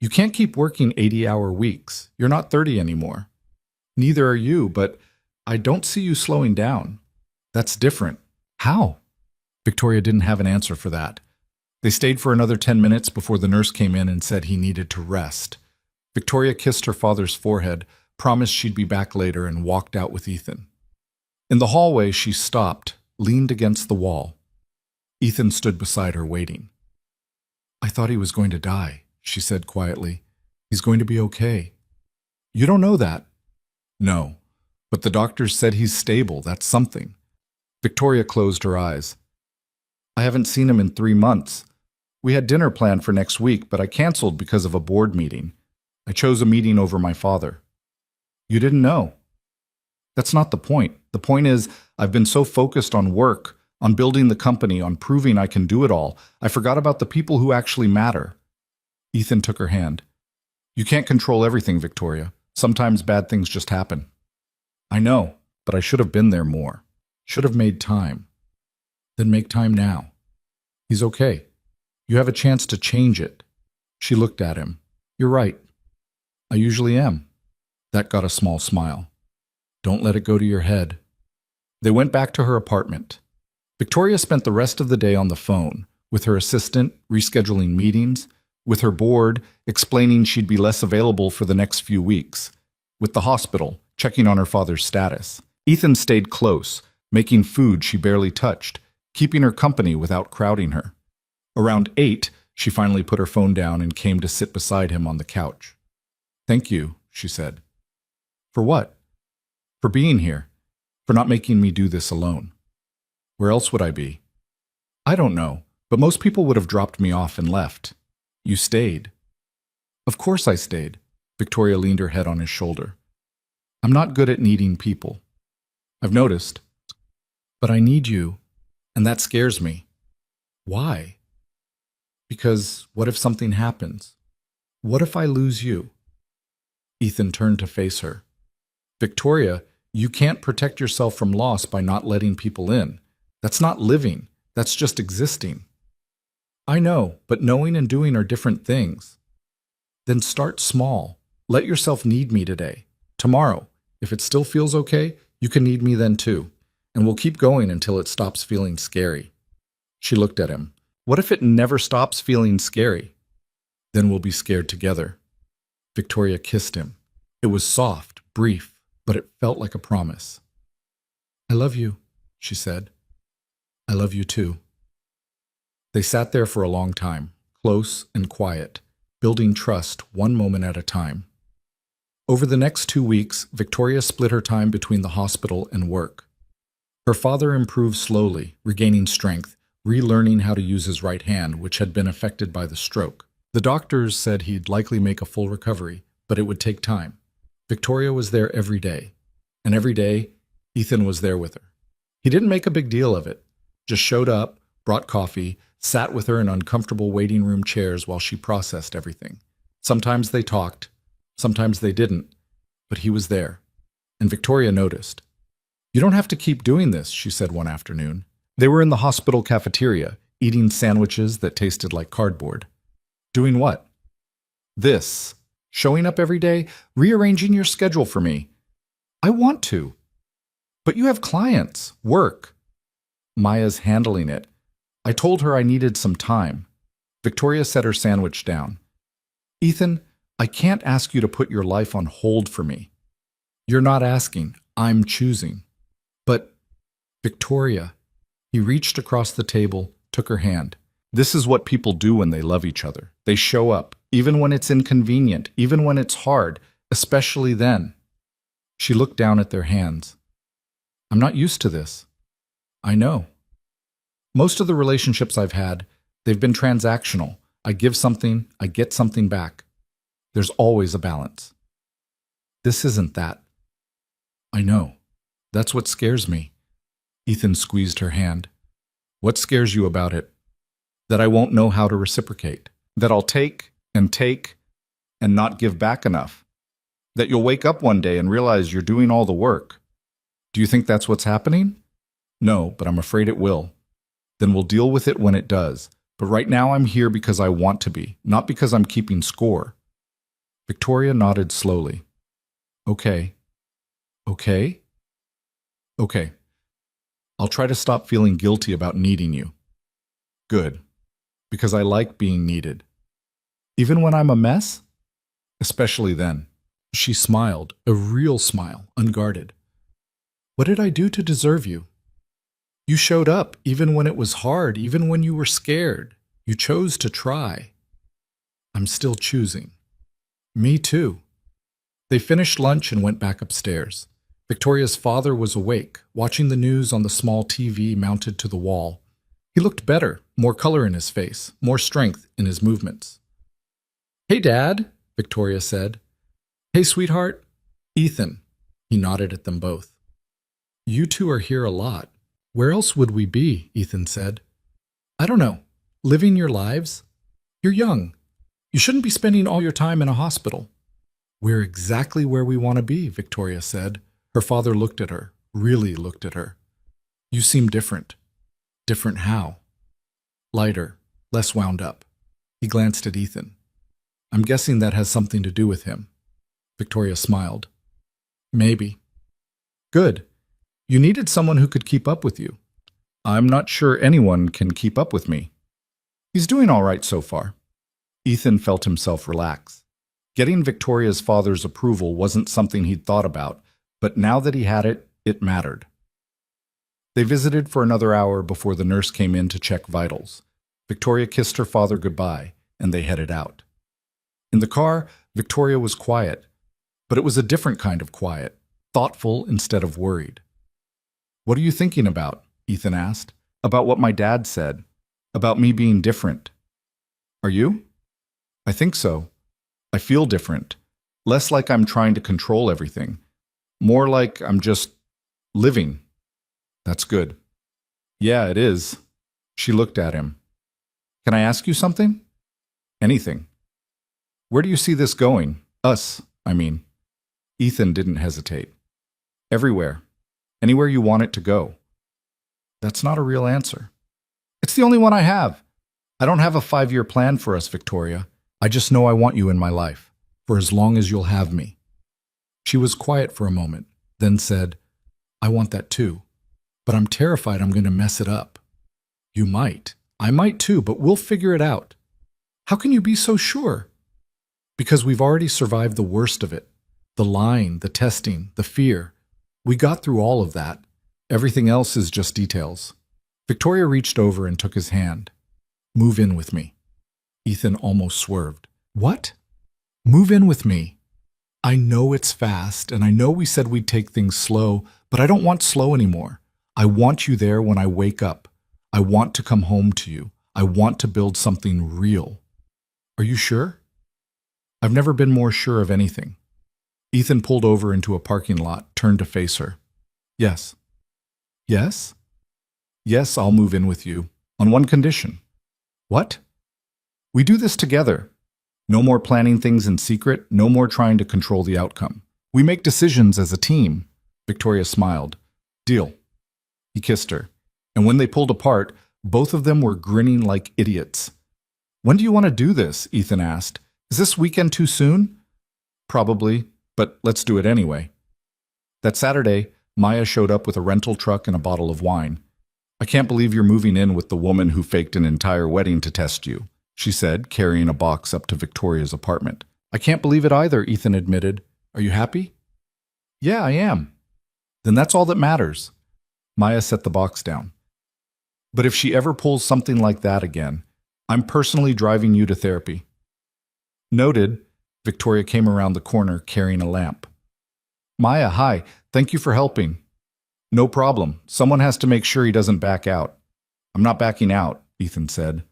You can't keep working 80-hour weeks. You're not 30 anymore. Neither are you, but I don't see you slowing down. That's different." "How?" Victoria didn't have an answer for that. They stayed for another 10 minutes before the nurse came in and said he needed to rest. Victoria kissed her father's forehead, promised she'd be back later, and walked out with Ethan. In the hallway, she stopped, leaned against the wall. Ethan stood beside her, waiting. "I thought he was going to die," she said quietly. "He's going to be okay." "You don't know that." "No, but the doctors said he's stable. That's something." Victoria closed her eyes. "I haven't seen him in 3 months. We had dinner planned for next week, but I canceled because of a board meeting. I chose a meeting over my father." "You didn't know." "That's not the point. The point is, I've been so focused on work, on building the company, on proving I can do it all, I forgot about the people who actually matter." Ethan took her hand. "You can't control everything, Victoria. Sometimes bad things just happen." "I know, but I should have been there more. Should have made time." "Then make time now." "He's okay. You have a chance to change it." She looked at him. "You're right. I usually am." That got a small smile. "Don't let it go to your head." They went back to her apartment. Victoria spent the rest of the day on the phone, with her assistant, rescheduling meetings, with her board, explaining she'd be less available for the next few weeks, with the hospital, checking on her father's status. Ethan stayed close, making food she barely touched, keeping her company without crowding her. Around 8, she finally put her phone down and came to sit beside him on the couch. "Thank you," she said. "For what?" "For being here. For not making me do this alone." "Where else would I be?" "I don't know, but most people would have dropped me off and left. You stayed." "Of course I stayed." Victoria leaned her head on his shoulder. "I'm not good at needing people. I've noticed. But I need you, and that scares me." "Why?" "Because what if something happens? What if I lose you?" Ethan turned to face her. "Victoria, you can't protect yourself from loss by not letting people in. That's not living. That's just existing." "I know, but knowing and doing are different things." "Then start small. Let yourself need me today. Tomorrow, if it still feels okay, you can need me then too. And we'll keep going until it stops feeling scary." She looked at him. "What if it never stops feeling scary?" "Then we'll be scared together." Victoria kissed him. It was soft, brief, but it felt like a promise. "I love you," she said. "I love you too." They sat there for a long time, close and quiet, building trust one moment at a time. Over the next 2 weeks, Victoria split her time between the hospital and work. Her father improved slowly, regaining strength, relearning how to use his right hand, which had been affected by the stroke. The doctors said he'd likely make a full recovery, but it would take time. Victoria was there every day, and every day, Ethan was there with her. He didn't make a big deal of it, just showed up, brought coffee, sat with her in uncomfortable waiting room chairs while she processed everything. Sometimes they talked, sometimes they didn't, but he was there, and Victoria noticed. "You don't have to keep doing this," she said one afternoon. They were in the hospital cafeteria, eating sandwiches that tasted like cardboard. "Doing what?" "This. Showing up every day, rearranging your schedule for me." "I want to." "But you have clients, work." "Maya's handling it. I told her I needed some time." Victoria set her sandwich down. "Ethan, I can't ask you to put your life on hold for me." "You're not asking, I'm choosing." "But, Victoria," he reached across the table, took her hand. "This is what people do when they love each other. They show up, even when it's inconvenient, even when it's hard, especially then." She looked down at their hands. "I'm not used to this." "I know. Most of the relationships I've had, they've been transactional. I give something, I get something back. There's always a balance. This isn't that." "I know. That's what scares me." Ethan squeezed her hand. "What scares you about it?" "That I won't know how to reciprocate. That I'll take and not give back enough. That you'll wake up one day and realize you're doing all the work." "Do you think that's what's happening?" "No, but I'm afraid it will." "Then we'll deal with it when it does. But right now I'm here because I want to be, not because I'm keeping score." Victoria nodded slowly. "Okay. Okay? Okay. I'll try to stop feeling guilty about needing you." "Good. Because I like being needed." "Even when I'm a mess?" "Especially then." She smiled, a real smile, unguarded. "What did I do to deserve you?" "You showed up, even when it was hard, even when you were scared. You chose to try." "I'm still choosing." "Me too." They finished lunch and went back upstairs. Victoria's father was awake, watching the news on the small TV mounted to the wall. He looked better, more color in his face, more strength in his movements. "Hey, Dad," Victoria said. "Hey, sweetheart." "Ethan." He nodded at them both. "You two are here a lot. Where else would we be?" Ethan said. "I don't know. Living your lives? You're young. You shouldn't be spending all your time in a hospital." "We're exactly where we want to be," Victoria said. Her father looked at her, really looked at her. "You seem different." "Different how?" "Lighter, less wound up." He glanced at Ethan. "I'm guessing that has something to do with him." Victoria smiled. "Maybe." "Good. You needed someone who could keep up with you." "I'm not sure anyone can keep up with me." "He's doing all right so far." Ethan felt himself relax. Getting Victoria's father's approval wasn't something he'd thought about, but now that he had it, it mattered. They visited for another hour before the nurse came in to check vitals. Victoria kissed her father goodbye, and they headed out. In the car, Victoria was quiet, but it was a different kind of quiet, thoughtful instead of worried. "What are you thinking about?" Ethan asked. "About what my dad said. About me being different." "Are you?" "I think so. I feel different. Less like I'm trying to control everything. More like I'm just living." "That's good." "Yeah, it is." She looked at him. "Can I ask you something?" "Anything." "Where do you see this going? Us, I mean." Ethan didn't hesitate. "Everywhere. Anywhere you want it to go." "That's not a real answer." "It's the only one I have. I don't have a 5-year plan for us, Victoria. I just know I want you in my life, for as long as you'll have me." She was quiet for a moment, then said, "I want that too, but I'm terrified I'm going to mess it up." "You might. I might too, but we'll figure it out." "How can you be so sure?" "Because we've already survived the worst of it. The lying, the testing, the fear. We got through all of that. Everything else is just details." Victoria reached over and took his hand. "Move in with me." Ethan almost swerved. "What?" "Move in with me." I know it's fast, and I know we said we'd take things slow, but I don't want slow anymore. I want you there when I wake up. I want to come home to you. I want to build something real. Are you sure? I've never been more sure of anything. Ethan pulled over into a parking lot, turned to face her. Yes. Yes? Yes, I'll move in with you, on one condition. What? We do this together. No more planning things in secret, no more trying to control the outcome. We make decisions as a team. Victoria smiled. Deal. He kissed her, and when they pulled apart, both of them were grinning like idiots. When do you want to do this? Ethan asked. Is this weekend too soon? Probably, but let's do it anyway. That Saturday, Maya showed up with a rental truck and a bottle of wine. I can't believe you're moving in with the woman who faked an entire wedding to test you, she said, carrying a box up to Victoria's apartment. I can't believe it either, Ethan admitted. Are you happy? Yeah, I am. Then that's all that matters. Maya set the box down. But if she ever pulls something like that again, I'm personally driving you to therapy. Noted, Victoria came around the corner carrying a lamp. Maya, hi. Thank you for helping. No problem. Someone has to make sure he doesn't back out. I'm not backing out, Ethan said.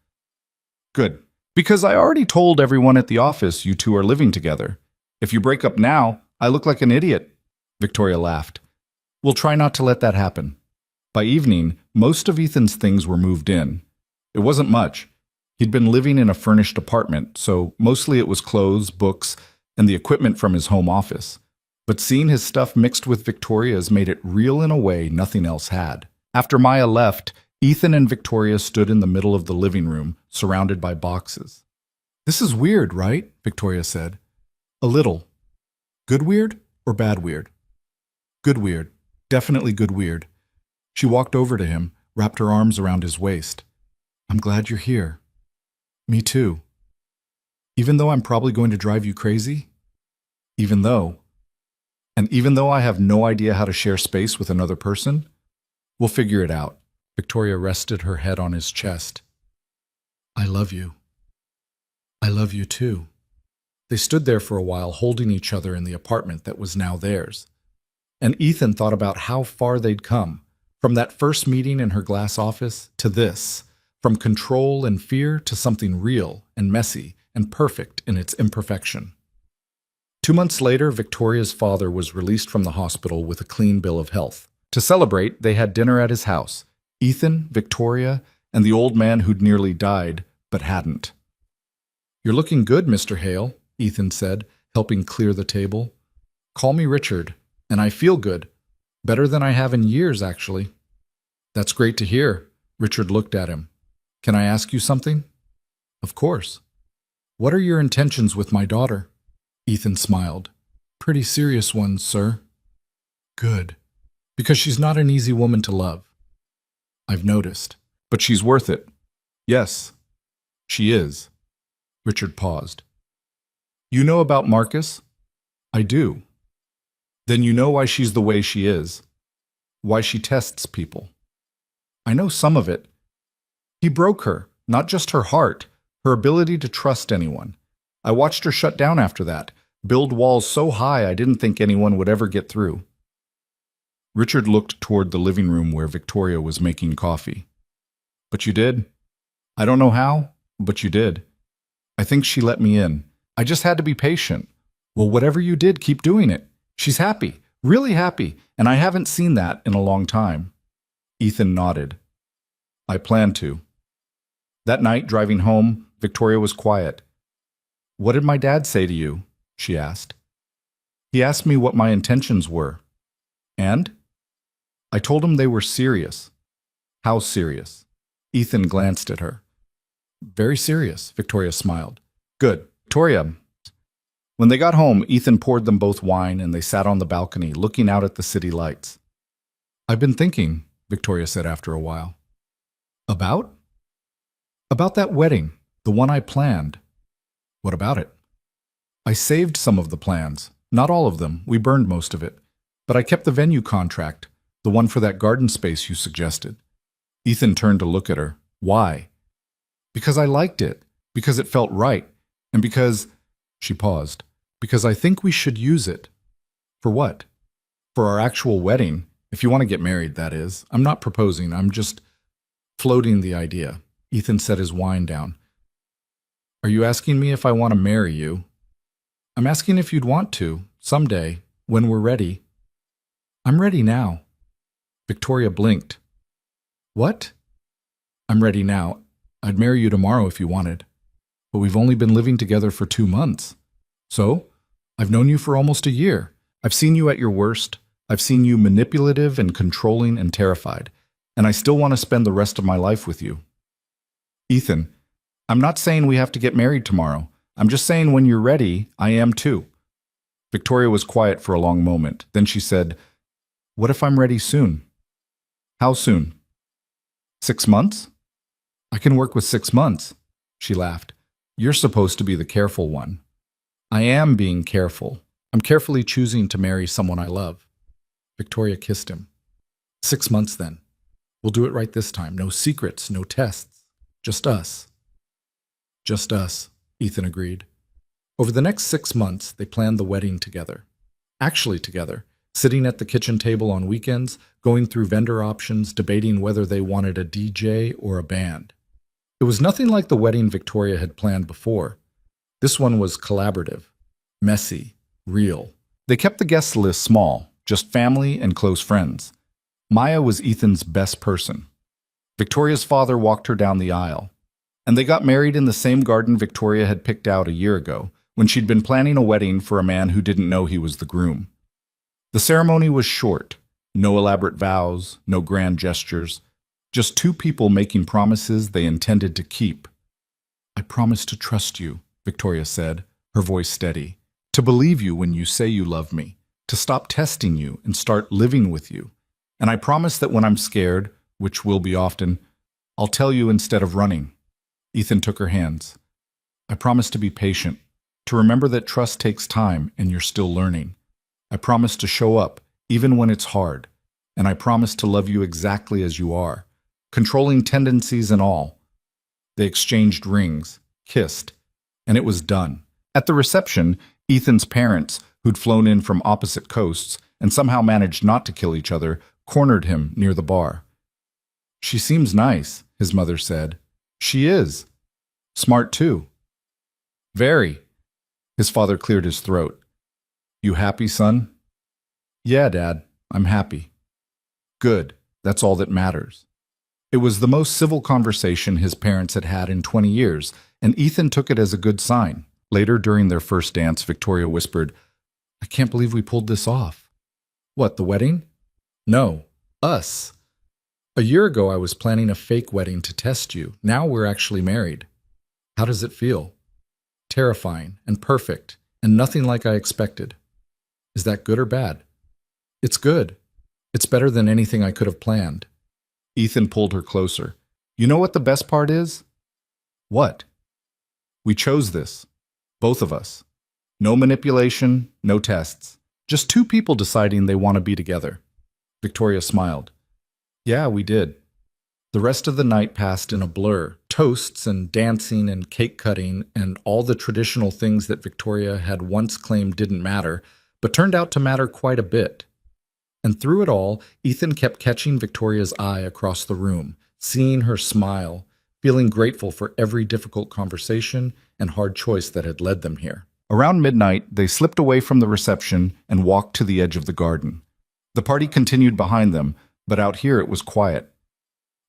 Good. Because I already told everyone at the office you two are living together. If you break up now, I look like an idiot. Victoria laughed. We'll try not to let that happen. By evening, most of Ethan's things were moved in. It wasn't much. He'd been living in a furnished apartment, so mostly it was clothes, books, and the equipment from his home office. But seeing his stuff mixed with Victoria's made it real in a way nothing else had. After Maya left, Ethan and Victoria stood in the middle of the living room, surrounded by boxes. This is weird, right? Victoria said. A little. Good weird or bad weird? Good weird. Definitely good weird. She walked over to him, wrapped her arms around his waist. I'm glad you're here. Me too. Even though I'm probably going to drive you crazy? Even though I have no idea how to share space with another person? We'll figure it out. Victoria rested her head on his chest. I love you. I love you too. They stood there for a while holding each other in the apartment that was now theirs. And Ethan thought about how far they'd come, from that first meeting in her glass office to this, from control and fear to something real and messy and perfect in its imperfection. 2 months later, Victoria's father was released from the hospital with a clean bill of health. To celebrate, they had dinner at his house. Ethan, Victoria, and the old man who'd nearly died, but hadn't. You're looking good, Mr. Hale, Ethan said, helping clear the table. Call me Richard, and I feel good. Better than I have in years, actually. That's great to hear. Richard looked at him. Can I ask you something? Of course. What are your intentions with my daughter? Ethan smiled. Pretty serious ones, sir. Good. Because she's not an easy woman to love. I've noticed. But she's worth it. Yes, she is. Richard paused. You know about Marcus? I do. Then you know why she's the way she is. Why she tests people. I know some of it. He broke her, not just her heart, her ability to trust anyone. I watched her shut down after that, build walls so high I didn't think anyone would ever get through. Richard looked toward the living room where Victoria was making coffee. But you did? I don't know how, but you did. I think she let me in. I just had to be patient. Well, whatever you did, keep doing it. She's happy, really happy, and I haven't seen that in a long time. Ethan nodded. I plan to. That night, driving home, Victoria was quiet. What did my dad say to you? She asked. He asked me what my intentions were. And? I told him they were serious. How serious? Ethan glanced at her. Very serious, Victoria smiled. Good. Victoria. When they got home, Ethan poured them both wine and they sat on the balcony looking out at the city lights. I've been thinking, Victoria said after a while. About? About that wedding, the one I planned. What about it? I saved some of the plans. Not all of them. We burned most of it. But I kept the venue contract, the one for that garden space you suggested. Ethan turned to look at her. Why? Because I liked it. Because it felt right. And because... She paused. Because I think we should use it. For what? For our actual wedding. If you want to get married, that is. I'm not proposing, I'm just floating the idea. Ethan set his wine down. Are you asking me if I want to marry you? I'm asking if you'd want to, someday, when we're ready. I'm ready now. Victoria blinked. What? I'm ready now. I'd marry you tomorrow if you wanted. But we've only been living together for 2 months. So, I've known you for almost a year. I've seen you at your worst. I've seen you manipulative and controlling and terrified. And I still want to spend the rest of my life with you. Ethan, I'm not saying we have to get married tomorrow. I'm just saying when you're ready, I am too. Victoria was quiet for a long moment. Then she said, what if I'm ready soon? How soon? 6 months? I can work with 6 months. She laughed. You're supposed to be the careful one. I am being careful. I'm carefully choosing to marry someone I love. Victoria kissed him. 6 months then. We'll do it right this time. No secrets, no tests. Just us. Just us, Ethan agreed. Over the next 6 months, they planned the wedding together. Actually together, sitting at the kitchen table on weekends, going through vendor options, debating whether they wanted a DJ or a band. It was nothing like the wedding Victoria had planned before. This one was collaborative, messy, real. They kept the guest list small, just family and close friends. Maya was Ethan's best person. Victoria's father walked her down the aisle. And they got married in the same garden Victoria had picked out a year ago, when she'd been planning a wedding for a man who didn't know he was the groom. The ceremony was short. No elaborate vows, no grand gestures. Just 2 people making promises they intended to keep. I promise to trust you, Victoria said, her voice steady. To believe you when you say you love me. To stop testing you and start living with you. And I promise that when I'm scared, which will be often, I'll tell you instead of running. Ethan took her hands. I promise to be patient, to remember that trust takes time and you're still learning. I promise to show up, even when it's hard. And I promise to love you exactly as you are, controlling tendencies and all. They exchanged rings, kissed, and it was done. At the reception, Ethan's parents, who'd flown in from opposite coasts and somehow managed not to kill each other, cornered him near the bar. She seems nice, his mother said. She is. Smart too. Very. His father cleared his throat. You happy, son? Yeah, Dad, I'm happy. Good. That's all that matters. It was the most civil conversation his parents had had in 20 years, and Ethan took it as a good sign. Later, during their first dance, Victoria whispered, I can't believe we pulled this off. What, the wedding? No, us. A year ago, I was planning a fake wedding to test you. Now we're actually married. How does it feel? Terrifying and perfect and nothing like I expected. Is that good or bad? It's good. It's better than anything I could have planned. Ethan pulled her closer. You know what the best part is? What? We chose this. Both of us. No manipulation, no tests. Just 2 people deciding they want to be together. Victoria smiled. Yeah, we did. The rest of the night passed in a blur. Toasts and dancing and cake cutting and all the traditional things that Victoria had once claimed didn't matter, but turned out to matter quite a bit. And through it all, Ethan kept catching Victoria's eye across the room, seeing her smile, feeling grateful for every difficult conversation and hard choice that had led them here. Around midnight, they slipped away from the reception and walked to the edge of the garden. The party continued behind them, but out here it was quiet.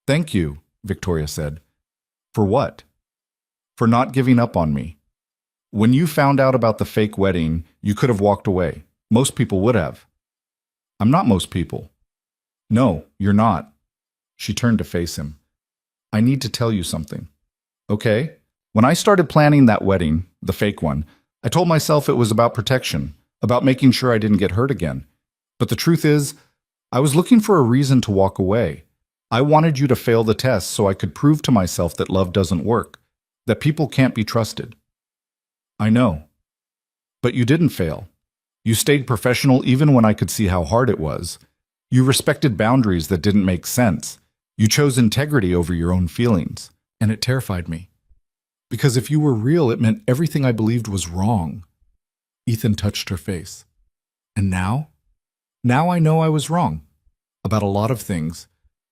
Thank you, Victoria said. For what? For not giving up on me. When you found out about the fake wedding, you could have walked away. Most people would have. I'm not most people. No, you're not. She turned to face him. I need to tell you something. Okay? When I started planning that wedding, the fake one, I told myself it was about protection, about making sure I didn't get hurt again. But the truth is, I was looking for a reason to walk away. I wanted you to fail the test so I could prove to myself that love doesn't work, that people can't be trusted. I know. But you didn't fail. You stayed professional even when I could see how hard it was. You respected boundaries that didn't make sense. You chose integrity over your own feelings, and it terrified me. Because if you were real, it meant everything I believed was wrong. Ethan touched her face. And now? Now I know I was wrong. About a lot of things,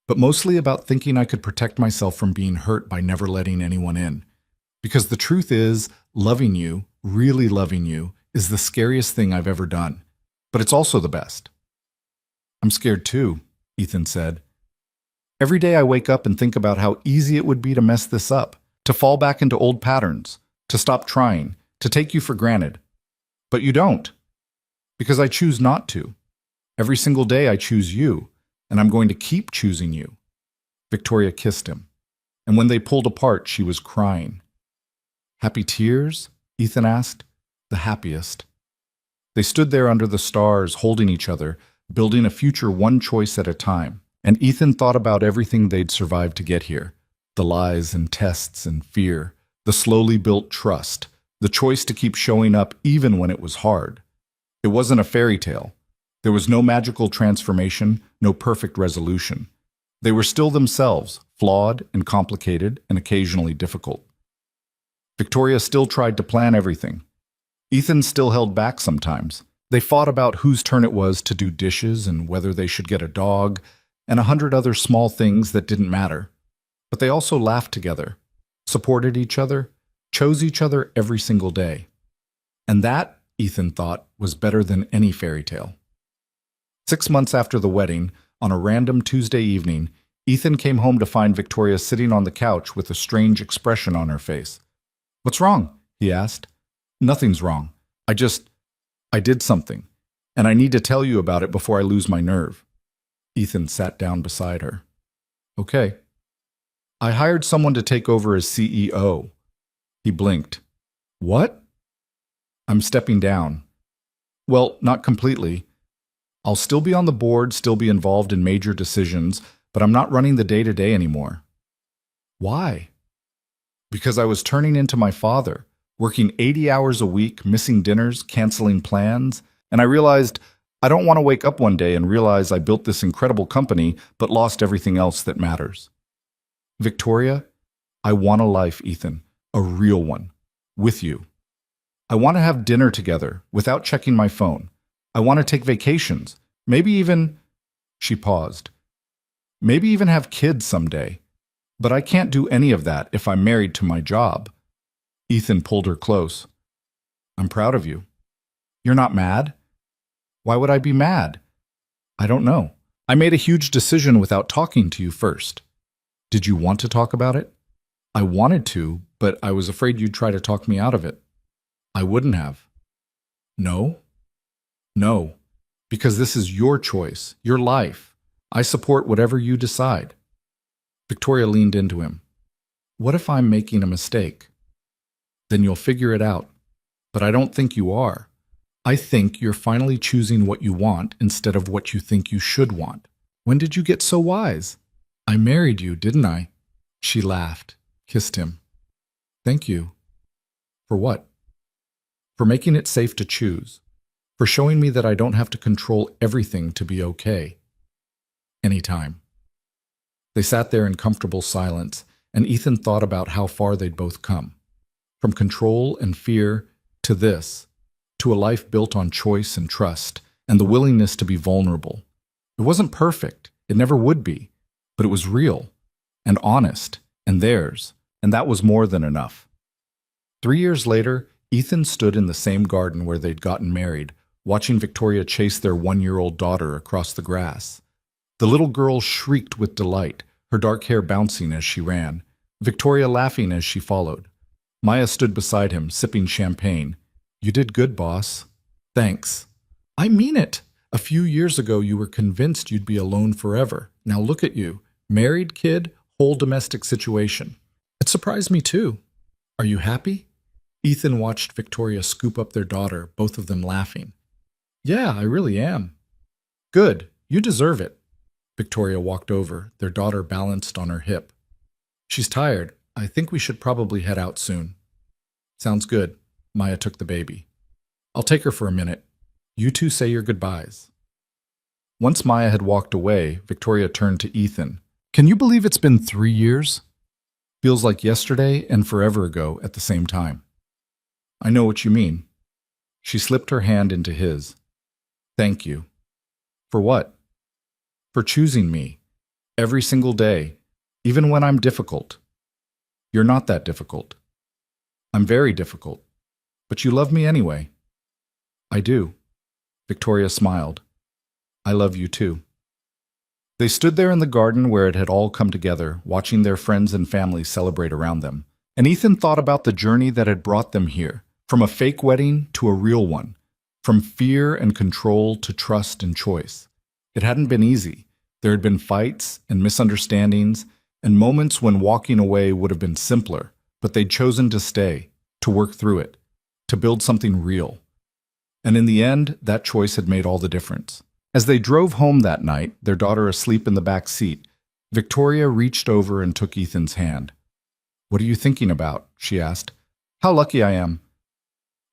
but mostly about thinking I could protect myself from being hurt by never letting anyone in. Because the truth is, loving you, really loving you, is the scariest thing I've ever done. But it's also the best. I'm scared too, Ethan said. Every day I wake up and think about how easy it would be to mess this up, to fall back into old patterns, to stop trying, to take you for granted. But you don't. Because I choose not to. Every single day I choose you, and I'm going to keep choosing you. Victoria kissed him, and when they pulled apart, she was crying. Happy tears? Ethan asked. The happiest. They stood there under the stars, holding each other, building a future one choice at a time. And Ethan thought about everything they'd survived to get here. The lies and tests and fear, the slowly built trust, the choice to keep showing up even when it was hard. It wasn't a fairy tale. There was no magical transformation, no perfect resolution. They were still themselves, flawed and complicated and occasionally difficult. Victoria still tried to plan everything. Ethan still held back sometimes. They fought about whose turn it was to do dishes and whether they should get a dog, and 100 other small things that didn't matter. But they also laughed together, supported each other, chose each other every single day. And that, Ethan thought, was better than any fairy tale. 6 months after the wedding, on a random Tuesday evening, Ethan came home to find Victoria sitting on the couch with a strange expression on her face. "What's wrong?" he asked. "Nothing's wrong. I did something, and I need to tell you about it before I lose my nerve." Ethan sat down beside her. "Okay." "I hired someone to take over as CEO." He blinked. "What?" "I'm stepping down." "Well, not completely. I'll still be on the board, still be involved in major decisions, but I'm not running the day-to-day anymore." "Why?" "Because I was turning into my father, working 80 hours a week, missing dinners, canceling plans, and I realized I don't want to wake up one day and realize I built this incredible company but lost everything else that matters." "Victoria, I want a life, Ethan, a real one, with you. I want to have dinner together without checking my phone. I want to take vacations, maybe even—" She paused. "Maybe even have kids someday. But I can't do any of that if I'm married to my job." Ethan pulled her close. "I'm proud of you. You're not mad?" "Why would I be mad?" "I don't know. I made a huge decision without talking to you first." "Did you want to talk about it?" "I wanted to, but I was afraid you'd try to talk me out of it." "I wouldn't have." "No?" "No, because this is your choice, your life. I support whatever you decide." Victoria leaned into him. "What if I'm making a mistake?" "Then you'll figure it out. But I don't think you are. I think you're finally choosing what you want instead of what you think you should want. When did you get so wise?" "I married you, didn't I?" She laughed, kissed him. "Thank you." "For what?" "For making it safe to choose. For showing me that I don't have to control everything to be okay." "Anytime." They sat there in comfortable silence, and Ethan thought about how far they'd both come. From control and fear to this, to a life built on choice and trust, and the willingness to be vulnerable. It wasn't perfect, it never would be, but it was real, and honest, and theirs, and that was more than enough. 3 years later, Ethan stood in the same garden where they'd gotten married, watching Victoria chase their 1-year-old daughter across the grass. The little girl shrieked with delight, her dark hair bouncing as she ran, Victoria laughing as she followed. Maya stood beside him, sipping champagne. "You did good, boss." "Thanks." "I mean it. A few years ago you were convinced you'd be alone forever. Now look at you. Married, kid, whole domestic situation." "It surprised me too." "Are you happy?" Ethan watched Victoria scoop up their daughter, both of them laughing. "Yeah, I really am." "Good. You deserve it." Victoria walked over, their daughter balanced on her hip. "She's tired. I think we should probably head out soon." "Sounds good." Maya took the baby. "I'll take her for a minute. You two say your goodbyes." Once Maya had walked away, Victoria turned to Ethan. "Can you believe it's been 3 years? Feels like yesterday and forever ago at the same time." "I know what you mean." She slipped her hand into his. Thank you. For what? For choosing me. Every single day, even when I'm difficult. You're not that difficult. I'm very difficult. But you love me anyway. I do. Victoria smiled. I love you too. They stood there in the garden where it had all come together, watching their friends and family celebrate around them. And Ethan thought about the journey that had brought them here, from a fake wedding to a real one, from fear and control to trust and choice. It hadn't been easy. There had been fights and misunderstandings and moments when walking away would have been simpler, but they'd chosen to stay, to work through it, to build something real. And in the end, that choice had made all the difference. As they drove home that night, their daughter asleep in the back seat, Victoria reached over and took Ethan's hand. What are you thinking about? She asked. How lucky I am.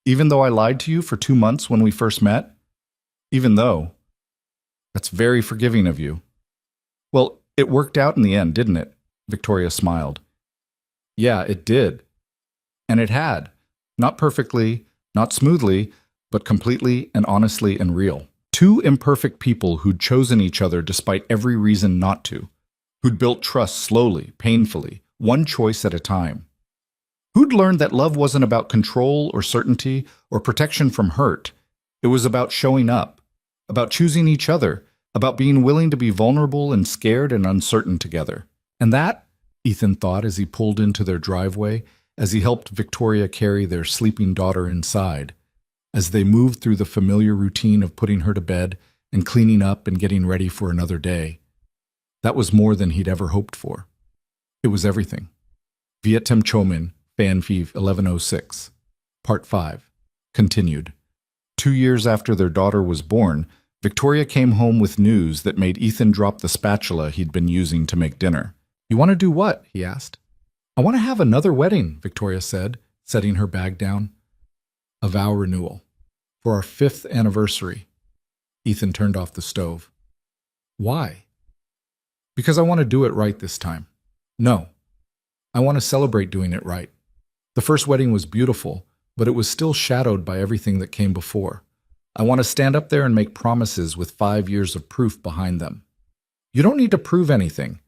Even though I lied to you for 2 months when we first met? Even though. That's very forgiving of you. Well, it worked out in the end, didn't it? Victoria smiled. Yeah, it did. And it had. Not perfectly, not smoothly, but completely and honestly and real. Two imperfect people who'd chosen each other despite every reason not to, who'd built trust slowly, painfully, one choice at a time. Who'd learned that love wasn't about control or certainty or protection from hurt. It was about showing up, about choosing each other, about being willing to be vulnerable and scared and uncertain together. And that, Ethan thought as he pulled into their driveway, as he helped Victoria carry their sleeping daughter inside, as they moved through the familiar routine of putting her to bed and cleaning up and getting ready for another day. That was more than he'd ever hoped for. It was everything. Vietem Chomin, Fan Vive 1106. Part 5. Continued. 2 years after their daughter was born, Victoria came home with news that made Ethan drop the spatula he'd been using to make dinner. You want to do what? He asked. I want to have another wedding, Victoria said, setting her bag down. A vow renewal. For our 5th anniversary. Ethan turned off the stove. Why? Because I want to do it right this time. No. I want to celebrate doing it right. The first wedding was beautiful, but it was still shadowed by everything that came before. I want to stand up there and make promises with 5 years of proof behind them. You don't need to prove anything.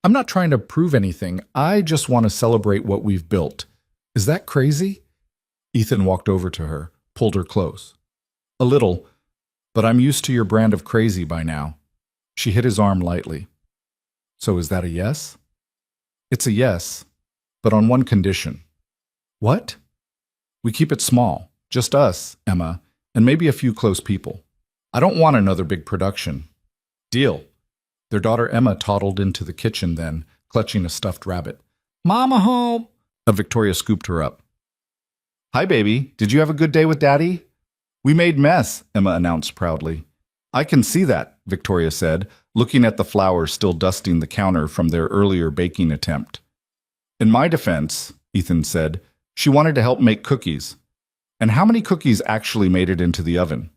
I'm not trying to prove anything. I just want to celebrate what we've built. Is that crazy? Ethan walked over to her, pulled her close. A little, but I'm used to your brand of crazy by now. She hit his arm lightly. So is that a yes? It's a yes, but on one condition. What? We keep it small, just us, Emma, and maybe a few close people. I don't want another big production. Deal. Their daughter Emma toddled into the kitchen then, clutching a stuffed rabbit. Mama home! Victoria scooped her up. Hi, baby. Did you have a good day with Daddy? We made mess, Emma announced proudly. I can see that, Victoria said, looking at the flowers still dusting the counter from their earlier baking attempt. In my defense, Ethan said, she wanted to help make cookies. And how many cookies actually made it into the oven?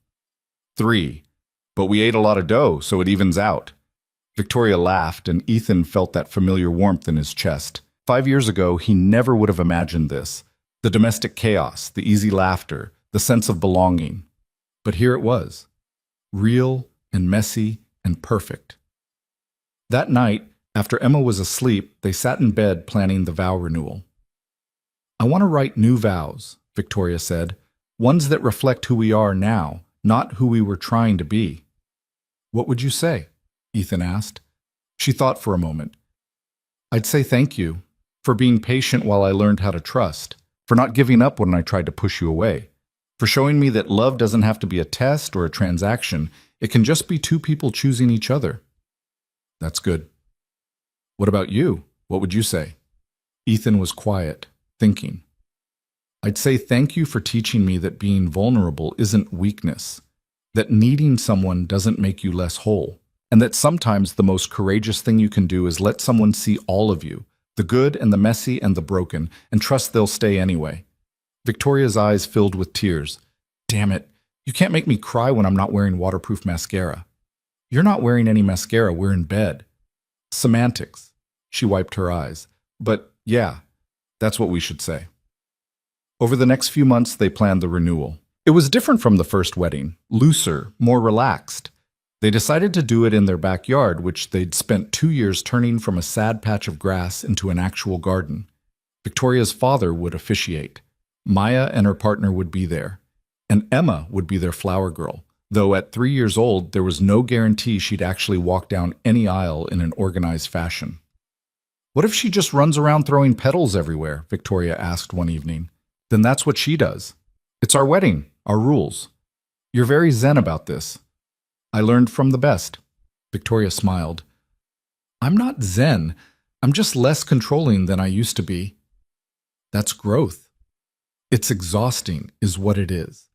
3. But we ate a lot of dough, so it evens out. Victoria laughed, and Ethan felt that familiar warmth in his chest. 5 years ago, he never would have imagined this. The domestic chaos, the easy laughter, the sense of belonging. But here it was. Real and messy and perfect. That night, after Emma was asleep, they sat in bed planning the vow renewal. I want to write new vows, Victoria said, ones that reflect who we are now, not who we were trying to be. What would you say? Ethan asked. She thought for a moment. I'd say thank you for being patient while I learned how to trust, for not giving up when I tried to push you away, for showing me that love doesn't have to be a test or a transaction. It can just be two people choosing each other. That's good. What about you? What would you say? Ethan was quiet, thinking. I'd say thank you for teaching me that being vulnerable isn't weakness, that needing someone doesn't make you less whole, and that sometimes the most courageous thing you can do is let someone see all of you, the good and the messy and the broken, and trust they'll stay anyway. Victoria's eyes filled with tears. Damn it, you can't make me cry when I'm not wearing waterproof mascara. You're not wearing any mascara, we're in bed. Semantics. She wiped her eyes. But yeah, that's what we should say. Over the next few months, they planned the renewal. It was different from the first wedding, looser, more relaxed. They decided to do it in their backyard, which they'd spent 2 years turning from a sad patch of grass into an actual garden. Victoria's father would officiate. Maya and her partner would be there. And Emma would be their flower girl, though at 3 years old, there was no guarantee she'd actually walk down any aisle in an organized fashion. What if she just runs around throwing petals everywhere? Victoria asked one evening. Then that's what she does. It's our wedding, our rules. You're very zen about this. I learned from the best. Victoria smiled. I'm not zen. I'm just less controlling than I used to be. That's growth. It's exhausting, is what it is.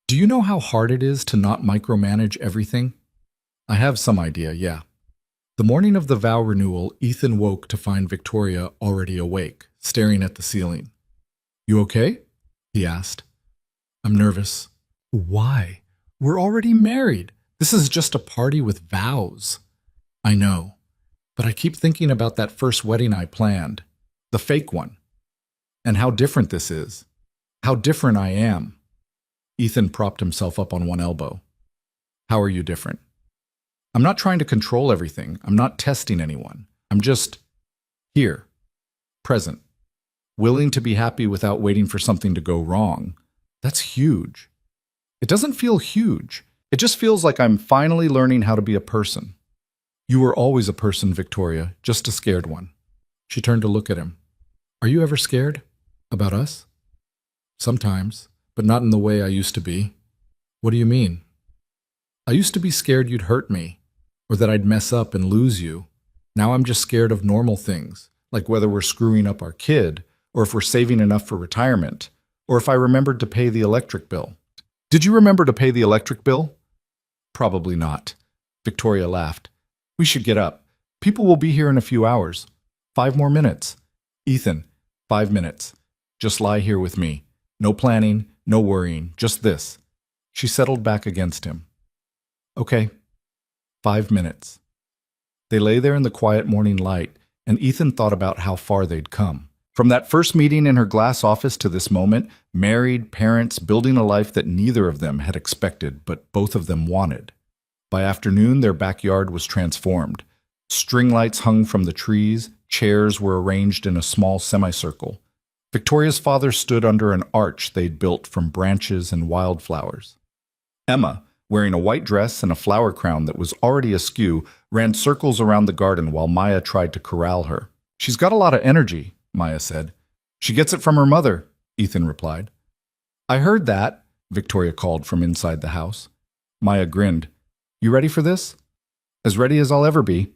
Do you know how hard it is to not micromanage everything? I have some idea, yeah. The morning of the vow renewal, Ethan woke to find Victoria already awake, staring at the ceiling. You okay? He asked. I'm nervous. Why? We're already married. This is just a party with vows. I know, but I keep thinking about that first wedding I planned, the fake one, and how different this is, how different I am. Ethan propped himself up on one elbow. How are you different? I'm not trying to control everything. I'm not testing anyone. I'm just here, present, willing to be happy without waiting for something to go wrong. That's huge. It doesn't feel huge. It just feels like I'm finally learning how to be a person. You were always a person, Victoria, just a scared one. She turned to look at him. Are you ever scared? About us? Sometimes, but not in the way I used to be. What do you mean? I used to be scared you'd hurt me, or that I'd mess up and lose you. Now I'm just scared of normal things, like whether we're screwing up our kid, or if we're saving enough for retirement, or if I remembered to pay the electric bill. Did you remember to pay the electric bill? Probably not. Victoria laughed. We should get up. People will be here in a few hours. 5 more minutes. Ethan, 5 minutes. Just lie here with me. No planning, no worrying, just this. She settled back against him. Okay, 5 minutes. They lay there in the quiet morning light, and Ethan thought about how far they'd come. From that first meeting in her glass office to this moment, married, parents, building a life that neither of them had expected, but both of them wanted. By afternoon, their backyard was transformed. String lights hung from the trees, chairs were arranged in a small semicircle. Victoria's father stood under an arch they'd built from branches and wildflowers. Emma, wearing a white dress and a flower crown that was already askew, ran circles around the garden while Maya tried to corral her. She's got a lot of energy, Maya said. She gets it from her mother, Ethan replied. I heard that, Victoria called from inside the house. Maya grinned. You ready for this? As ready as I'll ever be.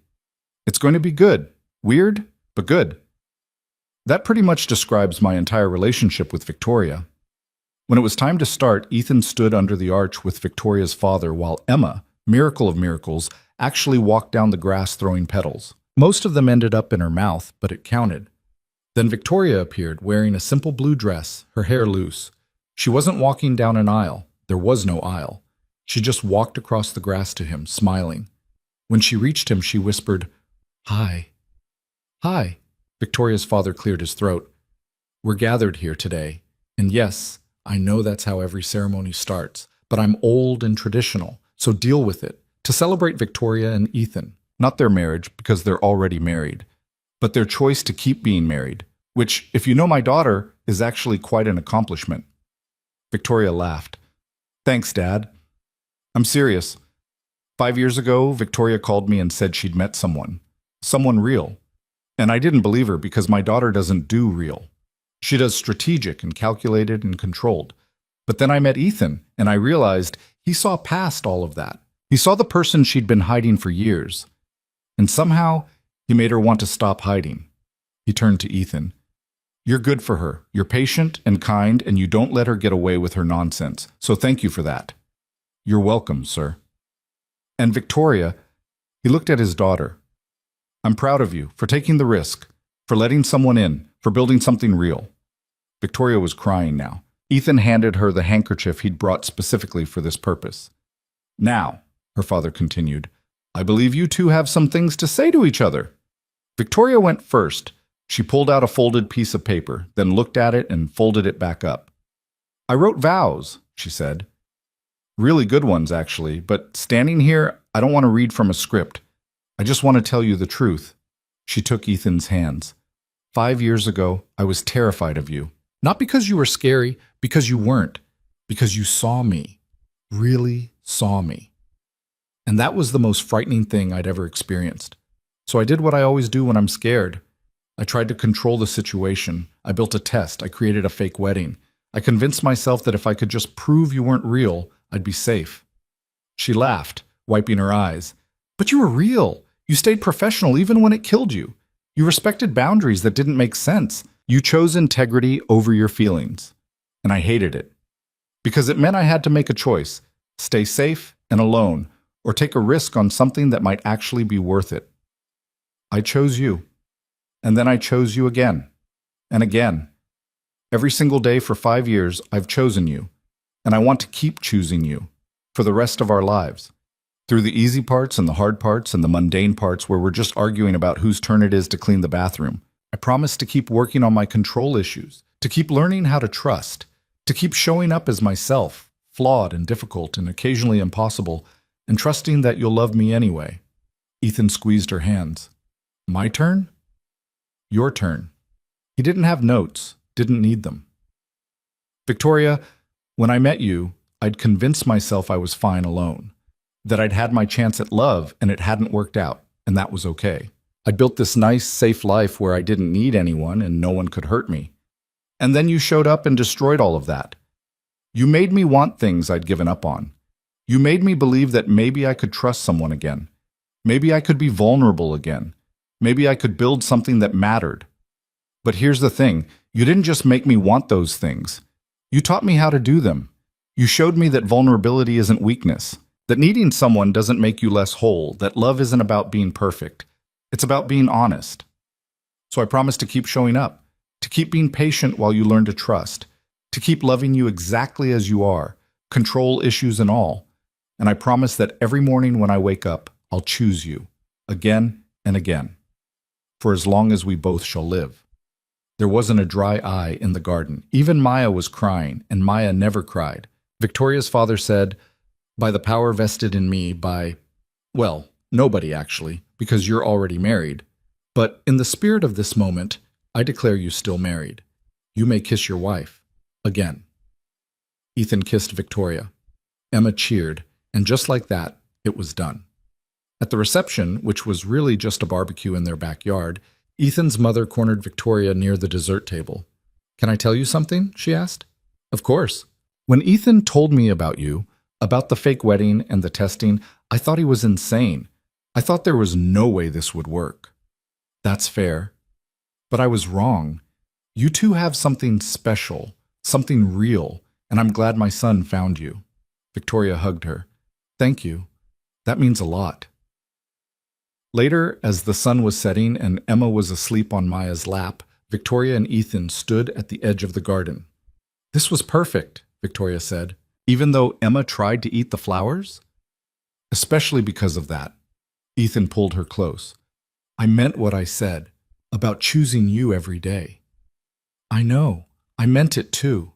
It's going to be good. Weird, but good. That pretty much describes my entire relationship with Victoria. When it was time to start, Ethan stood under the arch with Victoria's father while Emma, miracle of miracles, actually walked down the grass throwing petals. Most of them ended up in her mouth, but it counted. Then Victoria appeared, wearing a simple blue dress, her hair loose. She wasn't walking down an aisle. There was no aisle. She just walked across the grass to him, smiling. When she reached him, she whispered, Hi. Hi. Victoria's father cleared his throat. We're gathered here today, and yes, I know that's how every ceremony starts, but I'm old and traditional, so deal with it, to celebrate Victoria and Ethan, not their marriage because they're already married, but their choice to keep being married, which, if you know my daughter, is actually quite an accomplishment. Victoria laughed. Thanks, Dad. I'm serious. 5 years ago, Victoria called me and said she'd met someone real. And I didn't believe her because my daughter doesn't do real. She does strategic and calculated and controlled. But then I met Ethan, and I realized he saw past all of that. He saw the person she'd been hiding for years. And somehow, he made her want to stop hiding. He turned to Ethan. You're good for her. You're patient and kind, and you don't let her get away with her nonsense. So thank you for that. You're welcome, sir. And Victoria, he looked at his daughter. I'm proud of you for taking the risk, for letting someone in, for building something real. Victoria was crying now. Ethan handed her the handkerchief he'd brought specifically for this purpose. Now, her father continued, I believe you two have some things to say to each other. Victoria went first. She pulled out a folded piece of paper, then looked at it and folded it back up. I wrote vows, she said. Really good ones, actually, but standing here, I don't want to read from a script. I just want to tell you the truth. She took Ethan's hands. 5 years ago, I was terrified of you. Not because you were scary, because you weren't. Because you saw me. Really saw me. And that was the most frightening thing I'd ever experienced. So I did what I always do when I'm scared. I tried to control the situation. I built a test. I created a fake wedding. I convinced myself that if I could just prove you weren't real, I'd be safe. She laughed, wiping her eyes. But you were real. You stayed professional even when it killed you. You respected boundaries that didn't make sense. You chose integrity over your feelings. And I hated it. Because it meant I had to make a choice. Stay safe and alone, or take a risk on something that might actually be worth it. I chose you. And then I chose you again. And again. Every single day for 5 years, I've chosen you. And I want to keep choosing you. For the rest of our lives. Through the easy parts and the hard parts and the mundane parts where we're just arguing about whose turn it is to clean the bathroom. I promise to keep working on my control issues. To keep learning how to trust. To keep showing up as myself. Flawed and difficult and occasionally impossible. And trusting that you'll love me anyway. Ethan squeezed her hands. My turn? Your turn. He didn't have notes, didn't need them. Victoria, when I met you, I'd convinced myself I was fine alone. That I'd had my chance at love and it hadn't worked out, and that was okay. I'd built this nice, safe life where I didn't need anyone and no one could hurt me. And then you showed up and destroyed all of that. You made me want things I'd given up on. You made me believe that maybe I could trust someone again. Maybe I could be vulnerable again. Maybe I could build something that mattered. But here's the thing, you didn't just make me want those things. You taught me how to do them. You showed me that vulnerability isn't weakness, that needing someone doesn't make you less whole, that love isn't about being perfect. It's about being honest. So I promise to keep showing up, to keep being patient while you learn to trust, to keep loving you exactly as you are, control issues and all. And I promise that every morning when I wake up, I'll choose you, again and again. For as long as we both shall live. There wasn't a dry eye in the garden. Even Maya was crying, and Maya never cried. Victoria's father said, by the power vested in me well, nobody actually, because you're already married. But in the spirit of this moment, I declare you still married. You may kiss your wife. Again. Ethan kissed Victoria. Emma cheered, and just like that, it was done. At the reception, which was really just a barbecue in their backyard, Ethan's mother cornered Victoria near the dessert table. Can I tell you something? She asked. Of course. When Ethan told me about you, about the fake wedding and the testing, I thought he was insane. I thought there was no way this would work. That's fair. But I was wrong. You two have something special, something real, and I'm glad my son found you. Victoria hugged her. Thank you. That means a lot. Later, as the sun was setting and Emma was asleep on Maya's lap, Victoria and Ethan stood at the edge of the garden. This was perfect, Victoria said, even though Emma tried to eat the flowers? Especially because of that. Ethan pulled her close. I meant what I said, about choosing you every day. I know. I meant it too.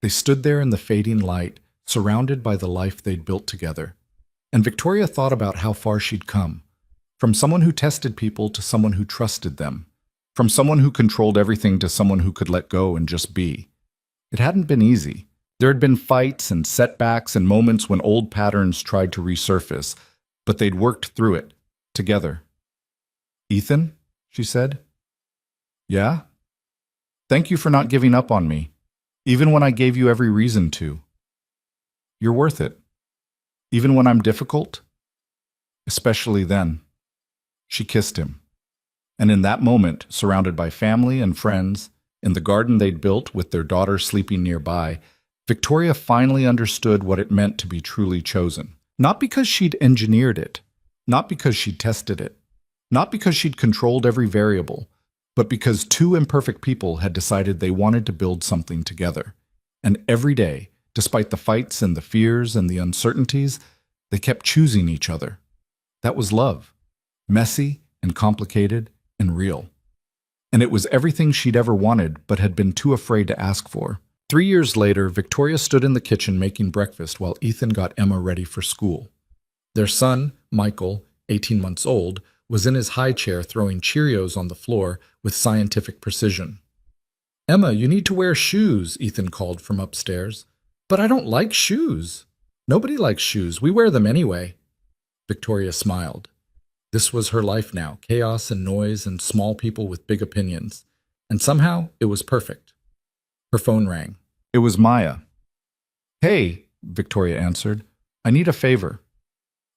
They stood there in the fading light, surrounded by the life they'd built together. And Victoria thought about how far she'd come. From someone who tested people to someone who trusted them. From someone who controlled everything to someone who could let go and just be. It hadn't been easy. There had been fights and setbacks and moments when old patterns tried to resurface, but they'd worked through it, together. Ethan, she said. Yeah? Thank you for not giving up on me, even when I gave you every reason to. You're worth it. Even when I'm difficult? Especially then. She kissed him. And in that moment, surrounded by family and friends, in the garden they'd built with their daughter sleeping nearby, Victoria finally understood what it meant to be truly chosen. Not because she'd engineered it, not because she'd tested it, not because she'd controlled every variable, but because two imperfect people had decided they wanted to build something together. And every day, despite the fights and the fears and the uncertainties, they kept choosing each other. That was love. Messy and complicated and real. And it was everything she'd ever wanted but had been too afraid to ask for. 3 years later, Victoria stood in the kitchen making breakfast while Ethan got Emma ready for school. Their son, Michael, 18 months old, was in his high chair throwing Cheerios on the floor with scientific precision. "Emma, you need to wear shoes," Ethan called from upstairs. "But I don't like shoes." "Nobody likes shoes. We wear them anyway." Victoria smiled. This was her life now, chaos and noise and small people with big opinions. And somehow, it was perfect. Her phone rang. It was Maya. "Hey," Victoria answered. "I need a favor."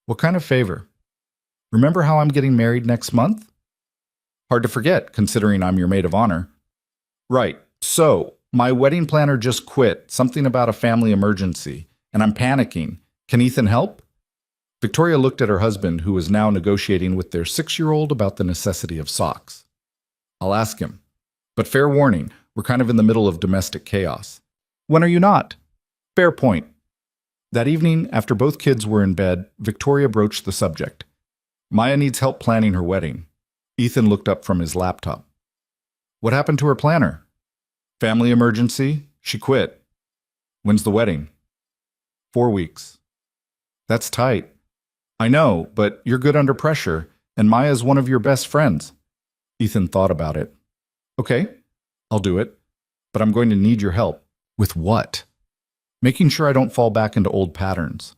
"What kind of favor?" "Remember how I'm getting married next month?" "Hard to forget, considering I'm your maid of honor." "Right. So, my wedding planner just quit, something about a family emergency, and I'm panicking. Can Ethan help?" Victoria looked at her husband, who was now negotiating with their 6-year-old about the necessity of socks. "I'll ask him. But fair warning, we're kind of in the middle of domestic chaos." "When are you not?" "Fair point." That evening, after both kids were in bed, Victoria broached the subject. "Maya needs help planning her wedding." Ethan looked up from his laptop. "What happened to her planner?" "Family emergency. She quit." "When's the wedding?" 4 weeks. "That's tight." "I know, but you're good under pressure, and Maya's one of your best friends." Ethan thought about it. "Okay, I'll do it, but I'm going to need your help." "With what?" "Making sure I don't fall back into old patterns.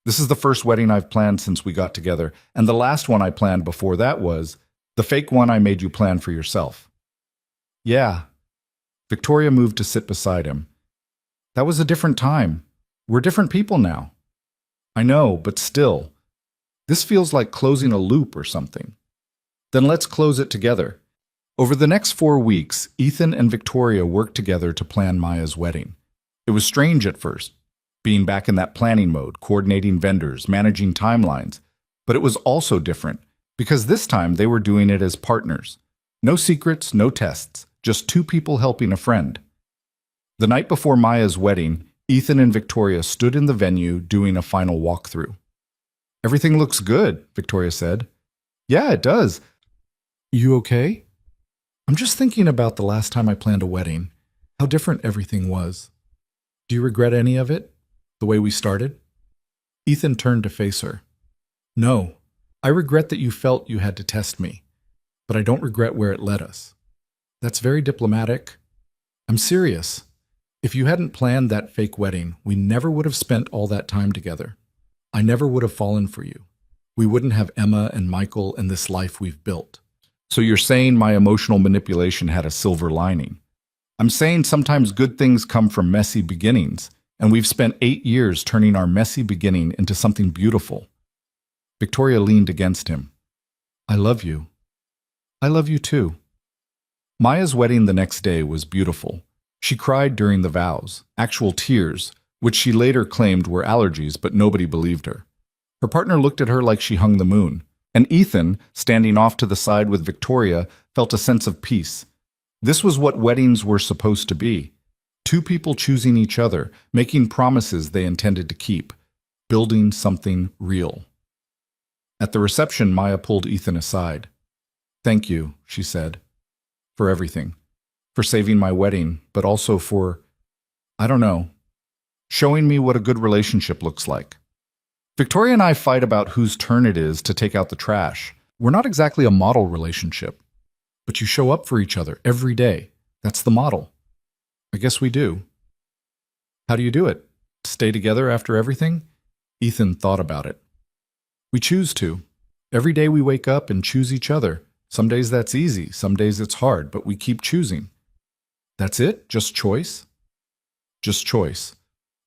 This is the first wedding I've planned since we got together, and the last one I planned before that was the fake one I made you plan for yourself." "Yeah." Victoria moved to sit beside him. "That was a different time. We're different people now." "I know, but still. This feels like closing a loop or something." "Then let's close it together." Over the next 4 weeks, Ethan and Victoria worked together to plan Maya's wedding. It was strange at first, being back in that planning mode, coordinating vendors, managing timelines. But it was also different, because this time they were doing it as partners. No secrets, no tests, just 2 people helping a friend. The night before Maya's wedding, Ethan and Victoria stood in the venue doing a final walkthrough. "Everything looks good," Victoria said. "Yeah, it does." "You okay?" "I'm just thinking about the last time I planned a wedding, how different everything was. Do you regret any of it? The way we started?" Ethan turned to face her. "No, I regret that you felt you had to test me, but I don't regret where it led us." "That's very diplomatic." "I'm serious. If you hadn't planned that fake wedding, we never would have spent all that time together. I never would have fallen for you. We wouldn't have Emma and Michael and this life we've built." "So you're saying my emotional manipulation had a silver lining?" "I'm saying sometimes good things come from messy beginnings, and we've spent 8 years turning our messy beginning into something beautiful." Victoria leaned against him. "I love you." "I love you too." Maya's wedding the next day was beautiful. She cried during the vows, actual tears, which she later claimed were allergies, but nobody believed her. Her partner looked at her like she hung the moon, and Ethan, standing off to the side with Victoria, felt a sense of peace. This was what weddings were supposed to be. 2 people choosing each other, making promises they intended to keep, building something real. At the reception, Maya pulled Ethan aside. "Thank you," she said, "for everything. For saving my wedding, but also for, I don't know, showing me what a good relationship looks like." Victoria and I fight about whose turn it is to take out the trash. We're not exactly a model relationship, but you show up for each other every day. That's the model. I guess we do. How do you do it? Stay together after everything? Ethan thought about it. We choose to. Every day we wake up and choose each other. Some days that's easy, some days it's hard, but we keep choosing. That's it? Just choice? Just choice.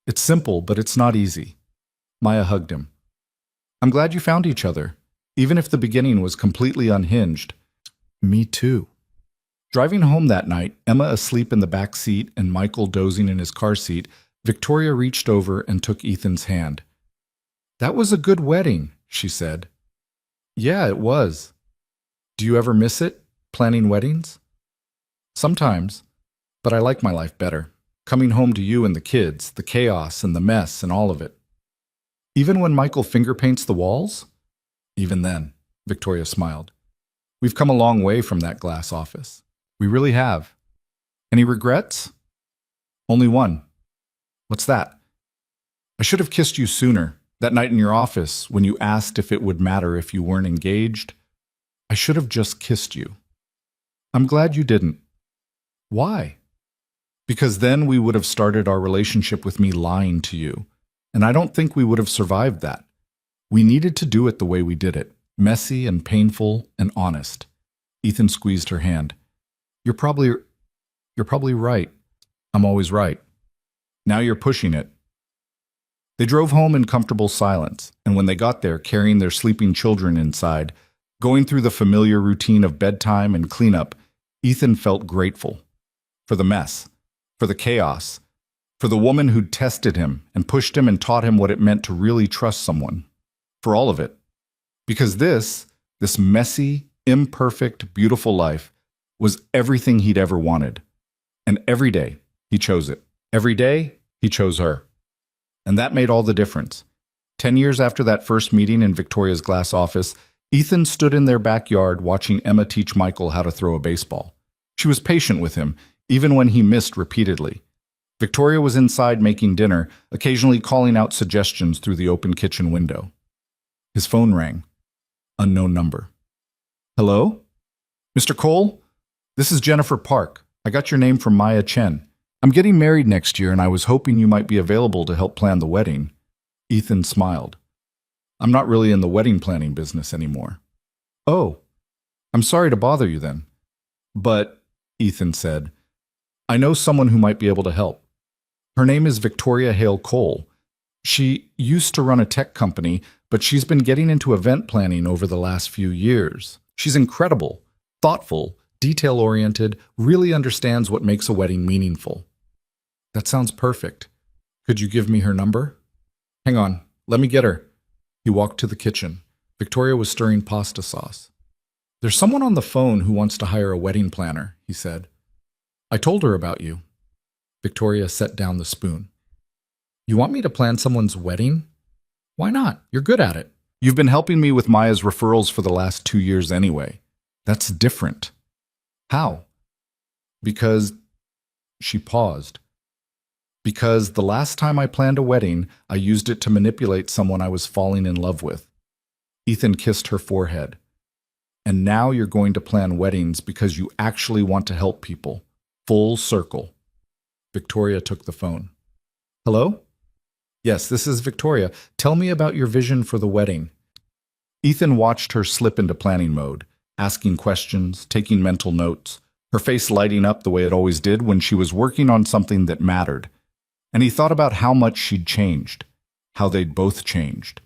It's simple, but it's not easy. Maya hugged him. "I'm glad you found each other, even if the beginning was completely unhinged." "Me too." Driving home that night, Emma asleep in the back seat and Michael dozing in his car seat, Victoria reached over and took Ethan's hand. "That was a good wedding," she said. "Yeah, it was." "Do you ever miss it, planning weddings?" "Sometimes, but I like my life better. Coming home to you and the kids, the chaos and the mess and all of it." "Even when Michael finger paints the walls?" "Even then," Victoria smiled. "We've come a long way from that glass office. We really have." "Any regrets?" Only one. What's that? I should have kissed you sooner, that night in your office when you asked if it would matter if you weren't engaged. I should have just kissed you. I'm glad you didn't. Why? Because then we would have started our relationship with me lying to you, and I don't think we would have survived that. We needed to do it the way we did it, messy and painful and honest. Ethan squeezed her hand. You're probably right. I'm always right. Now you're pushing it. They drove home in comfortable silence, and when they got there, carrying their sleeping children inside, going through the familiar routine of bedtime and cleanup, Ethan felt grateful. For the mess, for the chaos, for the woman who'd tested him and pushed him and taught him what it meant to really trust someone. For all of it. Because this messy, imperfect, beautiful life was everything he'd ever wanted. And every day, he chose it. Every day, he chose her. And that made all the difference. 10 years after that first meeting in Victoria's glass office, Ethan stood in their backyard watching Emma teach Michael how to throw a baseball. She was patient with him, even when he missed repeatedly. Victoria was inside making dinner, occasionally calling out suggestions through the open kitchen window. His phone rang. Unknown number. Hello? Mr. Cole? This is Jennifer Park. I got your name from Maya Chen. I'm getting married next year and I was hoping you might be available to help plan the wedding. Ethan smiled. I'm not really in the wedding planning business anymore. Oh, I'm sorry to bother you then. But, Ethan said, I know someone who might be able to help. Her name is Victoria Hale Cole. She used to run a tech company, but she's been getting into event planning over the last few years. She's incredible, thoughtful, detail-oriented, really understands what makes a wedding meaningful. That sounds perfect. Could you give me her number? Hang on, let me get her. He walked to the kitchen. Victoria was stirring pasta sauce. There's someone on the phone who wants to hire a wedding planner, he said. I told her about you. Victoria set down the spoon. You want me to plan someone's wedding? Why not? You're good at it. You've been helping me with Maya's referrals for the last 2 years anyway. That's different. How? Because... She paused. Because the last time I planned a wedding, I used it to manipulate someone I was falling in love with. Ethan kissed her forehead. And now you're going to plan weddings because you actually want to help people. Full circle. Victoria took the phone. Hello? Yes, this is Victoria. Tell me about your vision for the wedding. Ethan watched her slip into planning mode, asking questions, taking mental notes, her face lighting up the way it always did when she was working on something that mattered. And he thought about how much she'd changed, how they'd both changed.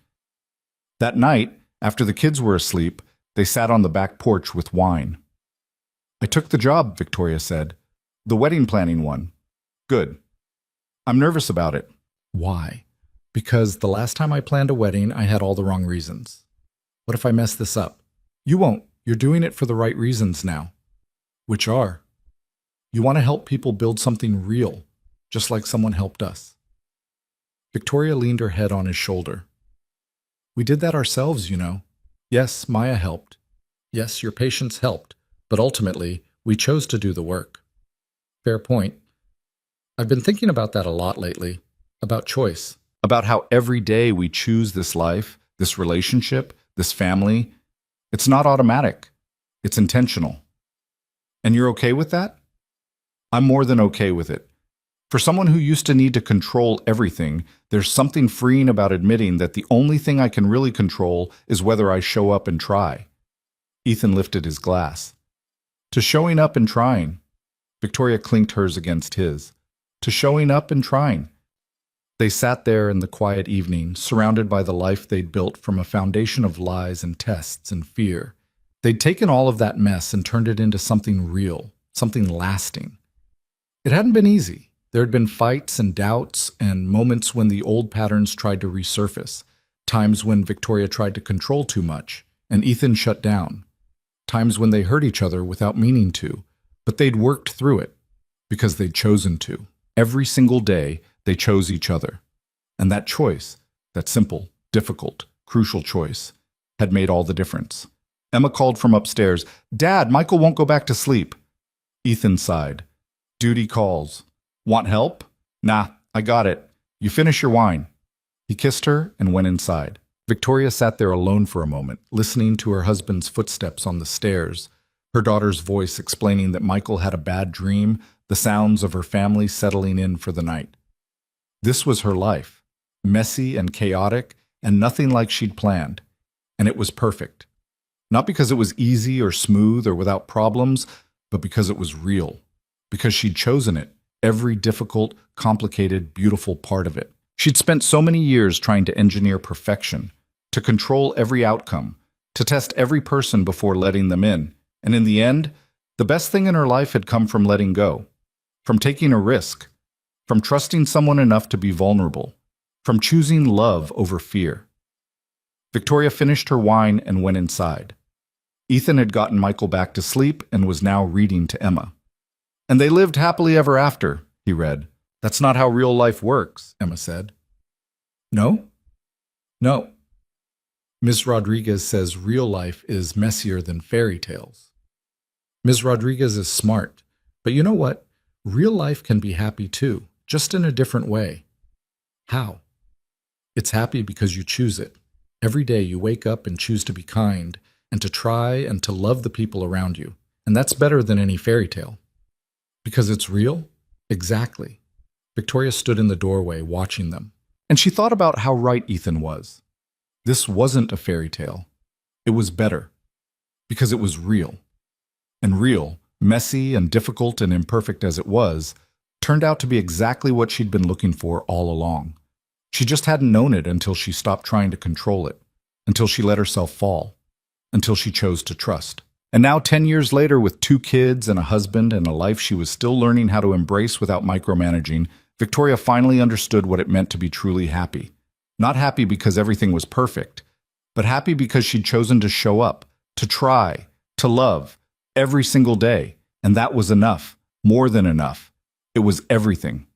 That night, after the kids were asleep, they sat on the back porch with wine. I took the job, Victoria said. The wedding planning one. Good. I'm nervous about it. Why? Because the last time I planned a wedding, I had all the wrong reasons. What if I mess this up? You won't. You're doing it for the right reasons now. Which are? You want to help people build something real, just like someone helped us. Victoria leaned her head on his shoulder. We did that ourselves, you know. Yes, Maya helped. Yes, your patience helped. But ultimately, we chose to do the work. Fair point. I've been thinking about that a lot lately. About choice. About how every day we choose this life, this relationship, this family. It's not automatic. It's intentional. And you're okay with that? I'm more than okay with it. For someone who used to need to control everything, there's something freeing about admitting that the only thing I can really control is whether I show up and try. Ethan lifted his glass. To showing up and trying. Victoria clinked hers against his. To showing up and trying. They sat there in the quiet evening, surrounded by the life they'd built from a foundation of lies and tests and fear. They'd taken all of that mess and turned it into something real, something lasting. It hadn't been easy. There had been fights and doubts and moments when the old patterns tried to resurface, times when Victoria tried to control too much and Ethan shut down, times when they hurt each other without meaning to, but they'd worked through it because they'd chosen to. Every single day, they chose each other. And that choice, that simple, difficult, crucial choice, had made all the difference. Emma called from upstairs, Dad, Michael won't go back to sleep. Ethan sighed. Duty calls. Want help? Nah, I got it. You finish your wine. He kissed her and went inside. Victoria sat there alone for a moment, listening to her husband's footsteps on the stairs, her daughter's voice explaining that Michael had a bad dream, the sounds of her family settling in for the night. This was her life, messy and chaotic, and nothing like she'd planned. And it was perfect. Not because it was easy or smooth or without problems, but because it was real. Because she'd chosen it, every difficult, complicated, beautiful part of it. She'd spent so many years trying to engineer perfection, to control every outcome, to test every person before letting them in. And in the end, the best thing in her life had come from letting go, from taking a risk, from trusting someone enough to be vulnerable, from choosing love over fear. Victoria finished her wine and went inside. Ethan had gotten Michael back to sleep and was now reading to Emma. "And they lived happily ever after," he read. "That's not how real life works," Emma said. "No? No. Ms. Rodriguez says real life is messier than fairy tales." Ms. Rodriguez is smart, but you know what? Real life can be happy too, just in a different way. How? It's happy because you choose it. Every day you wake up and choose to be kind, and to try and to love the people around you. And that's better than any fairy tale. Because it's real? Exactly. Victoria stood in the doorway watching them, and she thought about how right Ethan was. This wasn't a fairy tale. It was better. Because it was real. And real, messy and difficult and imperfect as it was, turned out to be exactly what she'd been looking for all along. She just hadn't known it until she stopped trying to control it, until she let herself fall, until she chose to trust. And now, 10 years later, with 2 kids and a husband and a life she was still learning how to embrace without micromanaging, Victoria finally understood what it meant to be truly happy. Not happy because everything was perfect, but happy because she'd chosen to show up, to try, to love, every single day. And that was enough, more than enough. It was everything.